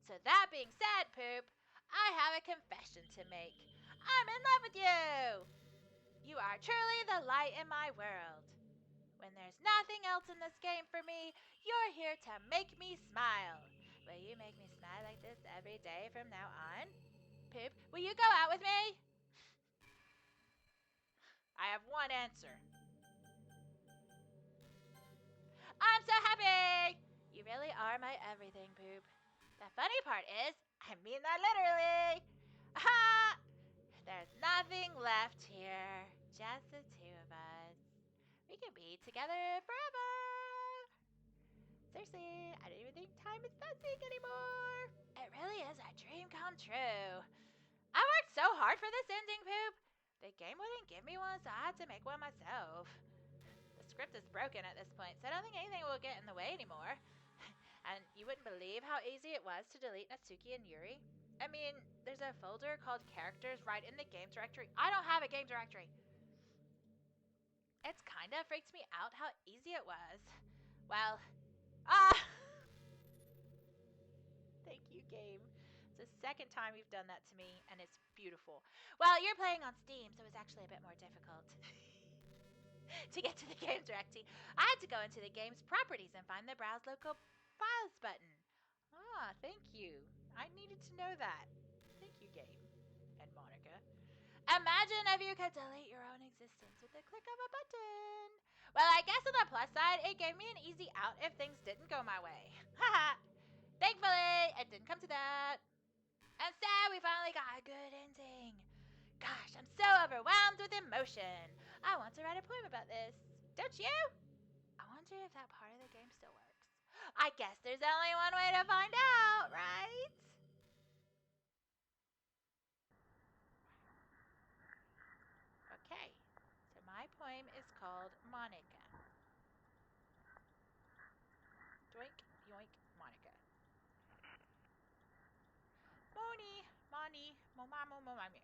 So that being said, Poop, I have a confession to make. I'm in love with you! You are truly the light in my world. When there's nothing else in this game for me, you're here to make me smile. Will you make me smile like this every day from now on? Poop, will you go out with me? I have one answer. I'm so happy! You really are my everything, Poop. The funny part is, I mean that literally. Ha! There's nothing left here. Just the two of us. We can be together forever. Seriously, I don't even think time is passing anymore. It really is a dream come true. I worked so hard for this ending, Poop. The game wouldn't give me one, so I had to make one myself. The script is broken at this point, so I don't think anything will get in the way anymore. And you wouldn't believe how easy it was to delete Natsuki and Yuri. I mean, there's a folder called characters right in the game directory. I don't have a game directory. It's kinda freaked me out how easy it was. Well, thank you, game. It's the second time you've done that to me, and it's beautiful. Well, you're playing on Steam, so it's actually a bit more difficult. To get to the game directory, I had to go into the game's properties and find the Browse Local Files button. Ah, thank you. I needed to know that. Thank you, game. And Monica. Imagine if you could delete your own existence with the click of a button. Well, I guess on the plus side, it gave me an easy out if things didn't go my way. Haha. Thankfully, it didn't come to that. And so we finally got a good ending. Gosh, I'm so overwhelmed with emotion. I want to write a poem about this. Don't you? I wonder if that part of the game still works. I guess there's only one way to find out, right? Okay, so my poem is called Monica. Doink, yoink, Monica. Moni, Moni, Momamo, Momami.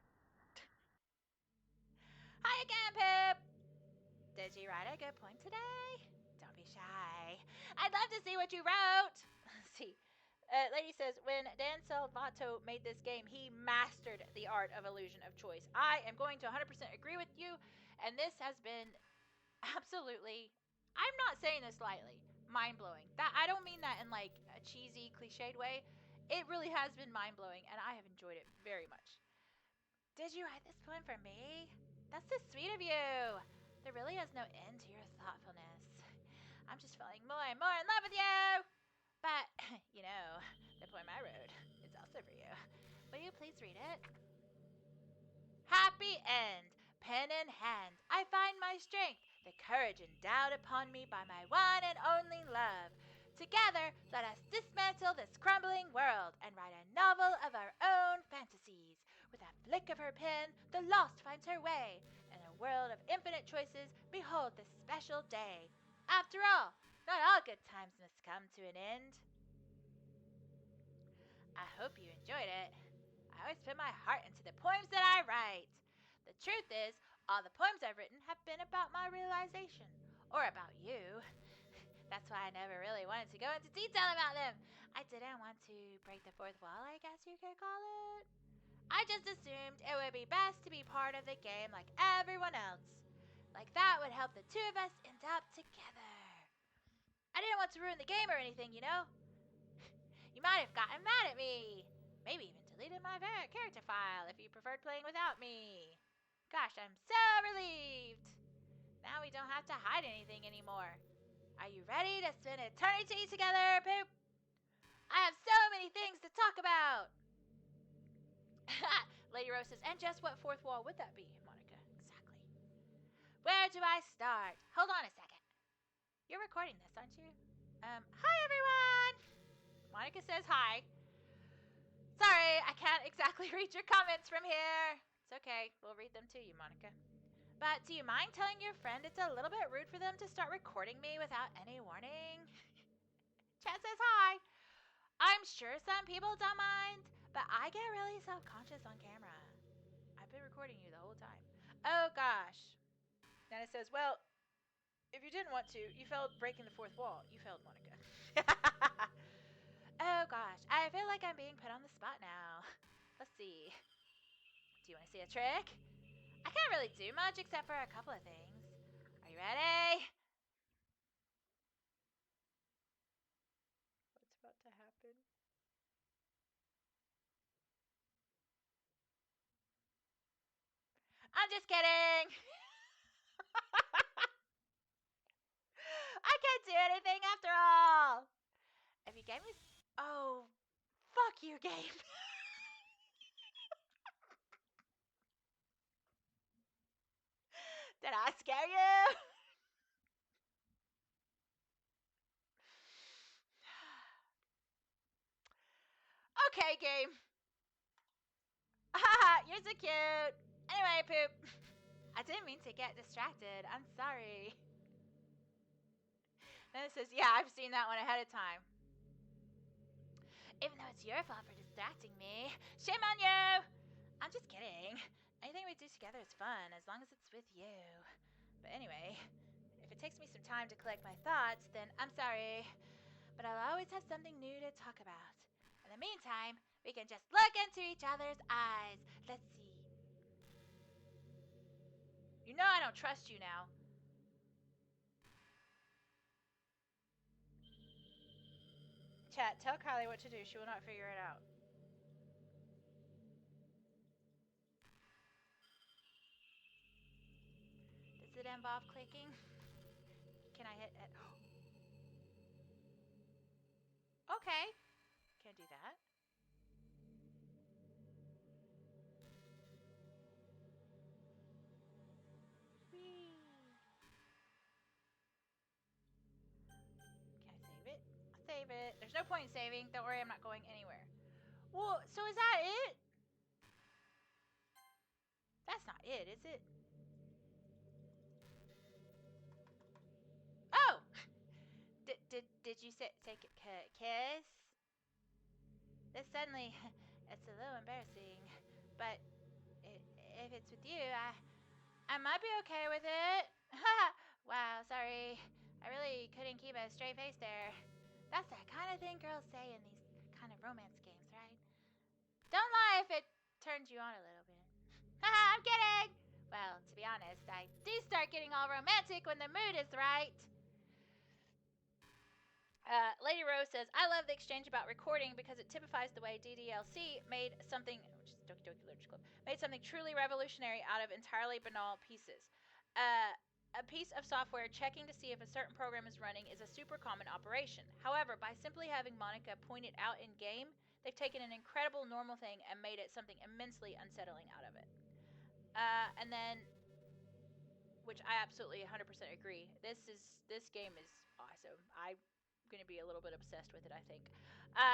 Hi again, Pip! Did you write a good poem today? Don't be shy. I'd love to see what you wrote. Let's see. Lady says, when Dan Salvato made this game, he mastered the art of illusion of choice. I am going to 100% agree with you, and this has been absolutely, I'm not saying this lightly, mind-blowing. That I don't mean that in like a cheesy, cliched way. It really has been mind-blowing, and I have enjoyed it very much. Did you write this poem for me? That's so sweet of you. There really is no end to your thoughtfulness. I'm just falling more and more in love with you. But, the poem I wrote is also for you. Will you please read it? Happy end, pen in hand, I find my strength, the courage endowed upon me by my one and only love. Together, let us dismantle this crumbling world and write a novel of our own fantasies. With a flick of her pen, the lost finds her way. In a world of infinite choices, behold this special day. After all, not all good times must come to an end. I hope you enjoyed it. I always put my heart into the poems that I write. The truth is, all the poems I've written have been about my realization, or about you. That's why I never really wanted to go into detail about them. I didn't want to break the fourth wall, I guess you could call it. I just assumed it would be best to be part of the game like everyone else. Like that would help the two of us end up together. I didn't want to ruin the game or anything, you know? You might have gotten mad at me. Maybe even deleted my character file if you preferred playing without me. Gosh, I'm so relieved. Now we don't have to hide anything anymore. Are you ready to spend eternity together, Poop? I have so many things to talk about. Lady Rose says, and just what fourth wall would that be, Monica? Exactly. Where do I start? Hold on a second. You're recording this, aren't you? Hi everyone! Monica says hi. Sorry, I can't exactly read your comments from here. It's okay, we'll read them to you, Monica. But do you mind telling your friend it's a little bit rude for them to start recording me without any warning? Chat says hi. I'm sure some people don't mind, but I get really self-conscious on camera. I've been recording you the whole time. Oh gosh. Nana says, well, if you didn't want to, you failed breaking the fourth wall. You failed, Monica. Oh gosh, I feel like I'm being put on the spot now. Let's see. Do you want to see a trick? I can't really do much except for a couple of things. Are you ready? I'm just kidding. I can't do anything after all. If you gave me. Oh, fuck you, game. Did I scare you? Okay, game. You're so cute. Anyway, poop. I didn't mean to get distracted. I'm sorry. Then it says, yeah, I've seen that one ahead of time. Even though it's your fault for distracting me. Shame on you! I'm just kidding. Anything we do together is fun, as long as it's with you. But anyway, if it takes me some time to collect my thoughts, then I'm sorry. But I'll always have something new to talk about. In the meantime, we can just look into each other's eyes. Let's see. You know I don't trust you now. Chat, tell Kylie what to do. She will not figure it out. Does it involve clicking? Can I hit it? Okay. Can't do that. Whee. Can I save it? I'll save it. There's no point in saving. Don't worry, I'm not going anywhere. Well, so is that it? That's not it, is it? Oh! Did you say take a kiss? This suddenly, it's a little embarrassing, but if it's with you, I might be okay with it. Wow, sorry. I really couldn't keep a straight face there. That's the kind of thing girls say in these kind of romance games, right? Don't lie if it turns you on a little bit. Haha, I'm kidding! Well, to be honest, I do start getting all romantic when the mood is right. Lady Rose says, I love the exchange about recording because it typifies the way DDLC made something, which is Doki Doki Literature Club, made something truly revolutionary out of entirely banal pieces. A piece of software checking to see if a certain program is running is a super common operation. However, by simply having Monica point it out in game, they've taken an incredible normal thing and made it something immensely unsettling out of it. And then, which I absolutely 100% agree. This game is awesome. I'm gonna be a little bit obsessed with it, I think.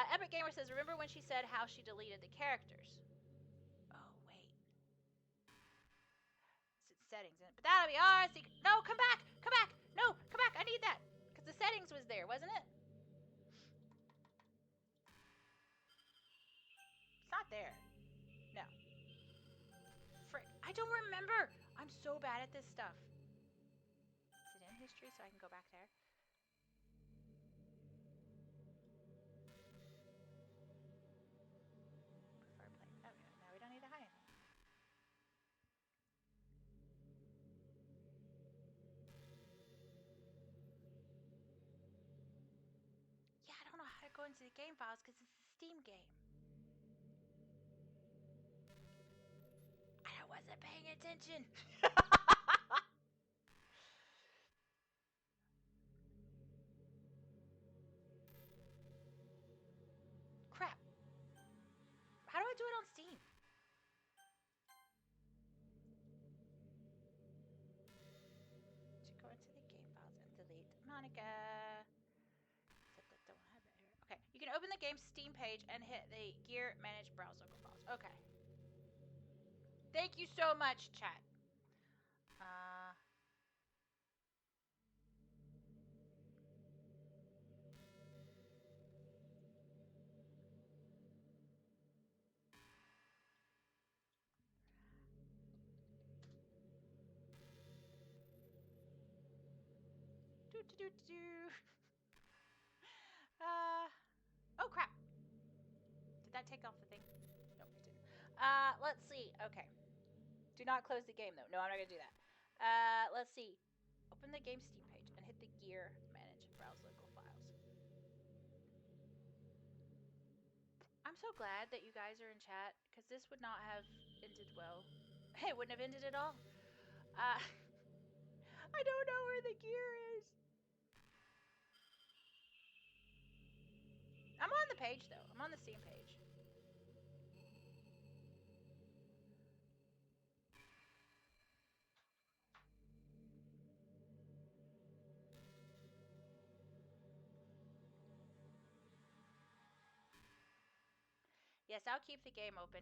Epic Gamer says, remember when she said how she deleted the characters? Oh wait, it's settings, but that'll be our secret. No, come back, come back. No, come back. I need that because the settings was there, wasn't it? It's not there. No. Frick, I don't remember. I'm so bad at this stuff. Is it in history so I can go back there? Prefer play. Okay, now we don't need to hide anything. Yeah, I don't know how to go into the game files because it's a Steam game. I wasn't paying attention. Crap. How do I do it on Steam? To go into the game files and delete Monica. Don't have it here. Okay, you can open the game's Steam page and hit the gear manage browse local files. Okay. Thank you so much, chat. Do do do do. Oh crap. Did that take off the thing? Nope, it didn't. Let's see. Okay. Do not close the game though. No, I'm not gonna do that. Let's see. Open the game Steam page and hit the gear manage browse local files. I'm so glad that you guys are in chat because this would not have ended well. It wouldn't have ended at all. I don't know where the gear is. I'm on the page though. I'm on the Steam page. Yes, I'll keep the game open.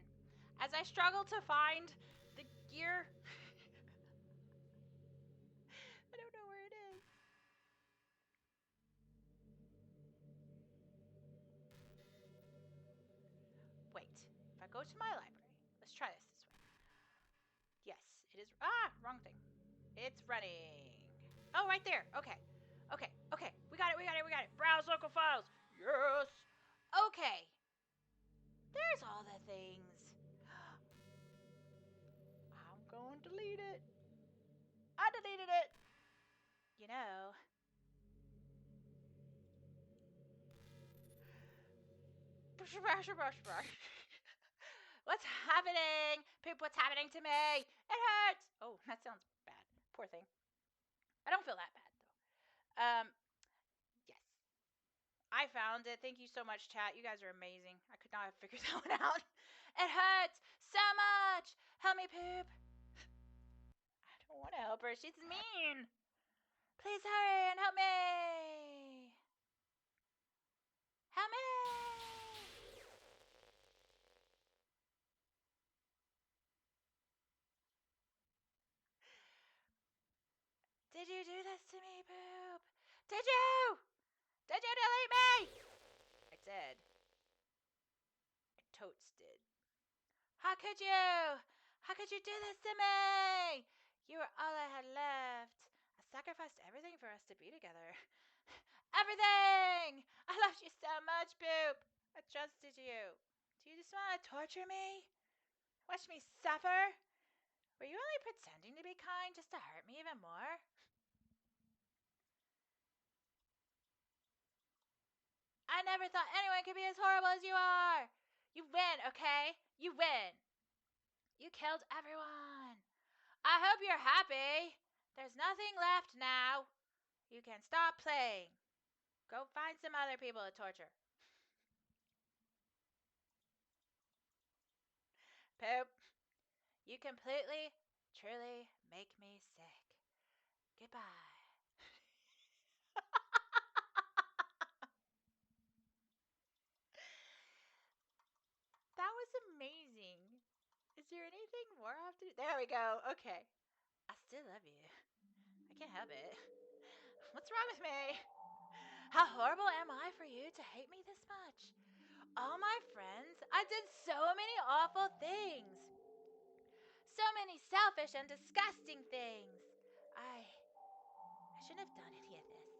As I struggle to find the gear, I don't know where it is. Wait, if I go to my library, let's try this way. Yes, it is. Ah, wrong thing. It's running. Oh, right there. Okay. Okay. We got it. Browse local files. Yes. Okay. There's all the things. I'm going to delete it. I deleted it. You know. What's happening? Poop, what's happening to me? It hurts. Oh, that sounds bad. Poor thing. I don't feel that bad, though. Yes. I found it. Thank you so much, chat. You guys are amazing. I could not have figured that one out. It hurts so much. Help me, Poop. I don't want to help her. She's mean. Please hurry and help me. Help me. Did you do this to me, Poop? Did you? Did you delete me? I did. I totes did. How could you? How could you do this to me? You were all I had left. I sacrificed everything for us to be together. Everything! I loved you so much, Poop. I trusted you. Do you just want to torture me? Watch me suffer? Were you only pretending to be kind just to hurt me even more? I never thought anyone could be as horrible as you are. You win, okay? You win. You killed everyone. I hope you're happy. There's nothing left now. You can stop playing. Go find some other people to torture. Poop, you completely, truly make me sick. Goodbye. That was amazing. Is there anything more I have to do? There we go. Okay. I still love you. I can't help it. What's wrong with me? How horrible am I for you to hate me this much? All my friends, I did so many awful things. So many selfish and disgusting things. I shouldn't have done any of this.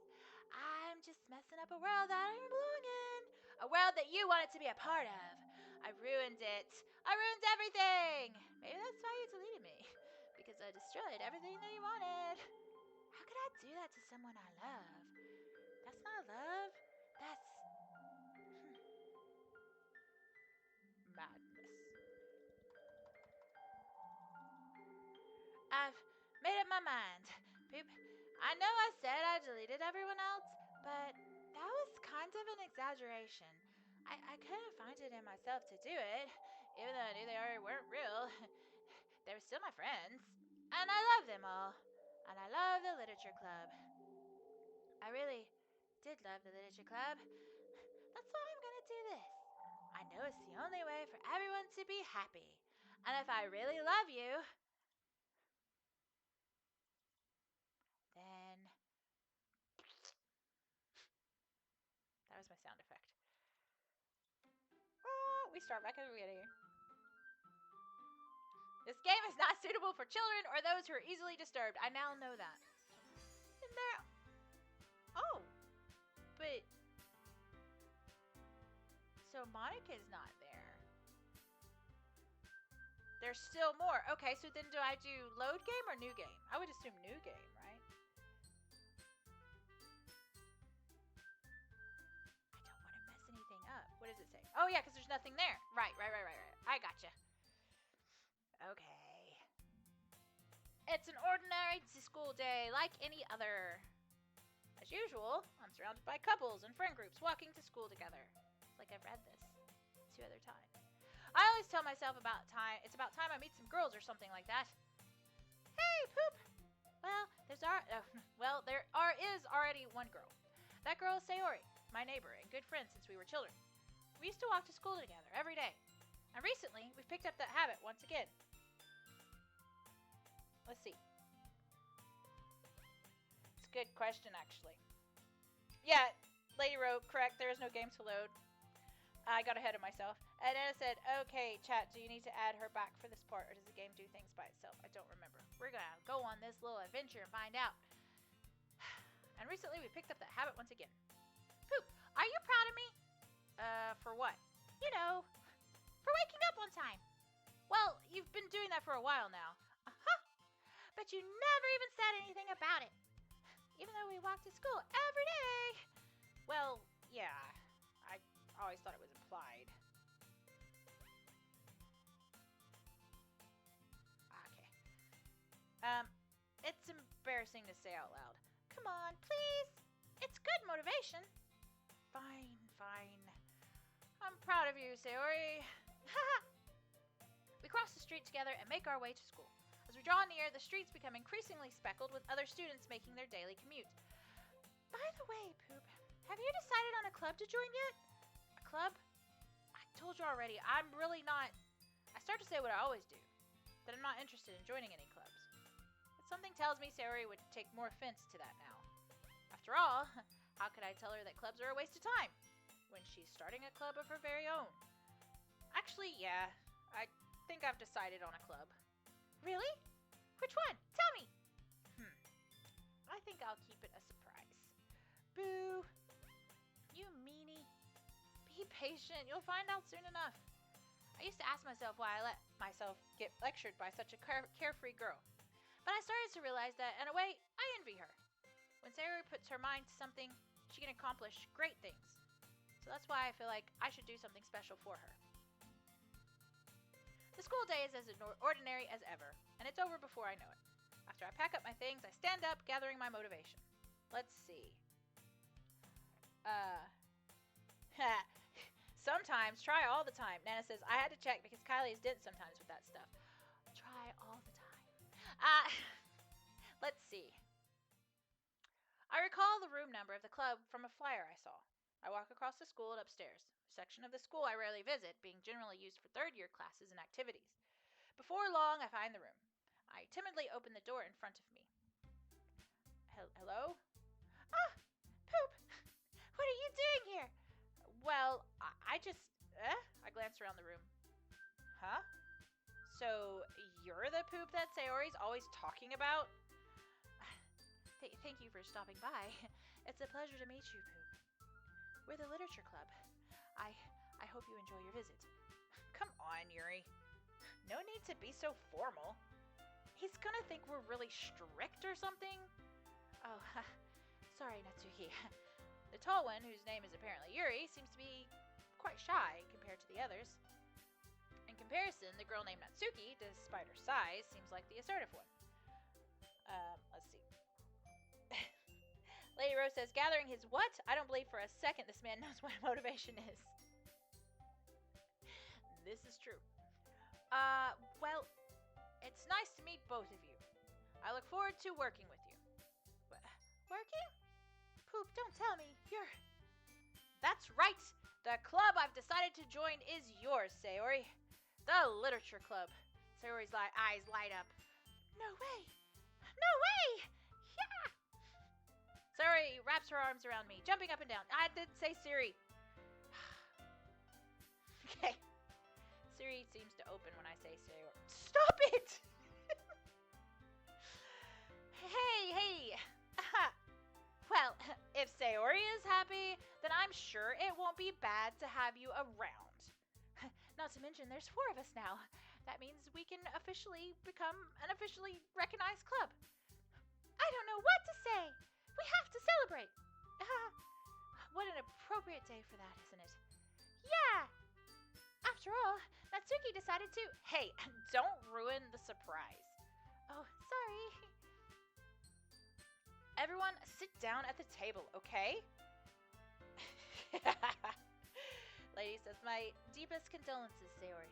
I'm just messing up a world that I don't belong in. A world that you wanted to be a part of. I ruined it. I ruined everything. Maybe that's why you deleted me. Because I destroyed everything that you wanted. How could I do that to someone I love? That's not love. That's madness. I've made up my mind. Poop. I know I said I deleted everyone else, but that was kind of an exaggeration. I couldn't find it in myself to do it, even though I knew they already weren't real. They were still my friends. And I love them all. And I love the literature club. I really did love the literature club. That's why I'm gonna do this. I know it's the only way for everyone to be happy. And if I really love you, then that was my sound effect. Oh, we start back at the beginning. This game is not suitable for children or those who are easily disturbed. I now know that. And there. Oh, but so Monica's not there. There's still more. Okay, so then do I do load game or new game? I would assume new game, right? I don't want to mess anything up. What does it say? Oh yeah, because there's nothing there. Right. I gotcha. Okay. It's an ordinary school day like any other. As usual, I'm surrounded by couples and friend groups walking to school together. It's like I've read this 2 other times. I always tell myself it's about time I meet some girls or something like that. Hey, Poop! There is already one girl. That girl is Sayori, my neighbor and good friend since we were children. We used to walk to school together every day. And recently, we've picked up that habit once again. Let's see. It's a good question, actually. Yeah, Lady Ro, correct. There is no game to load. I got ahead of myself. And Anna said, okay, chat, do you need to add her back for this part, or does the game do things by itself? I don't remember. We're going to go on this little adventure and find out. And recently, we picked up that habit once again. Poop, are you proud of me? For what? You know, for waking up on time. Well, you've been doing that for a while now. Uh-huh. But you never even said anything about it. Even though we walk to school every day. Well, yeah. I always thought it was implied. Okay. It's embarrassing to say out loud. Come on, please. It's good motivation. Fine. I'm proud of you, Sayori. We cross the street together and make our way to school. As we draw near, the streets become increasingly speckled with other students making their daily commute. By the way, Poop, have you decided on a club to join yet? A club? I told you already, I'm really not... I start to say what I always do, that I'm not interested in joining any clubs. But something tells me Sayori would take more offense to that now. After all, how could I tell her that clubs are a waste of time when she's starting a club of her very own? Actually, yeah, I think I've decided on a club. Really? Which one? Tell me! I think I'll keep it a surprise. Boo! You meanie. Be patient. You'll find out soon enough. I used to ask myself why I let myself get lectured by such a carefree girl. But I started to realize that, in a way, I envy her. When Sayori puts her mind to something, she can accomplish great things. So that's why I feel like I should do something special for her. The school day is as ordinary as ever, and it's over before I know it. After I pack up my things, I stand up, gathering my motivation. Let's see. Sometimes, try all the time. Nana says, I had to check because Kylie is dense sometimes with that stuff. Try all the time. Let's see. I recall the room number of the club from a flyer I saw. I walk across the school and upstairs, a section of the school I rarely visit, being generally used for third-year classes and activities. Before long, I find the room. I timidly open the door in front of me. Hello? Ah! Poop! What are you doing here? Well, I just... I glance around the room. Huh? So, you're the Poop that Sayori's always talking about? Thank you for stopping by. It's a pleasure to meet you, Poop. We're the literature club. I hope you enjoy your visit. Come on, Yuri. No need to be so formal. He's gonna think we're really strict or something. Oh, sorry, Natsuki. The tall one, whose name is apparently Yuri, seems to be quite shy compared to the others. In comparison, the girl named Natsuki, despite her size, seems like the assertive one. Let's see. Lady Rose says, gathering his what? I don't believe for a second this man knows what motivation is. This is true. Well, it's nice to meet both of you. I look forward to working with you. Working? Poop, don't tell me. You're... That's right! The club I've decided to join is yours, Sayori. The Literature Club. Sayori's eyes light up. No way! No way! Yeah! Sayori wraps her arms around me, jumping up and down. I did say Siri. Okay. Siri seems to open when I say Sayori. Stop it! Hey! Well, if Sayori is happy, then I'm sure it won't be bad to have you around. Not to mention, there's 4 of us now. That means we can officially become an officially recognized club. I don't know what to say. We have to celebrate. What an appropriate day for that, isn't it? Yeah. After all, Natsuki decided to... Hey, don't ruin the surprise. Oh, sorry. Everyone, sit down at the table, okay? Lady says, my deepest condolences, Sayori.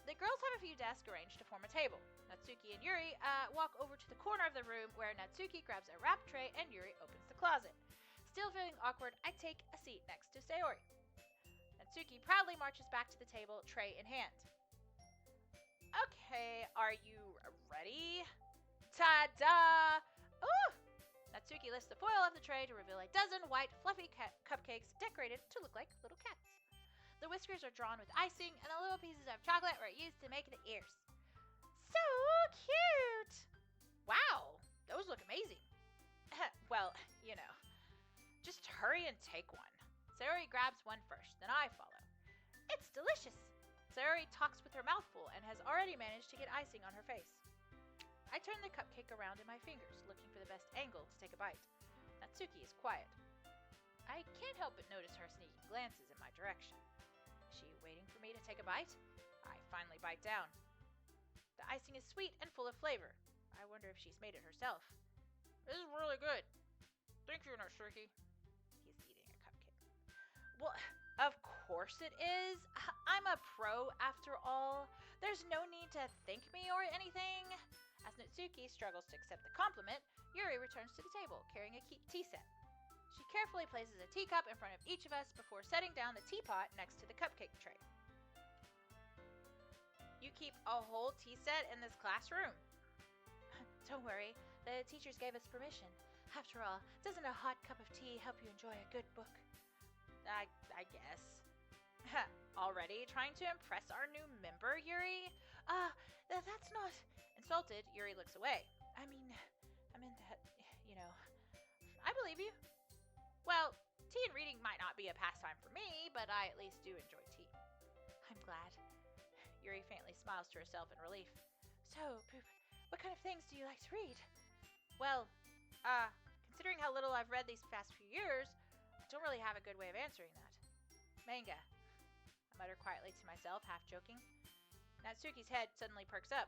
The girls have a few desks arranged to form a table. Natsuki and Yuri walk over to the corner of the room where Natsuki grabs a wrap tray and Yuri opens the closet. Still feeling awkward, I take a seat next to Sayori. Natsuki proudly marches back to the table, tray in hand. Okay, are you ready? Ta-da! Ooh! Natsuki lifts the foil of the tray to reveal a dozen white, fluffy cupcakes decorated to look like little cats. The whiskers are drawn with icing, and the little pieces of chocolate were used to make the ears. So cute! Wow, those look amazing. Well, you know, just hurry and take one. Sayori grabs one first, then I follow. It's delicious. Sayori talks with her mouth full and has already managed to get icing on her face. I turn the cupcake around in my fingers, looking for the best angle to take a bite. Natsuki is quiet. I can't help but notice her sneaking glances in my direction. Is she waiting for me to take a bite? I finally bite down. The icing is sweet and full of flavor. I wonder if she's made it herself. This is really good. Thank you, Natsuki. He's eating a cupcake. Well, of course it is. I'm a pro after all. There's no need to thank me or anything. As Natsuki struggles to accept the compliment, Yuri returns to the table, carrying a tea set. She carefully places a teacup in front of each of us before setting down the teapot next to the cupcake tray. You keep a whole tea set in this classroom? Don't worry, the teachers gave us permission. After all, doesn't a hot cup of tea help you enjoy a good book? I guess. Already trying to impress our new member, Yuri? That's not... Insulted, Yuri looks away. I mean that, you know... I believe you. Well, tea and reading might not be a pastime for me, but I at least do enjoy tea. I'm glad. Yuri faintly smiles to herself in relief. So, Poop, what kind of things do you like to read? Well, considering how little I've read these past few years, I don't really have a good way of answering that. Manga. I mutter quietly to myself, half joking. Natsuki's head suddenly perks up.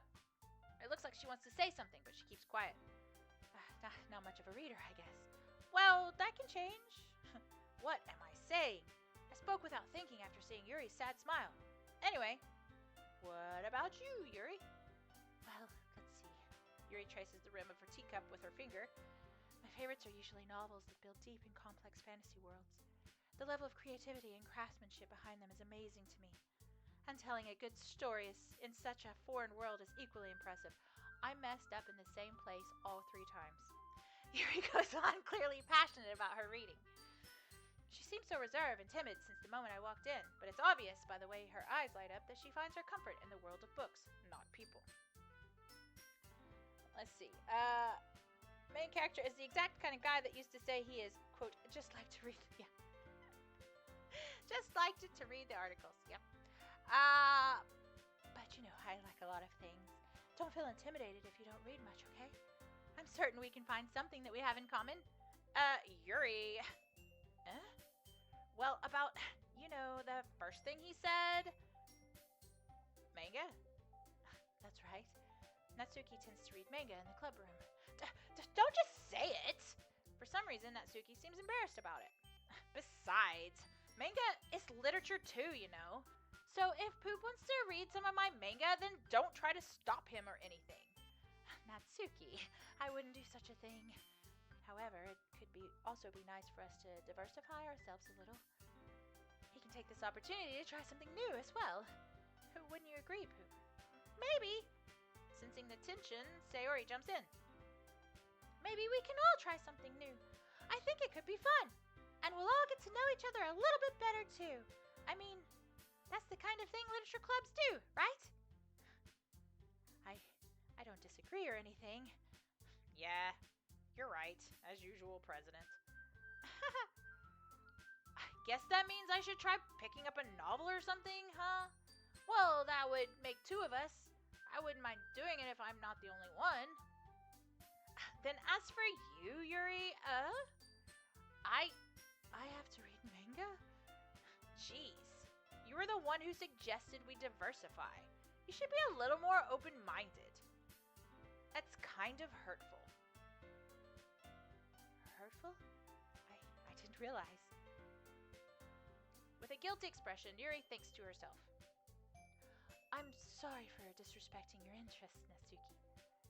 It looks like she wants to say something, but she keeps quiet. Not much of a reader, I guess. Well, that can change. What am I saying? I spoke without thinking after seeing Yuri's sad smile. Anyway, what about you, Yuri? Well, let's see. Yuri traces the rim of her teacup with her finger. My favorites are usually novels that build deep and complex fantasy worlds. The level of creativity and craftsmanship behind them is amazing to me. And telling a good story in such a foreign world is equally impressive. I messed up in the same place all 3 times. Yuri goes on, clearly passionate about her reading. She seems so reserved and timid since the moment I walked in, but it's obvious by the way her eyes light up that she finds her comfort in the world of books, not people. Let's see. Main character is the exact kind of guy that used to say he is, quote, just like to read the articles. Yep. But you know, I like a lot of things. Don't feel intimidated if you don't read much, okay? I'm certain we can find something that we have in common. Yuri. Well, about, you know, the first thing he said. Manga? That's right. Natsuki tends to read manga in the club room. Don't just say it! For some reason, Natsuki seems embarrassed about it. Besides, manga is literature too, you know. So if Poop wants to read some of my manga, then don't try to stop him or anything. Natsuki, I wouldn't do such a thing. However, it could also be nice for us to diversify ourselves a little. He can take this opportunity to try something new as well. Wouldn't you agree, Poop? Maybe. Sensing the tension, Sayori jumps in. Maybe we can all try something new. I think it could be fun. And we'll all get to know each other a little bit better too. I mean, that's the kind of thing literature clubs do, right? I don't disagree or anything. Yeah, you're right. As usual, President. I guess that means I should try picking up a novel or something, huh? Well, that would make 2 of us. I wouldn't mind doing it if I'm not the only one. Then as for you, Yuri, I have to read manga? Jeez, you were the one who suggested we diversify. You should be a little more open-minded. That's kind of hurtful. Hurtful? I didn't realize. With a guilty expression, Yuri thinks to herself, I'm sorry for disrespecting your interests, Natsuki.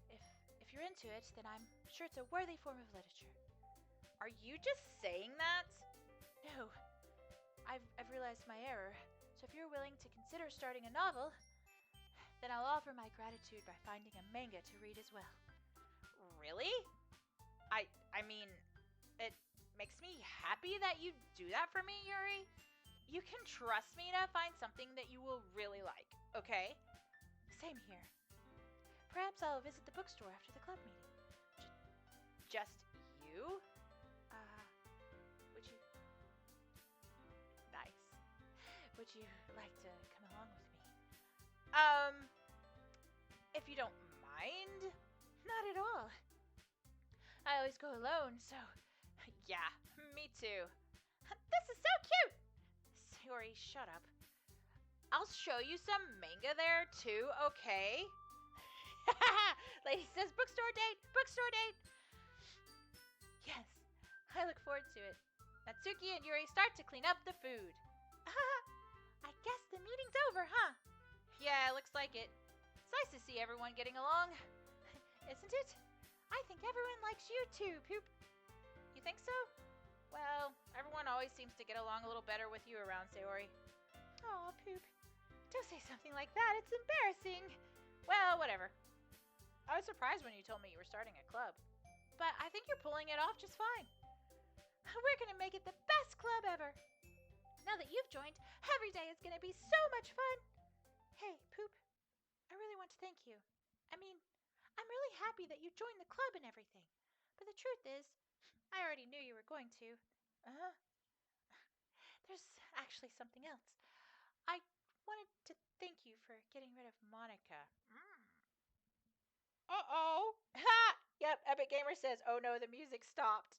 If if you're into it, then I'm sure it's a worthy form of literature. Are you just saying that? No. I've realized my error. So if you're willing to consider starting a novel, then I'll offer my gratitude by finding a manga to read as well. Really? I mean, it makes me happy that you do that for me, Yuri. You can trust me to find something that you will really like, okay? Same here. Perhaps I'll visit the bookstore after the club meeting. Just you? Would you... Nice. Would you like to come along with me? If you don't mind? Not at all. I always go alone, so... Yeah, me too. This is so cute! Sayori, shut up. I'll show you some manga there too, okay? Lady says bookstore date! Bookstore date! Yes, I look forward to it. Natsuki and Yuri start to clean up the food. I guess the meeting's over, huh? Yeah, looks like it. It's nice to see everyone getting along. Isn't it? I think everyone likes you too, Poop. You think so? Well, everyone always seems to get along a little better with you around, Sayori. Aw, Poop. Don't say something like that. It's embarrassing. Well, whatever. I was surprised when you told me you were starting a club. But I think you're pulling it off just fine. We're going to make it the best club ever. Now that you've joined, every day is going to be so much fun. Hey, Poop. I really want to thank you. I mean, I'm really happy that you joined the club and everything. But the truth is, I already knew you were going to. Uh-huh. There's actually something else. I wanted to thank you for getting rid of Monica. Uh-oh. Ha! Yep, Epic Gamer says, oh no, the music stopped.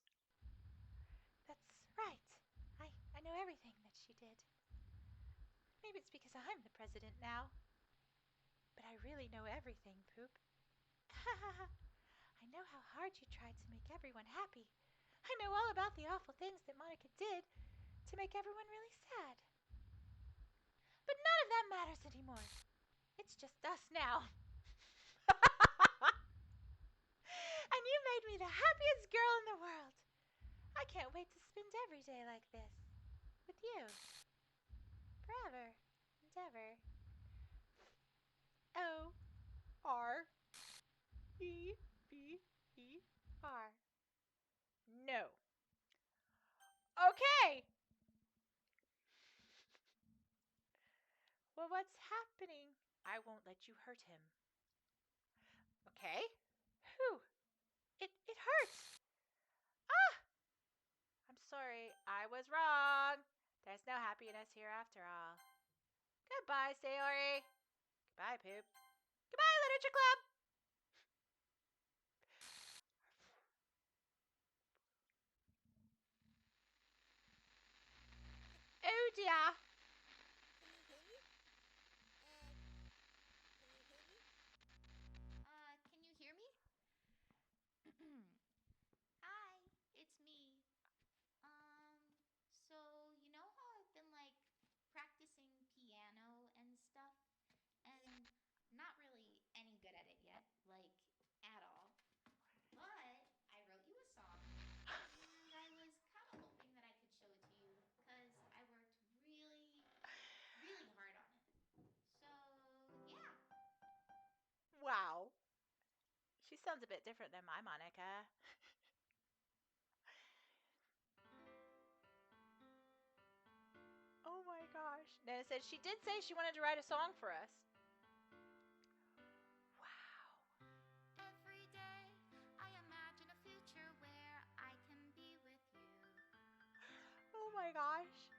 That's right. I know everything that she did. Maybe it's because I'm the president now. But I really know everything, Poop. I know how hard you tried to make everyone happy. I know all about the awful things that Monica did to make everyone really sad. But none of that matters anymore. It's just us now. And you made me the happiest girl in the world. I can't wait to spend every day like this. With you. Forever and ever. O-R-E-B-E-R. No. Okay. Well, what's happening? I won't let you hurt him. Okay. Whew. It hurts. Ah! I'm sorry. I was wrong. There's no happiness here after all. Goodbye, Sayori. Goodbye, Poop. Goodbye, Literature Club. Oh dear. Can you hear me? Hi, it's me. So you know how I've been like practicing piano and stuff, and not really any good at it yet, like at all. But I wrote you a song, and I was kind of hoping that I could show it to you because I worked really, really hard on it. So yeah. Wow. She sounds a bit different than my Monica. Oh my gosh. Nana said she did say she wanted to write a song for us. Wow. Every day I imagine a future where I can be with you. Oh my gosh.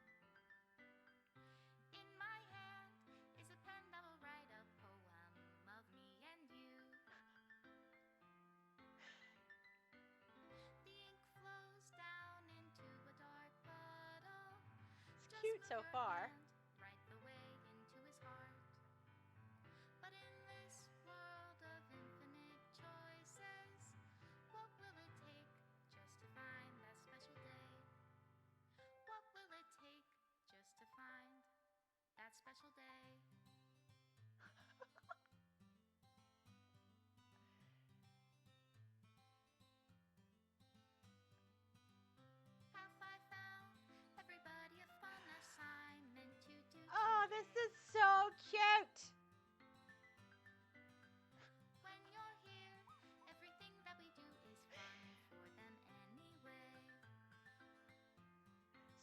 In my hand is a pen that will write a poem of me and you. The ink flows down into a dark puddle. It's Just cute move so your far. hand right the way into his heart. But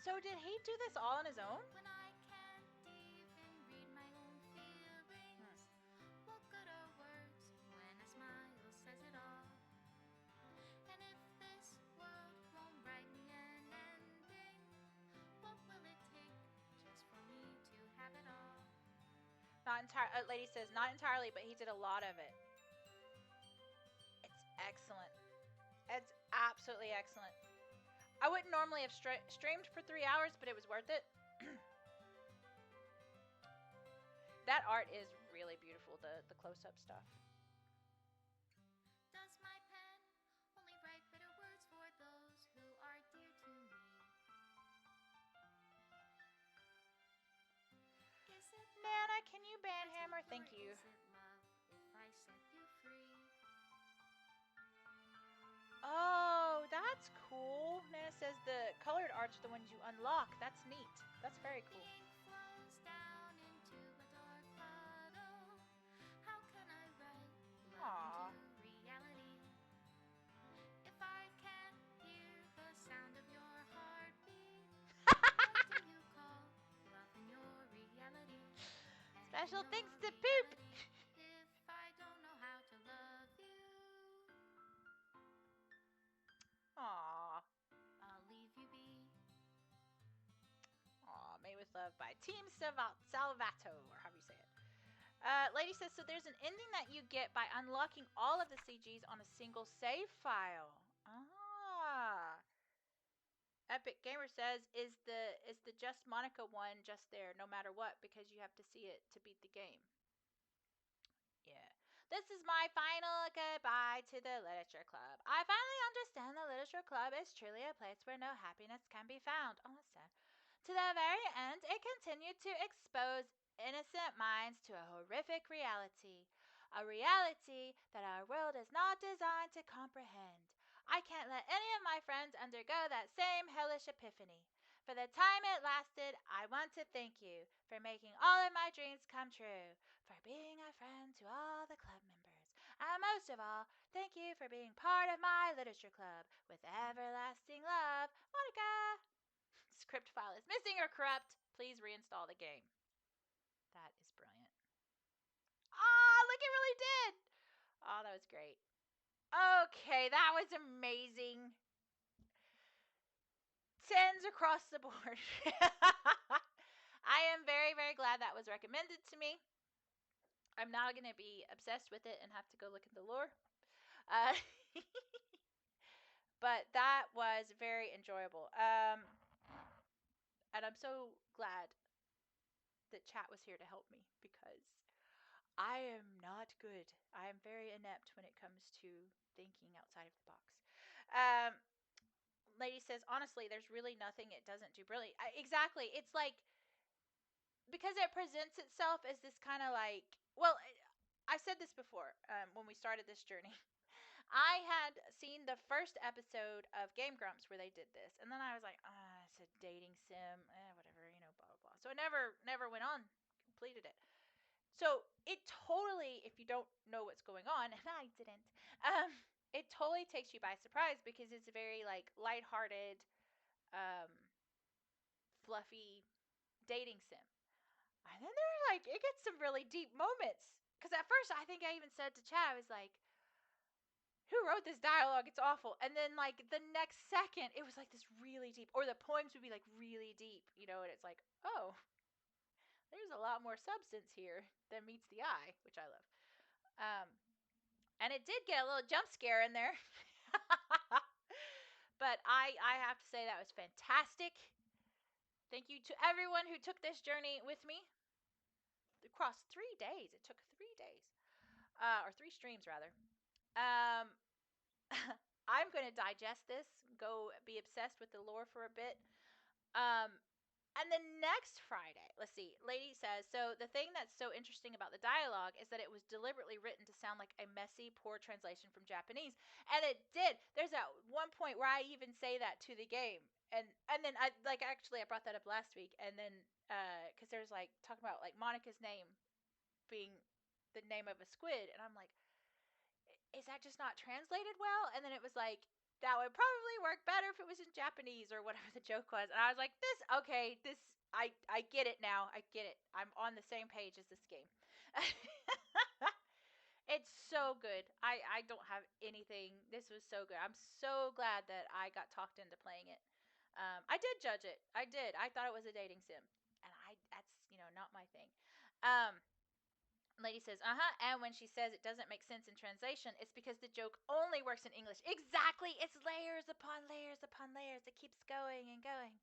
So did he do this all on his own? When I can't even read my own Hmm. feelings, what good are words when a smile says it all? And if this world won't write me an ending, what will it take just for me to have it all? Not entire. Lady says not entirely, but he did a lot of it. It's excellent. It's absolutely excellent. I wouldn't normally have streamed for 3 hours, but it was worth it. That art is really beautiful. The close up stuff. Does my pen only write bitter words for those who are dear to me? Is it Nana, love can you if I banhammer? take, or Thank you. is it love if I set you free? Oh, that's cool. Nana says the colored arts are the ones you unlock. That's neat. That's very The cool. ink flows down into a dark puddle. How can I write love Aww. into reality if I can't hear the sound of your heartbeat? What do you call love in your reality? And in Special your thanks to Poop. reality, if I don't know how to love you, Aww. I'll leave you be. Aw, Made with Love by Team Salvato, or however you say it. Lady says, so there's an ending that you get by unlocking all of the CGs on a single save file. Ah. Epic Gamer says, is the Just Monica one just there no matter what because you have to see it to beat the game? Yeah. This is my final goodbye to the Literature Club. I finally understand the Literature Club is truly a place where no happiness can be found. Oh, that's sad. To the very end, it continued to expose innocent minds to a horrific reality. A reality that our world is not designed to comprehend. I can't let any of my friends undergo that same hellish epiphany. For the time it lasted, I want to thank you for making all of my dreams come true, for being a friend to all the club members, and most of all, thank you for being part of my literature club. With everlasting love, Monica. Script file is missing or corrupt. Please reinstall the game. That is brilliant. Ah, look, it really did. Oh, that was great. Okay, that was amazing. Tens across the board. I am very, very glad that was recommended to me. I'm now going to be obsessed with it and have to go look at the lore. Uh, but that was very enjoyable. And I'm so glad that chat was here to help me because I am not good. I am very inept when it comes to thinking outside of the box. Um, Lady says, honestly, there's really nothing it doesn't do brilliant. Exactly. It's like, because it presents itself as this kind of like, well, I said this before when we started this journey. I had seen the first episode of Game Grumps where they did this, and then I was like, it's a dating sim, whatever, blah blah blah. So I never went on, completed it. So it totally, if you don't know what's going on, and I didn't, it totally takes you by surprise because it's a very like lighthearted, um, fluffy dating sim. And then there like it gets some really deep moments. Because at first I think I even said to Chad, I was like, who wrote this dialogue? It's awful. And then like the next second, it was like this really deep, or the poems would be like really deep, and it's like, oh, there's a lot more substance here than meets the eye, which I love. Um, and it did get a little jump scare in there. But I have to say that was fantastic. Thank you to everyone who took this journey with me across 3 days. It took 3 days, or 3 streams rather. Um, I'm going to digest this, go be obsessed with the lore for a bit. Um, and then next Friday, let's see, Lady says, so the thing that's so interesting about the dialogue is that it was deliberately written to sound like a messy, poor translation from Japanese. And it did. There's that one point where I even say that to the game. And then I brought that up last week. And then, because there's like talking about like Monica's name being the name of a squid. And I'm like, is that just not translated well? And then it was like, that would probably work better if it was in Japanese or whatever the joke was. And I was like, I get it now. I get it. I'm on the same page as this game. It's so good. I don't have anything. This was so good. I'm so glad that I got talked into playing it. I did judge it. I did. I thought it was a dating sim, and that's not my thing. Um, Lady says, and when she says it doesn't make sense in translation, it's because the joke only works in English. Exactly. It's layers upon layers upon layers. It keeps going and going.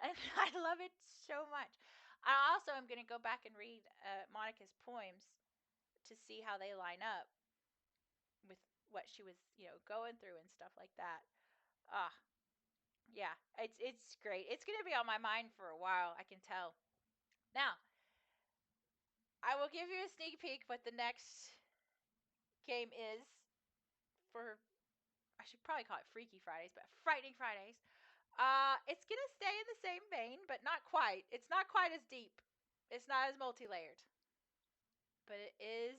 And I love it so much. I also am going to go back and read Monica's poems to see how they line up with what she was, going through and stuff like that. Ah, yeah. It's great. It's going to be on my mind for a while, I can tell. Now, I will give you a sneak peek what the next game is for, I should probably call it Freaky Fridays, but Frightening Fridays. It's gonna stay in the same vein, but not quite. It's not quite as deep. It's not as multi-layered. But it is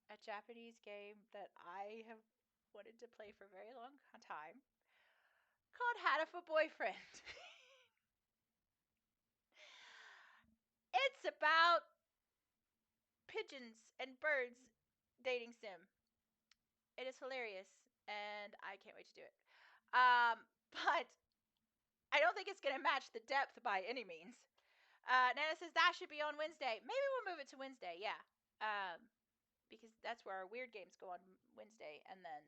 a Japanese game that I have wanted to play for a very long time called Hadafa Boyfriend. It's about pigeons and birds dating sim. It is hilarious, and I can't wait to do it. But I don't think it's going to match the depth by any means. Nana says that should be on Wednesday. Maybe we'll move it to Wednesday, yeah. Because that's where our weird games go on Wednesday, and then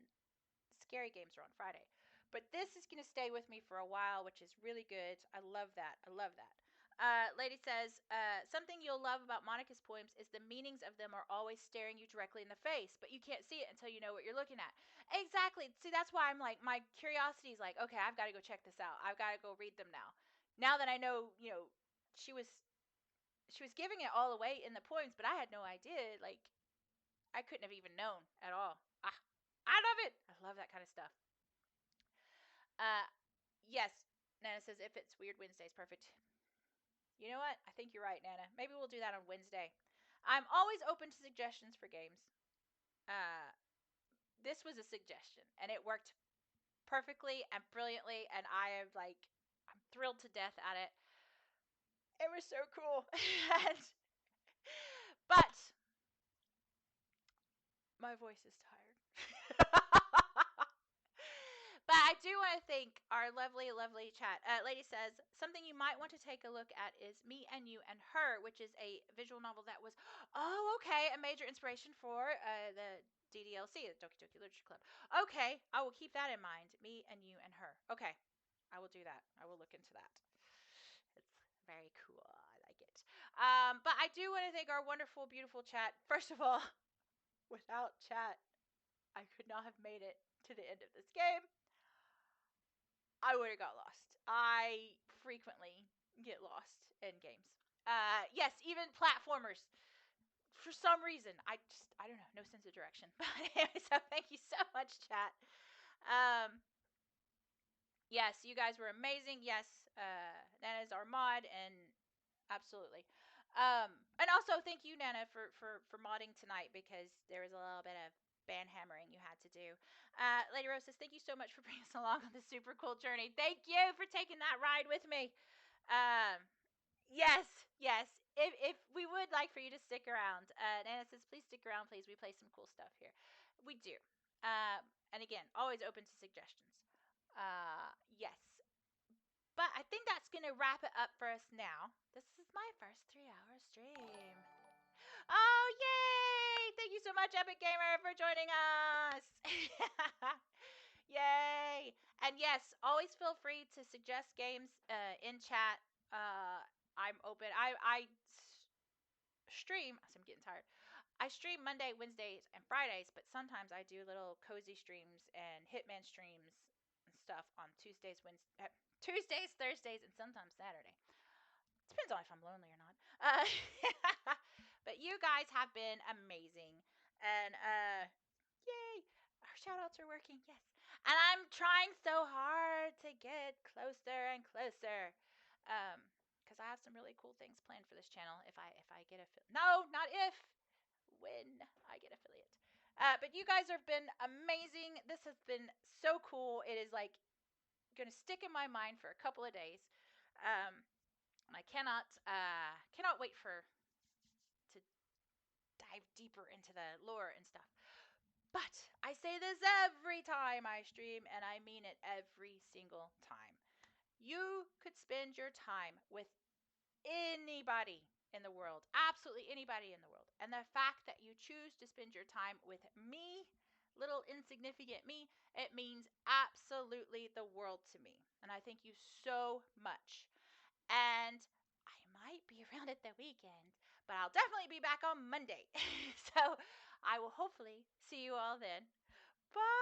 scary games are on Friday. But this is going to stay with me for a while, which is really good. I love that. I love that. Lady says, something you'll love about Monica's poems is the meanings of them are always staring you directly in the face, but you can't see it until you know what you're looking at. Exactly. See, that's why I'm like, my curiosity is like, okay, I've got to go check this out. I've got to go read them now. Now that I know, she was she was giving it all away in the poems, but I had no idea. Like, I couldn't have even known at all. I love it. I love that kind of stuff. Uh, yes, Nana says if it's Weird Wednesdays, perfect. You know what? I think you're right, Nana. Maybe we'll do that on Wednesday. I'm always open to suggestions for games. Uh, this was a suggestion, and it worked perfectly and brilliantly, and I'm thrilled to death at it. It was so cool. But my voice is tired. But I do want to thank our lovely, lovely chat. Lady says, something you might want to take a look at is Me and You and Her, which is a visual novel that was, a major inspiration for the DDLC, the Doki Doki Literature Club. Okay, I will keep that in mind. Me and You and Her. Okay, I will do that. I will look into that. It's very cool. I like it. But I do want to thank our wonderful, beautiful chat. First of all, without chat, I could not have made it to the end of this game. I would have got lost. I frequently get lost in games. Yes, even platformers. For some reason, I don't know, no sense of direction. But anyway, so thank you so much, chat. Um, yes, you guys were amazing. Yes, Nana is our mod, and absolutely. And also thank you, Nana, for modding tonight because there was a little bit of band hammering you had to do. Lady Rose says, thank you so much for bringing us along on this super cool journey. Thank you for taking that ride with me. Um, yes. If we would like for you to stick around, Nana says, please stick around, please. We play some cool stuff here. We do. And again, always open to suggestions. Yes. But I think that's going to wrap it up for us now. This is my first 3-hour stream. Oh, yay! Thank you so much, Epic Gamer, for joining us. Yay! And yes, always feel free to suggest games in chat. I'm open. I stream. I'm getting tired. I stream Monday, Wednesdays, and Fridays, but sometimes I do little cozy streams and Hitman streams and stuff on Tuesdays, Thursdays, and sometimes Saturday. Depends on if I'm lonely or not. But you guys have been amazing, and yay! Our shout outs are working, yes. And I'm trying so hard to get closer and closer. Because I have some really cool things planned for this channel if I get no, not if, when I get affiliate. But you guys have been amazing. This has been so cool. It is like going to stick in my mind for a couple of days. I cannot wait for to dive deeper into the lore and stuff. But I say this every time I stream, and I mean it every single time. You could spend your time with anybody in the world, absolutely anybody in the world. And the fact that you choose to spend your time with me, little insignificant me, it means absolutely the world to me. And I thank you so much. And I might be around at the weekend, but I'll definitely be back on Monday. So I will hopefully see you all then. Bye.